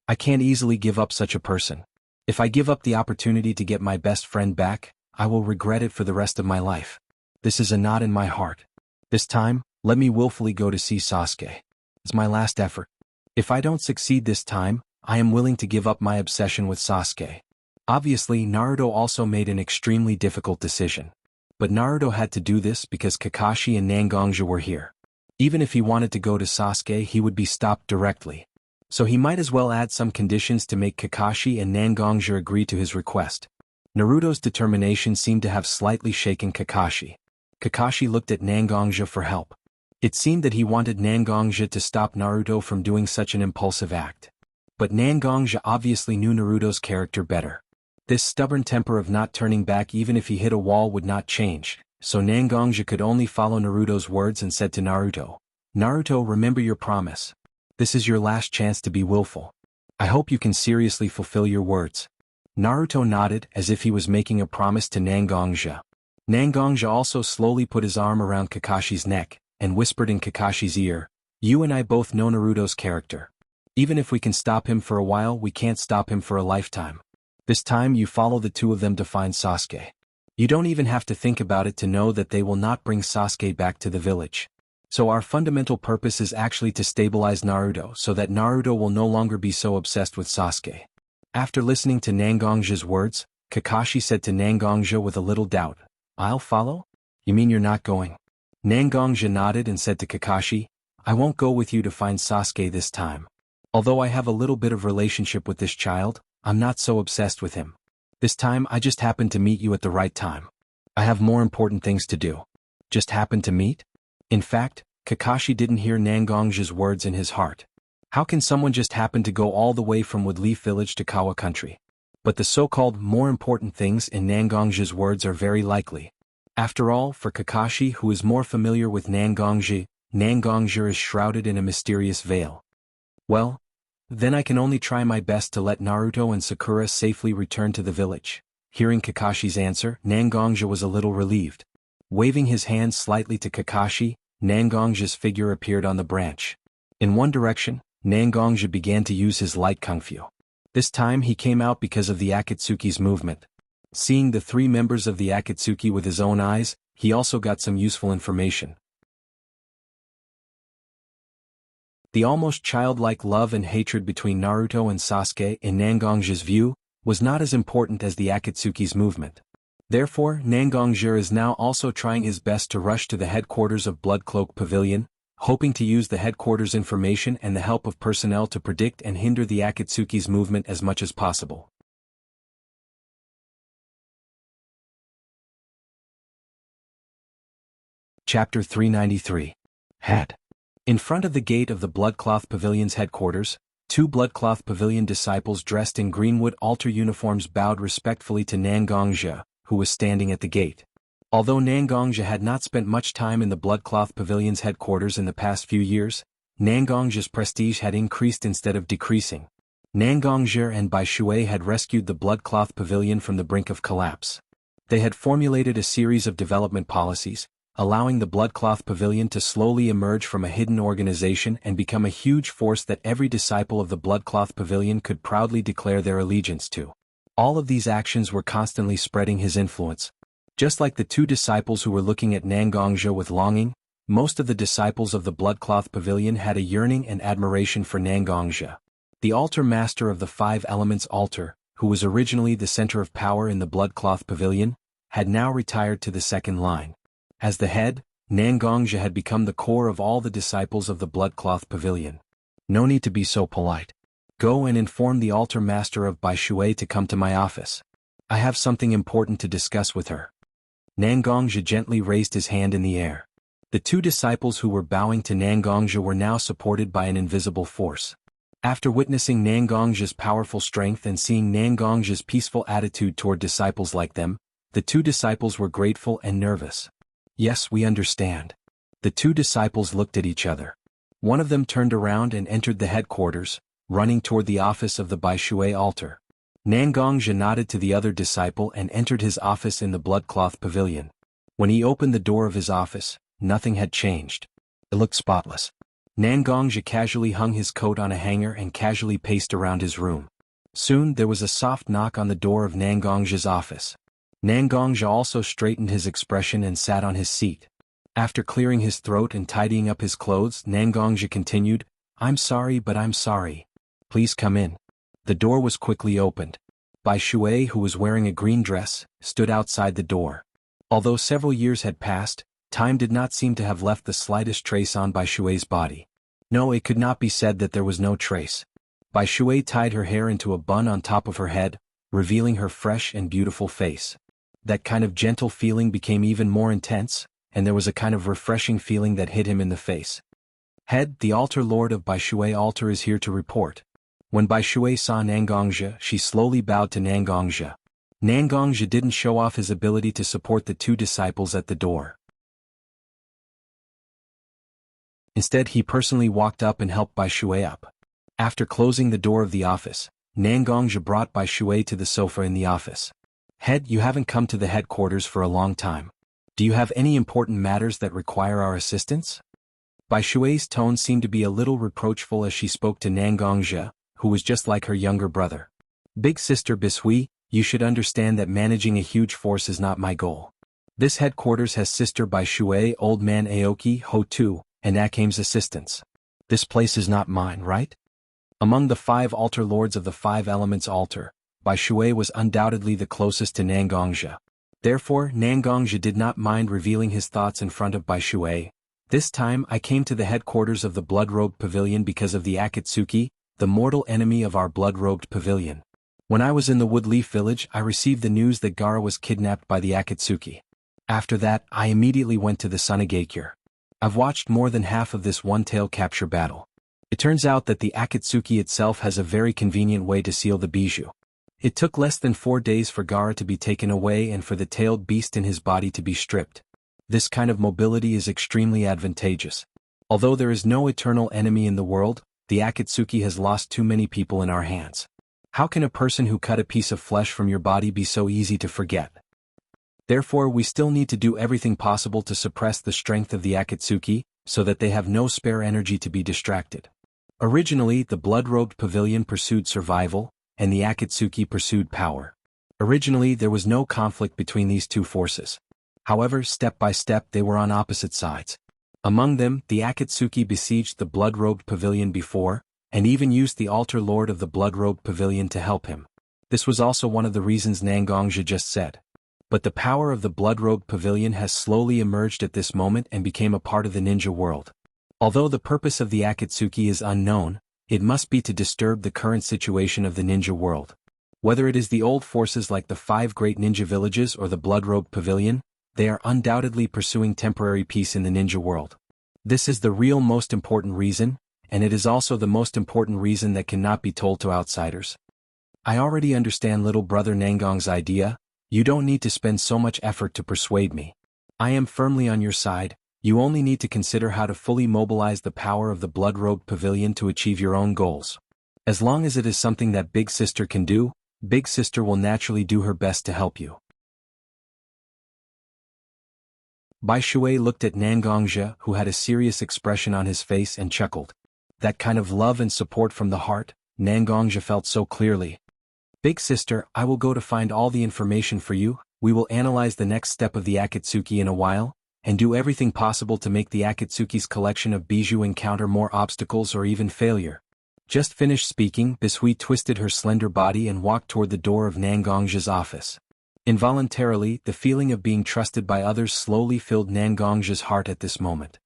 Speaker 1: I can't easily give up such a person. If I give up the opportunity to get my best friend back, I will regret it for the rest of my life. This is a knot in my heart. This time, let me willfully go to see Sasuke. It's my last effort. If I don't succeed this time, I am willing to give up my obsession with Sasuke. Obviously, Naruto also made an extremely difficult decision. But Naruto had to do this because Kakashi and Nangonja were here. Even if he wanted to go to Sasuke, he would be stopped directly. So he might as well add some conditions to make Kakashi and Nangonja agree to his request. Naruto's determination seemed to have slightly shaken Kakashi. Kakashi looked at Nangonja for help. It seemed that he wanted Nangonja to stop Naruto from doing such an impulsive act. But Nangonja obviously knew Naruto's character better. This stubborn temper of not turning back even if he hit a wall would not change, so Nangonja could only follow Naruto's words and said to Naruto, "Naruto, remember your promise. This is your last chance to be willful. I hope you can seriously fulfill your words." Naruto nodded as if he was making a promise to Nangonja. Nangonja also slowly put his arm around Kakashi's neck, and whispered in Kakashi's ear, "You and I both know Naruto's character. Even if we can stop him for a while, we can't stop him for a lifetime. This time you follow the two of them to find Sasuke. You don't even have to think about it to know that they will not bring Sasuke back to the village. So our fundamental purpose is actually to stabilize Naruto so that Naruto will no longer be so obsessed with Sasuke." After listening to Nangonja's words, Kakashi said to Nangonja with a little doubt, "I'll follow? You mean you're not going?" Nangonja nodded and said to Kakashi, "I won't go with you to find Sasuke this time. Although I have a little bit of relationship with this child, I'm not so obsessed with him. This time I just happened to meet you at the right time. I have more important things to do." Just happened to meet? In fact, Kakashi didn't hear Nangonja's words in his heart. How can someone just happen to go all the way from Woodleaf Village to Kawa Country? But the so-called more important things in Nangonja's words are very likely. After all, for Kakashi, who is more familiar with Nangonja, Nangonja is shrouded in a mysterious veil. Well, then I can only try my best to let Naruto and Sakura safely return to the village. Hearing Kakashi's answer, Nangonja was a little relieved. Waving his hand slightly to Kakashi, Nangonja's figure appeared on the branch. In one direction, Nangonja began to use his light kungfu. This time he came out because of the Akatsuki's movement. Seeing the three members of the Akatsuki with his own eyes, he also got some useful information. The almost childlike love and hatred between Naruto and Sasuke, in Nangonja's view, was not as important as the Akatsuki's movement. Therefore, Nangonja is now also trying his best to rush to the headquarters of Blood Cloak Pavilion, hoping to use the headquarters information and the help of personnel to predict and hinder the Akatsuki's movement as much as possible. Chapter 393. Head. In front of the gate of the Bloodcloth Pavilion's headquarters, two Bloodcloth Pavilion disciples dressed in greenwood altar uniforms bowed respectfully to Nangonja, who was standing at the gate. Although Nangongja had not spent much time in the Bloodcloth Pavilion's headquarters in the past few years, Nangongja's prestige had increased instead of decreasing. Nangongja and Bai Shui had rescued the Bloodcloth Pavilion from the brink of collapse. They had formulated a series of development policies, allowing the Bloodcloth Pavilion to slowly emerge from a hidden organization and become a huge force that every disciple of the Bloodcloth Pavilion could proudly declare their allegiance to. All of these actions were constantly spreading his influence. Just like the two disciples who were looking at Nangongja with longing, most of the disciples of the Bloodcloth Pavilion had a yearning and admiration for Nangongja. The altar master of the Five Elements altar, who was originally the center of power in the Bloodcloth Pavilion, had now retired to the second line. As the head, Nangongja had become the core of all the disciples of the Bloodcloth Pavilion. No need to be so polite. Go and inform the altar master of Bai Shui to come to my office. I have something important to discuss with her. Nangongja gently raised his hand in the air. The two disciples who were bowing to Nangongja were now supported by an invisible force. After witnessing Nangongja's powerful strength and seeing Nangongja's peaceful attitude toward disciples like them, the two disciples were grateful and nervous. Yes, we understand. The two disciples looked at each other. One of them turned around and entered the headquarters, running toward the office of the Bai Shui altar. Nangongja nodded to the other disciple and entered his office in the Bloodcloth Pavilion. When he opened the door of his office, nothing had changed. It looked spotless. Nangongja casually hung his coat on a hanger and casually paced around his room. Soon there was a soft knock on the door of Nangongja's office. Nangongja also straightened his expression and sat on his seat. After clearing his throat and tidying up his clothes, Nangongja continued, "I'm sorry, but I'm sorry. Please come in." The door was quickly opened. Bai Shui, who was wearing a green dress, stood outside the door. Although several years had passed, time did not seem to have left the slightest trace on Bai Shui's body. No, it could not be said that there was no trace. Bai Shui tied her hair into a bun on top of her head, revealing her fresh and beautiful face. That kind of gentle feeling became even more intense, and there was a kind of refreshing feeling that hit him in the face. "Head, the altar lord of Bai Shui altar is here to report." When Bai Shui saw Nangongja, she slowly bowed to Nangongja. Nangongja didn't show off his ability to support the two disciples at the door. Instead, he personally walked up and helped Bai Shui up. After closing the door of the office, Nangongja brought Bai Shui to the sofa in the office. "Head, you haven't come to the headquarters for a long time. Do you have any important matters that require our assistance?" Bai Shui's tone seemed to be a little reproachful as she spoke to Nangongja, who was just like her younger brother. "Big sister Bishui, you should understand that managing a huge force is not my goal. This headquarters has sister Bai Shui, old man Aoki, Ho Tu, and Akame's assistants. This place is not mine, right?" Among the 5 altar lords of the 5 Elements altar, Bai Shui was undoubtedly the closest to Nangongja. Therefore, Nangongja did not mind revealing his thoughts in front of Bai Shui. "This time I came to the headquarters of the Blood-Robed Pavilion because of the Akatsuki, the mortal enemy of our Blood-Robed Pavilion. When I was in the Woodleaf village, I received the news that Gaara was kidnapped by the Akatsuki. After that, I immediately went to the Sunagakure. I've watched more than half of this one-tail capture battle. It turns out that the Akatsuki itself has a very convenient way to seal the bijou. It took less than 4 days for Gaara to be taken away and for the tailed beast in his body to be stripped. This kind of mobility is extremely advantageous. Although there is no eternal enemy in the world, the Akatsuki has lost too many people in our hands. How can a person who cut a piece of flesh from your body be so easy to forget? Therefore, we still need to do everything possible to suppress the strength of the Akatsuki, so that they have no spare energy to be distracted. Originally, the Blood-Robed Pavilion pursued survival, and the Akatsuki pursued power. Originally, there was no conflict between these two forces. However, step by step they were on opposite sides. Among them, the Akatsuki besieged the Blood-Robed Pavilion before, and even used the altar lord of the Blood-Robed Pavilion to help him. This was also one of the reasons Nangongja just said. But the power of the Blood-Robed Pavilion has slowly emerged at this moment and became a part of the ninja world. Although the purpose of the Akatsuki is unknown, it must be to disturb the current situation of the ninja world. Whether it is the old forces like the 5 great ninja villages or the Blood-Robed Pavilion, they are undoubtedly pursuing temporary peace in the ninja world. This is the real most important reason, and it is also the most important reason that cannot be told to outsiders. I already understand little brother Nangong's idea. You don't need to spend so much effort to persuade me. I am firmly on your side. You only need to consider how to fully mobilize the power of the blood-robed pavilion to achieve your own goals. As long as it is something that Big Sister can do, Big Sister will naturally do her best to help you. Bai Shui looked at Nangongzhe, who had a serious expression on his face, and chuckled. That kind of love and support from the heart, Nangongzhe felt so clearly. Big Sister, I will go to find all the information for you. We will analyze the next step of the Akatsuki in a while, and do everything possible to make the Akatsuki's collection of bijou encounter more obstacles or even failure. Just finished speaking, Bishui twisted her slender body and walked toward the door of Nangongzhe's office. Involuntarily, the feeling of being trusted by others slowly filled Nangongzhe's heart at this moment.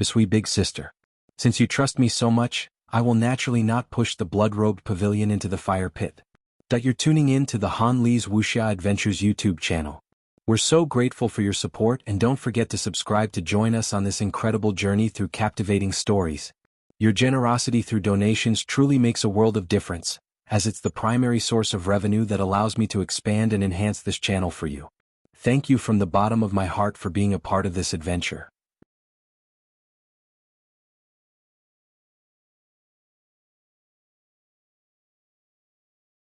Speaker 1: Bishui, Big Sister. Since you trust me so much, I will naturally not push the blood-robed pavilion into the fire pit. You're tuning in to the Han Li's Wuxia Adventures YouTube channel. We're so grateful for your support, and don't forget to subscribe to join us on this incredible journey through captivating stories. Your generosity through donations truly makes a world of difference, as it's the primary source of revenue that allows me to expand and enhance this channel for you. Thank you from the bottom of my heart for being a part of this adventure.